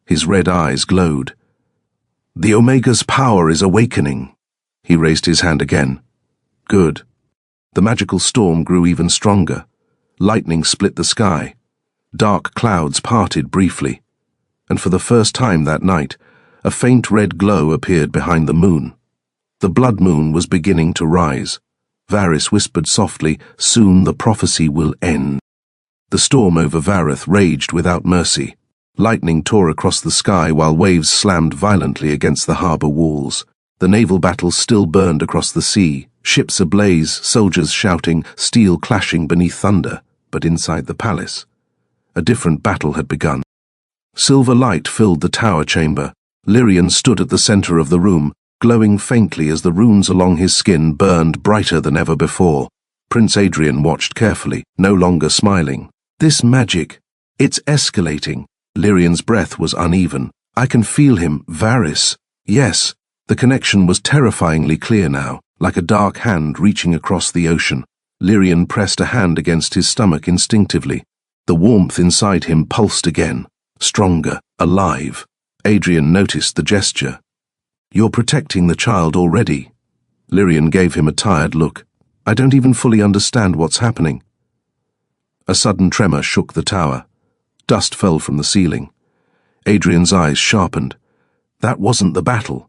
His red eyes glowed. "The Omega's power is awakening." He raised his hand again. "Good." The magical storm grew even stronger. Lightning split the sky. Dark clouds parted briefly. And for the first time that night, a faint red glow appeared behind the moon. The blood moon was beginning to rise. Varys whispered softly, "Soon the prophecy will end." The storm over Vareth raged without mercy. Lightning tore across the sky while waves slammed violently against the harbour walls. The naval battle still burned across the sea, ships ablaze, soldiers shouting, steel clashing beneath thunder. But inside the palace, a different battle had begun. Silver light filled the tower chamber. Lyrian stood at the centre of the room, glowing faintly as the runes along his skin burned brighter than ever before. Prince Adrian watched carefully, no longer smiling. "This magic, it's escalating." Lyrian's breath was uneven. "I can feel him, Varys." Yes, the connection was terrifyingly clear now, like a dark hand reaching across the ocean. Lyrian pressed a hand against his stomach instinctively. The warmth inside him pulsed again, stronger, alive. Adrian noticed the gesture. "You're protecting the child already." Lyrian gave him a tired look. "I don't even fully understand what's happening." A sudden tremor shook the tower. Dust fell from the ceiling. Adrian's eyes sharpened. That wasn't the battle.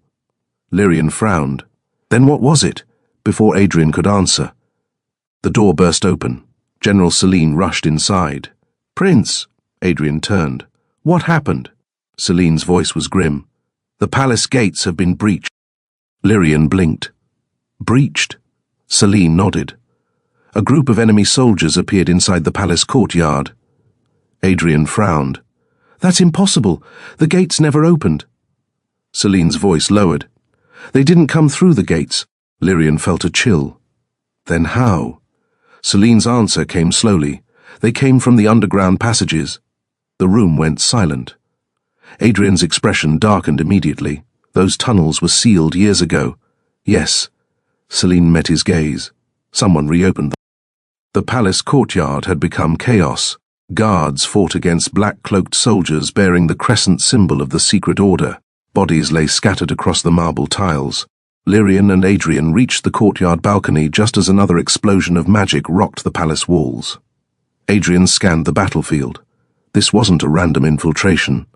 Lyrian frowned. Then what was it? Before Adrian could answer, the door burst open. General Selene rushed inside. "Prince!" Adrian turned. "What happened?" Selene's voice was grim. "The palace gates have been breached." Lyrian blinked. "Breached?" Selene nodded. A group of enemy soldiers appeared inside the palace courtyard. Adrian frowned. "That's impossible. The gates never opened." Selene's voice lowered. "They didn't come through the gates." Lyrian felt a chill. "Then how?" Selene's answer came slowly. "They came from the underground passages." The room went silent. Adrian's expression darkened immediately. Those tunnels were sealed years ago. Yes. Selene met his gaze. Someone reopened them. The palace courtyard had become chaos. Guards fought against black-cloaked soldiers bearing the crescent symbol of the secret order. Bodies lay scattered across the marble tiles. Lyrian and Adrian reached the courtyard balcony just as another explosion of magic rocked the palace walls. Adrian scanned the battlefield. This wasn't a random infiltration.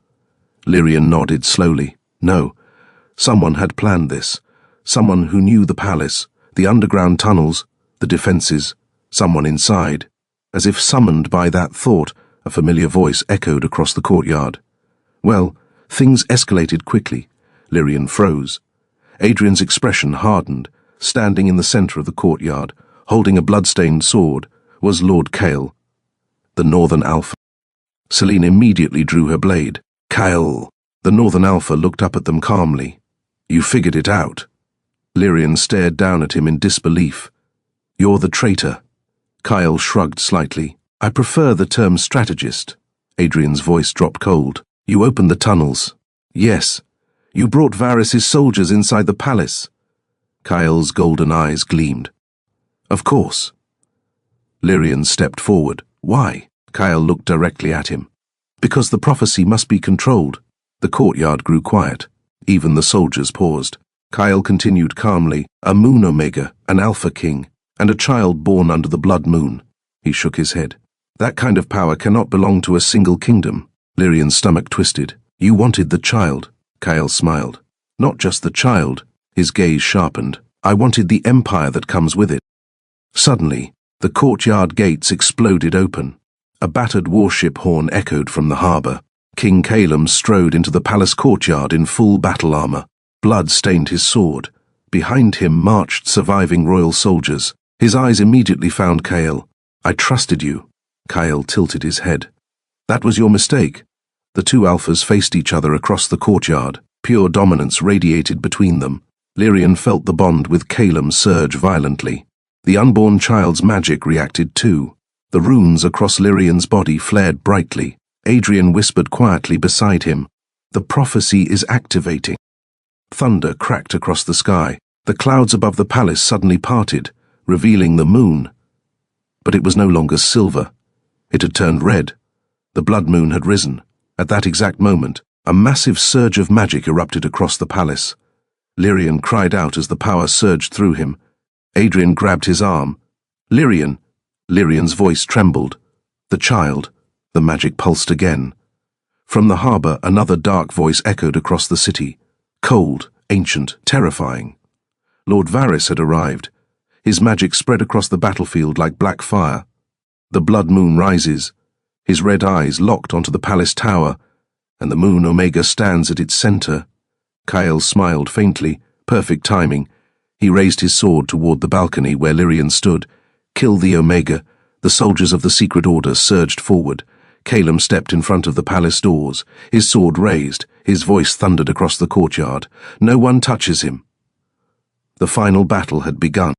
Lyrian nodded slowly. No, someone had planned this. Someone who knew the palace, the underground tunnels, the defenses, someone inside. As if summoned by that thought, a familiar voice echoed across the courtyard. Well, things escalated quickly. Lyrian froze. Adrian's expression hardened. Standing in the centre of the courtyard, holding a blood-stained sword, was Lord Kael, the Northern Alpha. Selene immediately drew her blade. "Kael!" The Northern Alpha looked up at them calmly. "You figured it out." Lyrian stared down at him in disbelief. "You're the traitor." Kael shrugged slightly. "I prefer the term strategist." Adrian's voice dropped cold. "You opened the tunnels." "Yes." "You brought Varys' soldiers inside the palace." Kael's golden eyes gleamed. "Of course." Lyrian stepped forward. "Why?" Kael looked directly at him. "Because the prophecy must be controlled." The courtyard grew quiet. Even the soldiers paused. Kael continued calmly. "A moon omega, an alpha king, and a child born under the blood moon." He shook his head. "That kind of power cannot belong to a single kingdom." Lyrian's stomach twisted. "You wanted the child." Kael smiled. "Not just the child." His gaze sharpened. "I wanted the empire that comes with it." Suddenly, the courtyard gates exploded open. A battered warship horn echoed from the harbour. King Calum strode into the palace courtyard in full battle armour. Blood stained his sword. Behind him marched surviving royal soldiers. His eyes immediately found Kael. "I trusted you." Kael tilted his head. "That was your mistake." The two alphas faced each other across the courtyard. Pure dominance radiated between them. Lyrian felt the bond with Calum surge violently. The unborn child's magic reacted too. The runes across Lyrian's body flared brightly. Adrian whispered quietly beside him. "The prophecy is activating." Thunder cracked across the sky. The clouds above the palace suddenly parted, revealing the moon. But it was no longer silver. It had turned red. The blood moon had risen. At that exact moment, a massive surge of magic erupted across the palace. Lyrian cried out as the power surged through him. Adrian grabbed his arm. "Lyrian!" Lyrian's voice trembled. "The child." The magic pulsed again. From the harbour, another dark voice echoed across the city. Cold, ancient, terrifying. Lord Varys had arrived. His magic spread across the battlefield like black fire. The blood moon rises. His red eyes locked onto the palace tower, and the moon Omega stands at its centre. Kyle smiled faintly, perfect timing. He raised his sword toward the balcony where Lyrian stood. "Kill the Omega." The soldiers of the secret order surged forward. Calum stepped in front of the palace doors, his sword raised, his voice thundered across the courtyard. "No one touches him." The final battle had begun.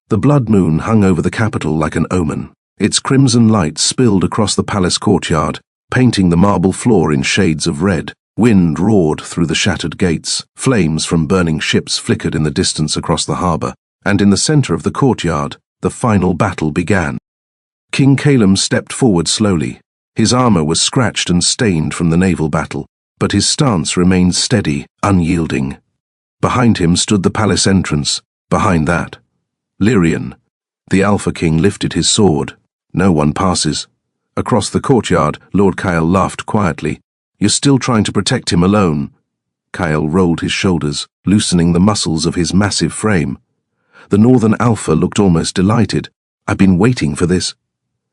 The blood moon hung over the capital like an omen. Its crimson light spilled across the palace courtyard, painting the marble floor in shades of red. Wind roared through the shattered gates. Flames from burning ships flickered in the distance across the harbour, and in the centre of the courtyard, the final battle began. King Calum stepped forward slowly. His armour was scratched and stained from the naval battle, but his stance remained steady, unyielding. Behind him stood the palace entrance. Behind that, Lyrian. The Alpha King lifted his sword. "No one passes." Across the courtyard, Lord Kyle laughed quietly. "You're still trying to protect him alone." Kyle rolled his shoulders, loosening the muscles of his massive frame. The Northern Alpha looked almost delighted. "I've been waiting for this."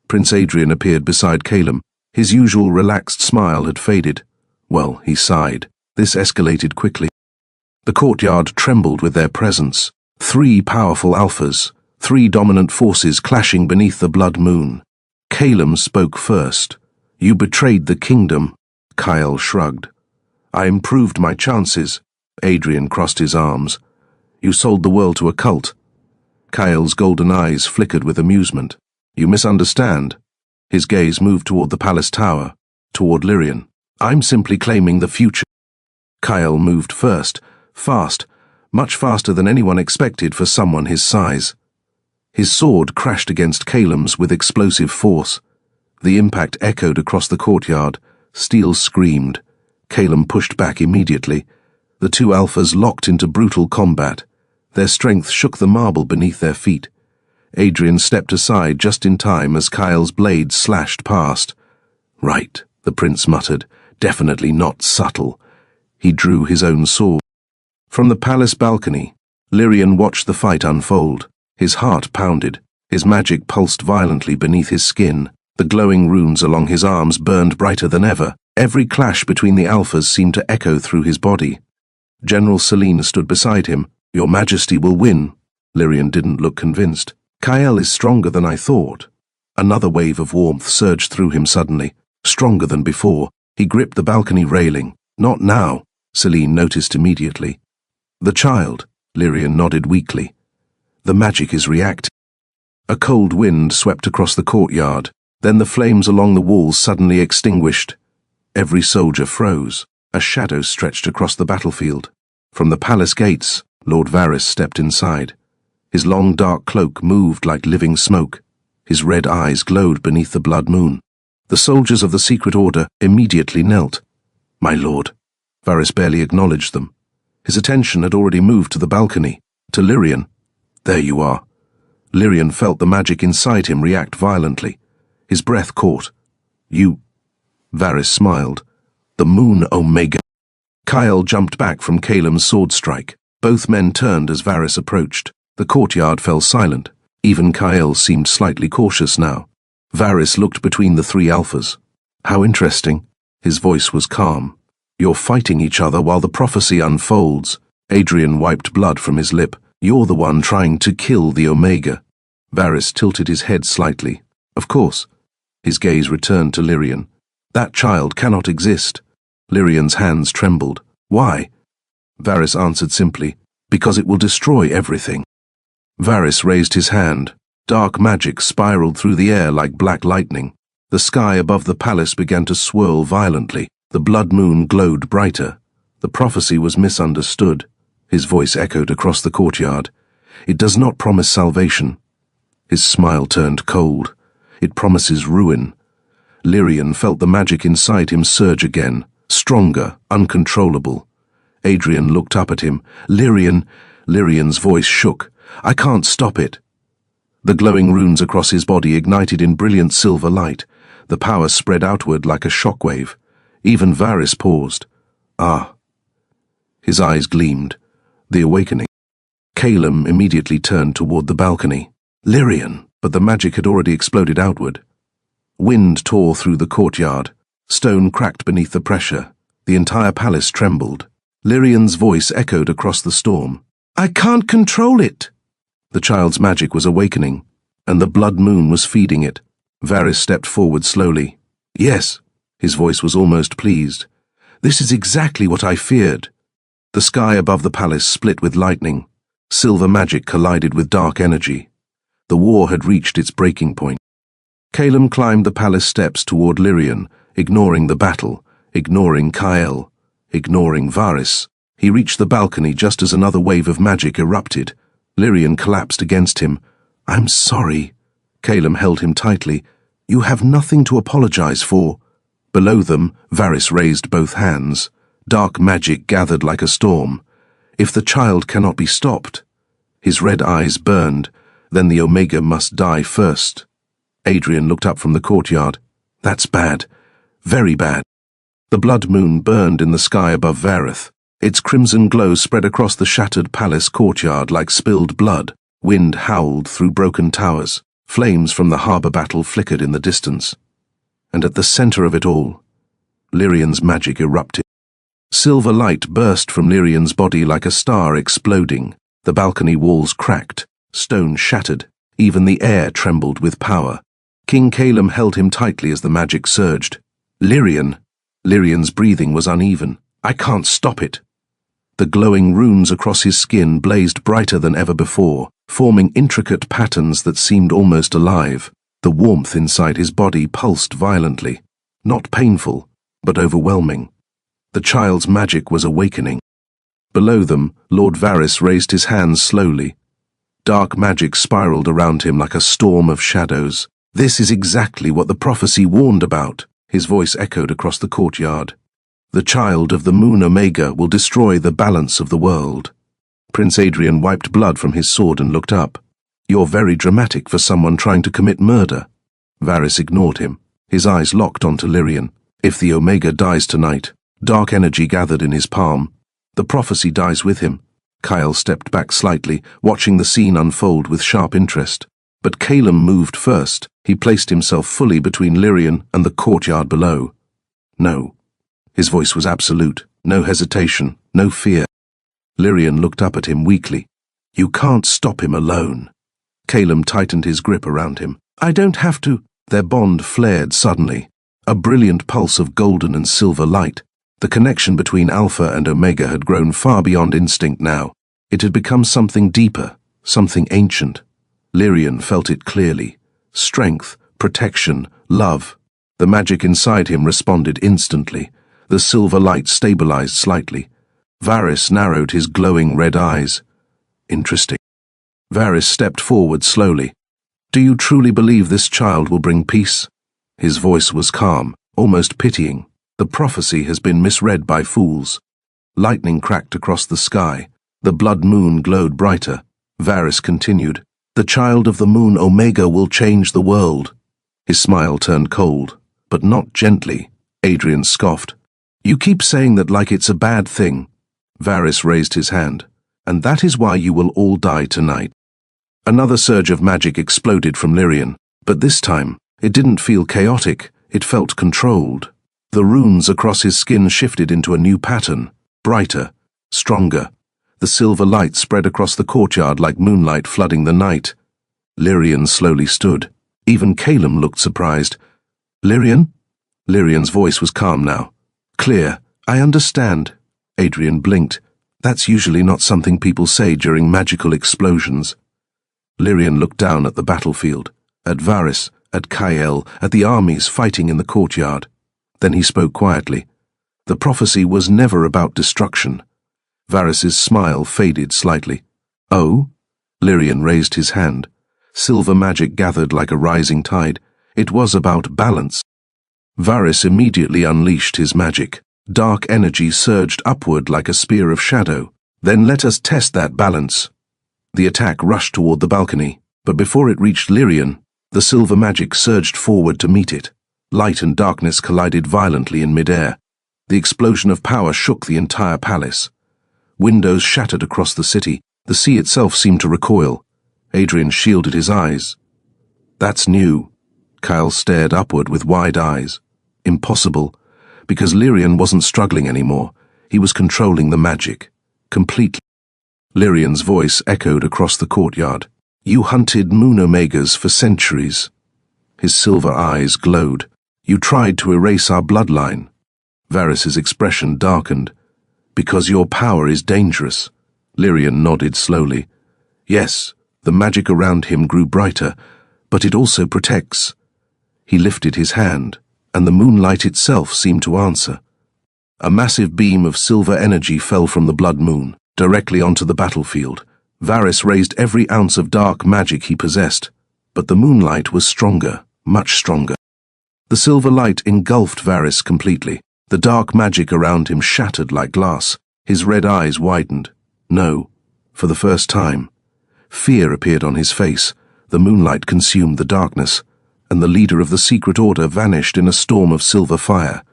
Prince Adrian appeared beside Calum. His usual relaxed smile had faded. "Well," he sighed, "this escalated quickly." The courtyard trembled with their presence. 3 powerful alphas, 3 dominant forces clashing beneath the blood moon. Calum spoke first. "You betrayed the kingdom." Kyle shrugged. "I improved my chances." Adrian crossed his arms. "You sold the world to a cult." Kyle's golden eyes flickered with amusement. "You misunderstand." His gaze moved toward the palace tower, toward Lyrian. "I'm simply claiming the future." Kyle moved first, fast, much faster than anyone expected for someone his size. His sword crashed against Calum's with explosive force. The impact echoed across the courtyard. Steel screamed. Calum pushed back immediately. The 2 alphas locked into brutal combat. Their strength shook the marble beneath their feet. Adrian stepped aside just in time as Kyle's blade slashed past. "Right," the prince muttered, "definitely not subtle." He drew his own sword. From the palace balcony, Lyrian watched the fight unfold. His heart pounded. His magic pulsed violently beneath his skin. The glowing runes along his arms burned brighter than ever. Every clash between the alphas seemed to echo through his body. General Selene stood beside him. "Your Majesty will win." Lyrian didn't look convinced. "Kyle is stronger than I thought." Another wave of warmth surged through him suddenly. Stronger than before. He gripped the balcony railing. "Not now," Selene noticed immediately. "The child," Lyrian nodded weakly. "The magic is reacting." A cold wind swept across the courtyard. Then the flames along the walls suddenly extinguished. Every soldier froze. A shadow stretched across the battlefield. From the palace gates, Lord Varys stepped inside. His long dark cloak moved like living smoke. His red eyes glowed beneath the blood moon. The soldiers of the secret order immediately knelt. "My lord." Varys barely acknowledged them. His attention had already moved to the balcony, to Lyrian. "There you are." Lyrian felt the magic inside him react violently. His breath caught. "You—" Varys smiled. "The moon Omega." Kyle jumped back from Calum's sword strike. Both men turned as Varys approached. The courtyard fell silent. Even Kyle seemed slightly cautious now. Varys looked between the 3 alphas. "How interesting." His voice was calm. "You're fighting each other while the prophecy unfolds." Adrian wiped blood from his lip. "You're the one trying to kill the Omega." Varys tilted his head slightly. "Of course." His gaze returned to Lyrian. "That child cannot exist." Lyrian's hands trembled. "Why?" Varys answered simply, "Because it will destroy everything." Varys raised his hand. Dark magic spiraled through the air like black lightning. The sky above the palace began to swirl violently. The blood moon glowed brighter. The prophecy was misunderstood. His voice echoed across the courtyard. "It does not promise salvation." His smile turned cold. "It promises ruin." Lyrian felt the magic inside him surge again, stronger, uncontrollable. Adrian looked up at him. Lyrian's voice shook. I can't stop it. The glowing runes across his body ignited in brilliant silver light. The power spread outward like a shockwave. Even Varys paused. Ah. His eyes gleamed. The awakening. Calum immediately turned toward the balcony. Lyrian! But the magic had already exploded outward. Wind tore through the courtyard. Stone cracked beneath the pressure. The entire palace trembled. Lyrian's voice echoed across the storm. I can't control it! The child's magic was awakening, and the blood moon was feeding it. Varys stepped forward slowly. Yes, his voice was almost pleased. This is exactly what I feared. The sky above the palace split with lightning. Silver magic collided with dark energy. The war had reached its breaking point. Calum climbed the palace steps toward Lyrian, ignoring the battle, ignoring Kyle, ignoring Varys. He reached the balcony just as another wave of magic erupted. Lyrian collapsed against him. I'm sorry. Calum held him tightly. You have nothing to apologize for. Below them, Varys raised both hands. Dark magic gathered like a storm. If the child cannot be stopped. His red eyes burned. Then the Omega must die first. Adrian looked up from the courtyard. That's bad. Very bad. The blood moon burned in the sky above Vareth. Its crimson glow spread across the shattered palace courtyard like spilled blood. Wind howled through broken towers. Flames from the harbour battle flickered in the distance. And at the centre of it all, Lyrian's magic erupted. Silver light burst from Lyrian's body like a star exploding. The balcony walls cracked. Stone shattered. Even the air trembled with power. King Calum held him tightly as the magic surged. Lyrian! Lyrian's breathing was uneven. I can't stop it. The glowing runes across his skin blazed brighter than ever before, forming intricate patterns that seemed almost alive. The warmth inside his body pulsed violently. Not painful, but overwhelming. The child's magic was awakening. Below them, Lord Varys raised his hands slowly. Dark magic spiraled around him like a storm of shadows. This is exactly what the prophecy warned about. His voice echoed across the courtyard. The child of the moon Omega will destroy the balance of the world. Prince Adrian wiped blood from his sword and looked up. You're very dramatic for someone trying to commit murder. Varys ignored him. His eyes locked onto Lyrian. If the Omega dies tonight, dark energy gathered in his palm. The prophecy dies with him. Kyle stepped back slightly, watching the scene unfold with sharp interest. But Calum moved first. He placed himself fully between Lyrian and the courtyard below. No. His voice was absolute. No hesitation, no fear. Lyrian looked up at him weakly. You can't stop him alone. Calum tightened his grip around him. I don't have to. Their bond flared suddenly. A brilliant pulse of golden and silver light. The connection between Alpha and Omega had grown far beyond instinct now. It had become something deeper, something ancient. Lyrian felt it clearly. Strength, protection, love. The magic inside him responded instantly. The silver light stabilized slightly. Varys narrowed his glowing red eyes. Interesting. Varys stepped forward slowly. Do you truly believe this child will bring peace? His voice was calm, almost pitying. The prophecy has been misread by fools. Lightning cracked across the sky. The blood moon glowed brighter. Varys continued. The child of the moon Omega will change the world. His smile turned cold, but not gently. Adrian scoffed. You keep saying that like it's a bad thing. Varys raised his hand. And that is why you will all die tonight. Another surge of magic exploded from Lyrian, but this time, it didn't feel chaotic, it felt controlled. The runes across his skin shifted into a new pattern, brighter, stronger. The silver light spread across the courtyard like moonlight flooding the night. Lyrian slowly stood. Even Calum looked surprised. Lyrian? Lyrian's voice was calm now. Clear. I understand. Adrian blinked. That's usually not something people say during magical explosions. Lyrian looked down at the battlefield, at Varys, at Kyle, at the armies fighting in the courtyard. Then he spoke quietly. The prophecy was never about destruction. Varys's smile faded slightly. Oh? Lyrian raised his hand. Silver magic gathered like a rising tide. It was about balance. Varys immediately unleashed his magic. Dark energy surged upward like a spear of shadow. Then let us test that balance. The attack rushed toward the balcony, but before it reached Lyrian, the silver magic surged forward to meet it. Light and darkness collided violently in midair. The explosion of power shook the entire palace. Windows shattered across the city. The sea itself seemed to recoil. Adrian shielded his eyes. That's new. Kyle stared upward with wide eyes. Impossible, because Lyrian wasn't struggling anymore. He was controlling the magic. Completely. Lyrian's voice echoed across the courtyard. You hunted moon omegas for centuries. His silver eyes glowed. You tried to erase our bloodline. Varys's expression darkened. Because your power is dangerous. Lyrian nodded slowly. Yes, the magic around him grew brighter, but it also protects. He lifted his hand, and the moonlight itself seemed to answer. A massive beam of silver energy fell from the blood moon, directly onto the battlefield. Varys raised every ounce of dark magic he possessed, but the moonlight was stronger, much stronger. The silver light engulfed Varys completely. The dark magic around him shattered like glass. His red eyes widened. No, for the first time. Fear appeared on his face. The moonlight consumed the darkness, and the leader of the secret order vanished in a storm of silver fire.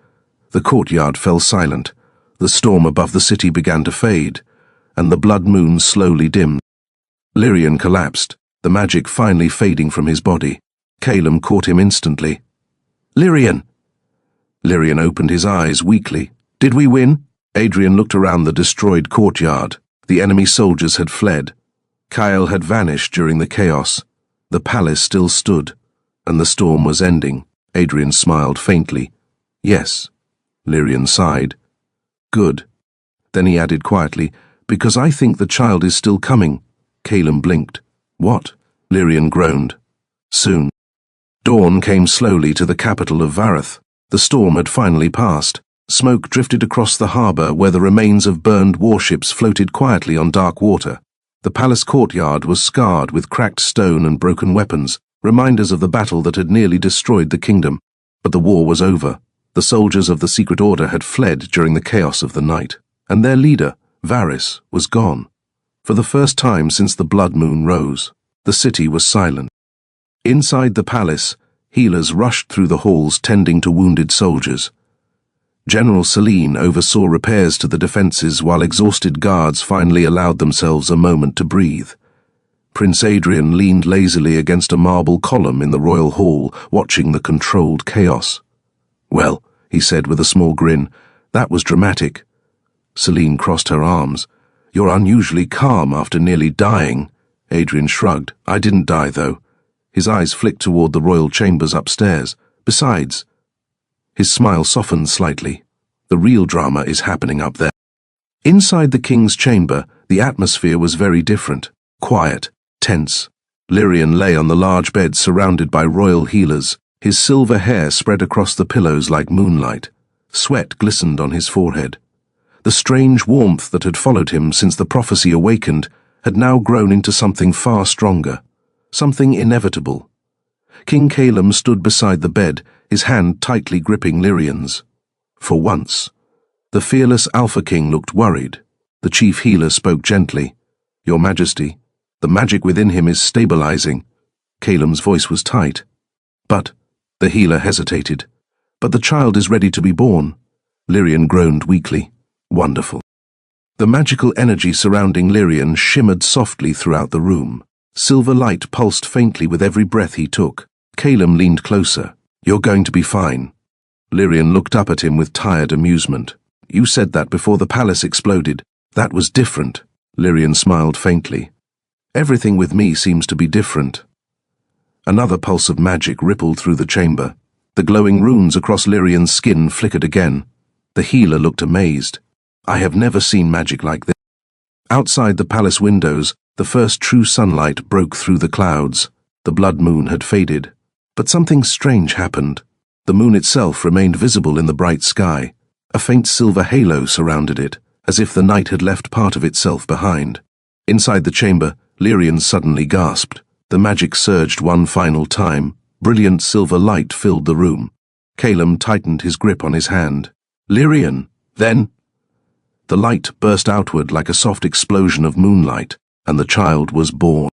The courtyard fell silent. The storm above the city began to fade, and the blood moon slowly dimmed. Lyrian collapsed, the magic finally fading from his body. Calum caught him instantly. Lyrian! Lyrian opened his eyes weakly. Did we win? Adrian looked around the destroyed courtyard. The enemy soldiers had fled. Kyle had vanished during the chaos. The palace still stood, and the storm was ending. Adrian smiled faintly. Yes. Lyrian sighed. Good. Then he added quietly, because I think the child is still coming. Calum blinked. What? Lyrian groaned. Soon. Dawn came slowly to the capital of Vareth. The storm had finally passed. Smoke drifted across the harbour where the remains of burned warships floated quietly on dark water. The palace courtyard was scarred with cracked stone and broken weapons, reminders of the battle that had nearly destroyed the kingdom. But the war was over. The soldiers of the secret order had fled during the chaos of the night, and their leader, Varys, was gone. For the first time since the blood moon rose, the city was silent. Inside the palace, healers rushed through the halls tending to wounded soldiers. General Selene oversaw repairs to the defences while exhausted guards finally allowed themselves a moment to breathe. Prince Adrian leaned lazily against a marble column in the royal hall, watching the controlled chaos. Well, he said with a small grin, that was dramatic. Selene crossed her arms. You're unusually calm after nearly dying. Adrian shrugged. I didn't die, though. His eyes flicked toward the royal chambers upstairs. Besides, his smile softened slightly. The real drama is happening up there. Inside the king's chamber, the atmosphere was very different. Quiet, tense. Lyrian lay on the large bed surrounded by royal healers. His silver hair spread across the pillows like moonlight. Sweat glistened on his forehead. The strange warmth that had followed him since the prophecy awakened had now grown into something far stronger. Something inevitable. King Calum stood beside the bed, his hand tightly gripping Lyrian's. For once, the fearless Alpha King looked worried. The chief healer spoke gently. Your Majesty, the magic within him is stabilizing. Calum's voice was tight. But, the healer hesitated. But the child is ready to be born. Lyrian groaned weakly. Wonderful. The magical energy surrounding Lyrian shimmered softly throughout the room. Silver light pulsed faintly with every breath he took. Calum leaned closer. You're going to be fine. Lyrian looked up at him with tired amusement. You said that before the palace exploded. That was different. Lyrian smiled faintly. Everything with me seems to be different. Another pulse of magic rippled through the chamber. The glowing runes across Lyrian's skin flickered again. The healer looked amazed. I have never seen magic like this. Outside the palace windows, the first true sunlight broke through the clouds. The blood moon had faded. But something strange happened. The moon itself remained visible in the bright sky. A faint silver halo surrounded it, as if the night had left part of itself behind. Inside the chamber, Lyrian suddenly gasped. The magic surged one final time. Brilliant silver light filled the room. Calum tightened his grip on his hand. Lyrian, then. The light burst outward like a soft explosion of moonlight, and the child was born.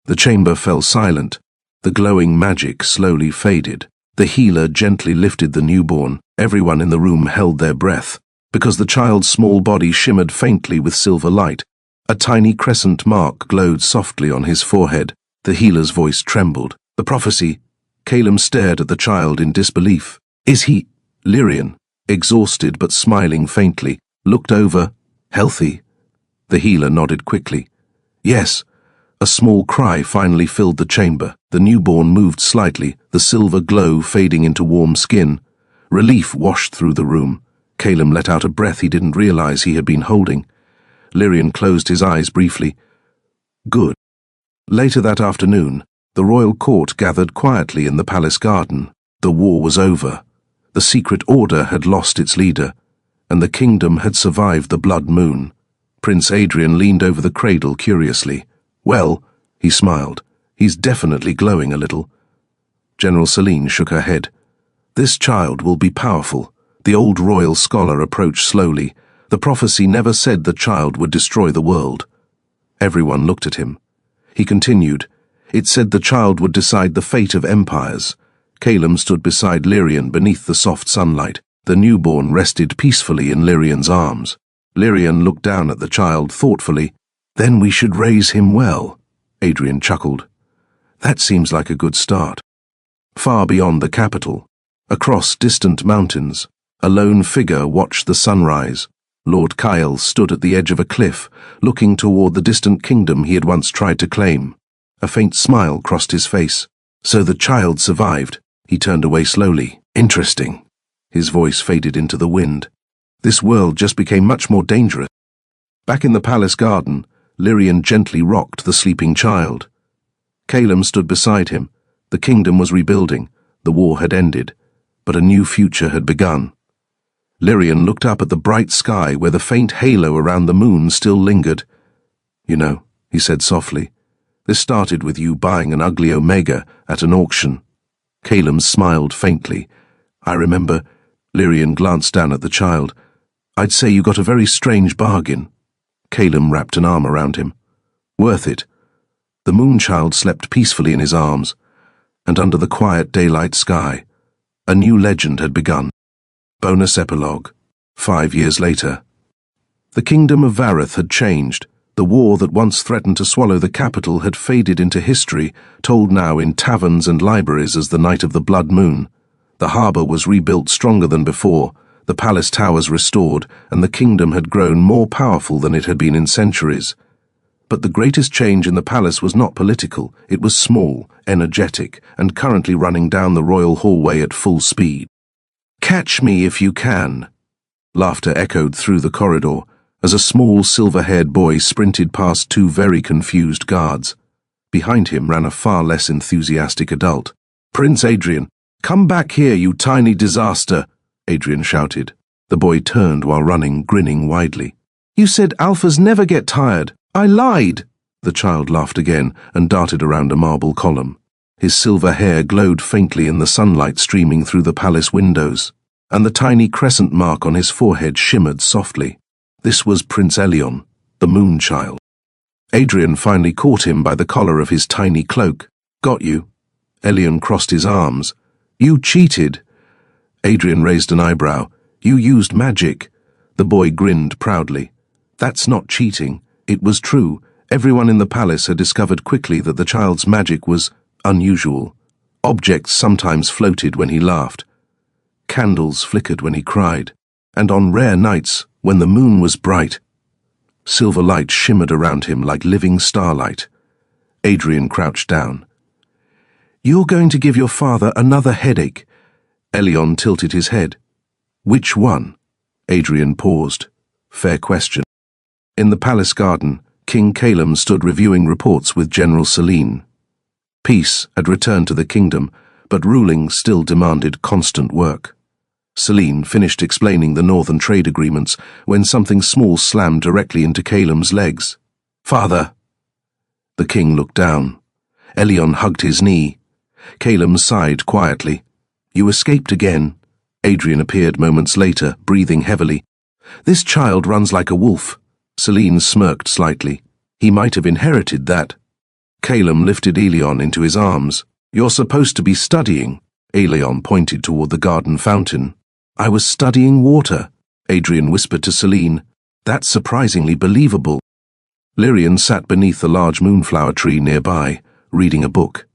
The chamber fell silent. The glowing magic slowly faded. The healer gently lifted the newborn. Everyone in the room held their breath, because the child's small body shimmered faintly with silver light. A tiny crescent mark glowed softly on his forehead. The healer's voice trembled. The prophecy. Calum stared at the child in disbelief. Is he? Lyrian, exhausted but smiling faintly, looked over. Healthy? The healer nodded quickly. Yes. A small cry finally filled the chamber. The newborn moved slightly, the silver glow fading into warm skin. Relief washed through the room. Calum let out a breath he didn't realize he had been holding. Lyrian closed his eyes briefly. Good. Later that afternoon, the royal court gathered quietly in the palace garden. The war was over. The secret order had lost its leader, and the kingdom had survived the blood moon. Prince Adrian leaned over the cradle curiously. Well, he smiled, he's definitely glowing a little. General Celine shook her head. This child will be powerful. The old royal scholar approached slowly. The prophecy never said the child would destroy the world. Everyone looked at him. He continued. It said the child would decide the fate of empires. Calum stood beside Lyrian beneath the soft sunlight. The newborn rested peacefully in Lyrian's arms. Lyrian looked down at the child thoughtfully. Then we should raise him well, Adrian chuckled. That seems like a good start. Far beyond the capital, across distant mountains, a lone figure watched the sunrise. Lord Kyle stood at the edge of a cliff, looking toward the distant kingdom he had once tried to claim. A faint smile crossed his face. So the child survived. He turned away slowly. Interesting. His voice faded into the wind. This world just became much more dangerous. Back in the palace garden, Lyrian gently rocked the sleeping child. Calum stood beside him. The kingdom was rebuilding. The war had ended, but a new future had begun. Lyrian looked up at the bright sky where the faint halo around the moon still lingered. You know, he said softly, this started with you buying an ugly Omega at an auction. Calum smiled faintly. I remember. Lyrian glanced down at the child. I'd say you got a very strange bargain. Calum wrapped an arm around him. Worth it. The moonchild slept peacefully in his arms, and under the quiet daylight sky, a new legend had begun. Bonus epilogue. 5 years later. The kingdom of Vareth had changed. The war that once threatened to swallow the capital had faded into history, told now in taverns and libraries as the night of the blood moon. The harbour was rebuilt stronger than before, the palace towers restored, and the kingdom had grown more powerful than it had been in centuries. But the greatest change in the palace was not political. It was small, energetic, and currently running down the royal hallway at full speed. Catch me if you can. Laughter echoed through the corridor as a small silver-haired boy sprinted past 2 very confused guards. Behind him ran a far less enthusiastic adult. Prince Adrian, come back here, you tiny disaster, Adrian shouted. The boy turned while running, grinning widely. You said alphas never get tired. I lied. The child laughed again and darted around a marble column. His silver hair glowed faintly in the sunlight streaming through the palace windows, and the tiny crescent mark on his forehead shimmered softly. This was Prince Elion, the moonchild. Adrian finally caught him by the collar of his tiny cloak. Got you. Elion crossed his arms. You cheated. Adrian raised an eyebrow. You used magic. The boy grinned proudly. That's not cheating. It was true. Everyone in the palace had discovered quickly that the child's magic was unusual. Objects sometimes floated when he laughed. Candles flickered when he cried. And on rare nights, when the moon was bright, silver light shimmered around him like living starlight. Adrian crouched down. You're going to give your father another headache. Elion tilted his head. Which one? Adrian paused. Fair question. In the palace garden, King Calum stood reviewing reports with General Celine. Peace had returned to the kingdom, but ruling still demanded constant work. Celine finished explaining the northern trade agreements when something small slammed directly into Calum's legs. Father! The king looked down. Elion hugged his knee. Calum sighed quietly. You escaped again. Adrian appeared moments later, breathing heavily. This child runs like a wolf. Celine smirked slightly. He might have inherited that. Calum lifted Elion into his arms. You're supposed to be studying. Elion pointed toward the garden fountain. I was studying water, Adrian whispered to Celine. That's surprisingly believable. Lyrian sat beneath the large moonflower tree nearby, reading a book.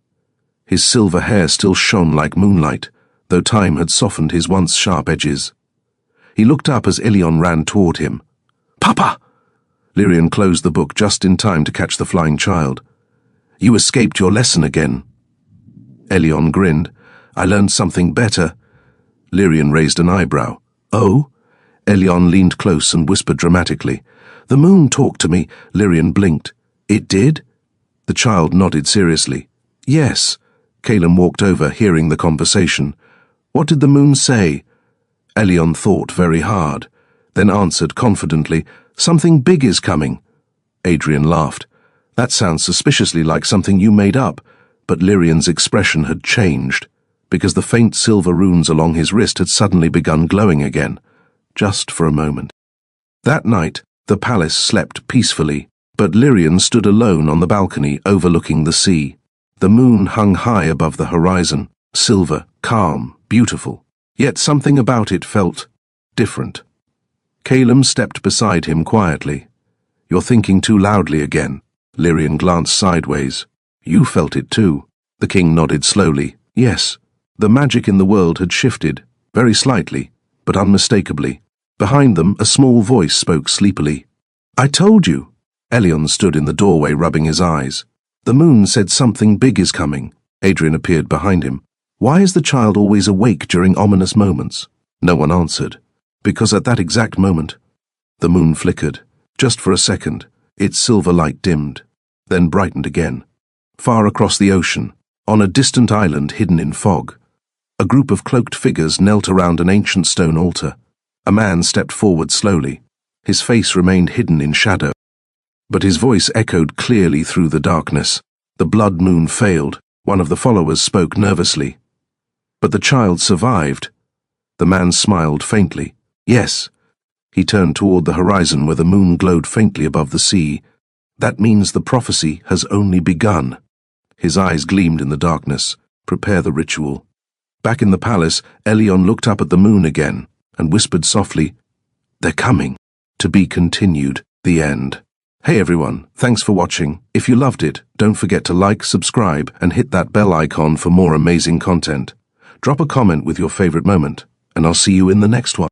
His silver hair still shone like moonlight, though time had softened his once sharp edges. He looked up as Elion ran toward him. Papa! Lyrian closed the book just in time to catch the flying child. You escaped your lesson again. Elion grinned. I learned something better. Lyrian raised an eyebrow. Oh? Elion leaned close and whispered dramatically. The moon talked to me. Lyrian blinked. It did? The child nodded seriously. Yes. Calum walked over, hearing the conversation. What did the moon say? Elion thought very hard, then answered confidently, Something big is coming. Adrian laughed. That sounds suspiciously like something you made up, but Lyrian's expression had changed, because the faint silver runes along his wrist had suddenly begun glowing again, just for a moment. That night, the palace slept peacefully, but Lyrian stood alone on the balcony overlooking the sea. The moon hung high above the horizon, silver, calm, beautiful, yet something about it felt different. Calum stepped beside him quietly. You're thinking too loudly again. Lyrian glanced sideways. You felt it too. The king nodded slowly. Yes. The magic in the world had shifted, very slightly, but unmistakably. Behind them, a small voice spoke sleepily. I told you. Elion stood in the doorway rubbing his eyes. The moon said something big is coming. Adrian appeared behind him. Why is the child always awake during ominous moments? No one answered. Because at that exact moment, the moon flickered. Just for a second, its silver light dimmed, then brightened again. Far across the ocean, on a distant island hidden in fog, a group of cloaked figures knelt around an ancient stone altar. A man stepped forward slowly. His face remained hidden in shadow, but his voice echoed clearly through the darkness. The blood moon failed. One of the followers spoke nervously. But the child survived. The man smiled faintly. Yes. He turned toward the horizon where the moon glowed faintly above the sea. That means the prophecy has only begun. His eyes gleamed in the darkness. Prepare the ritual. Back in the palace, Elion looked up at the moon again and whispered softly, They're coming. To be continued. The end. Hey everyone, thanks for watching. If you loved it, don't forget to like, subscribe, and hit that bell icon for more amazing content. Drop a comment with your favorite moment, and I'll see you in the next one.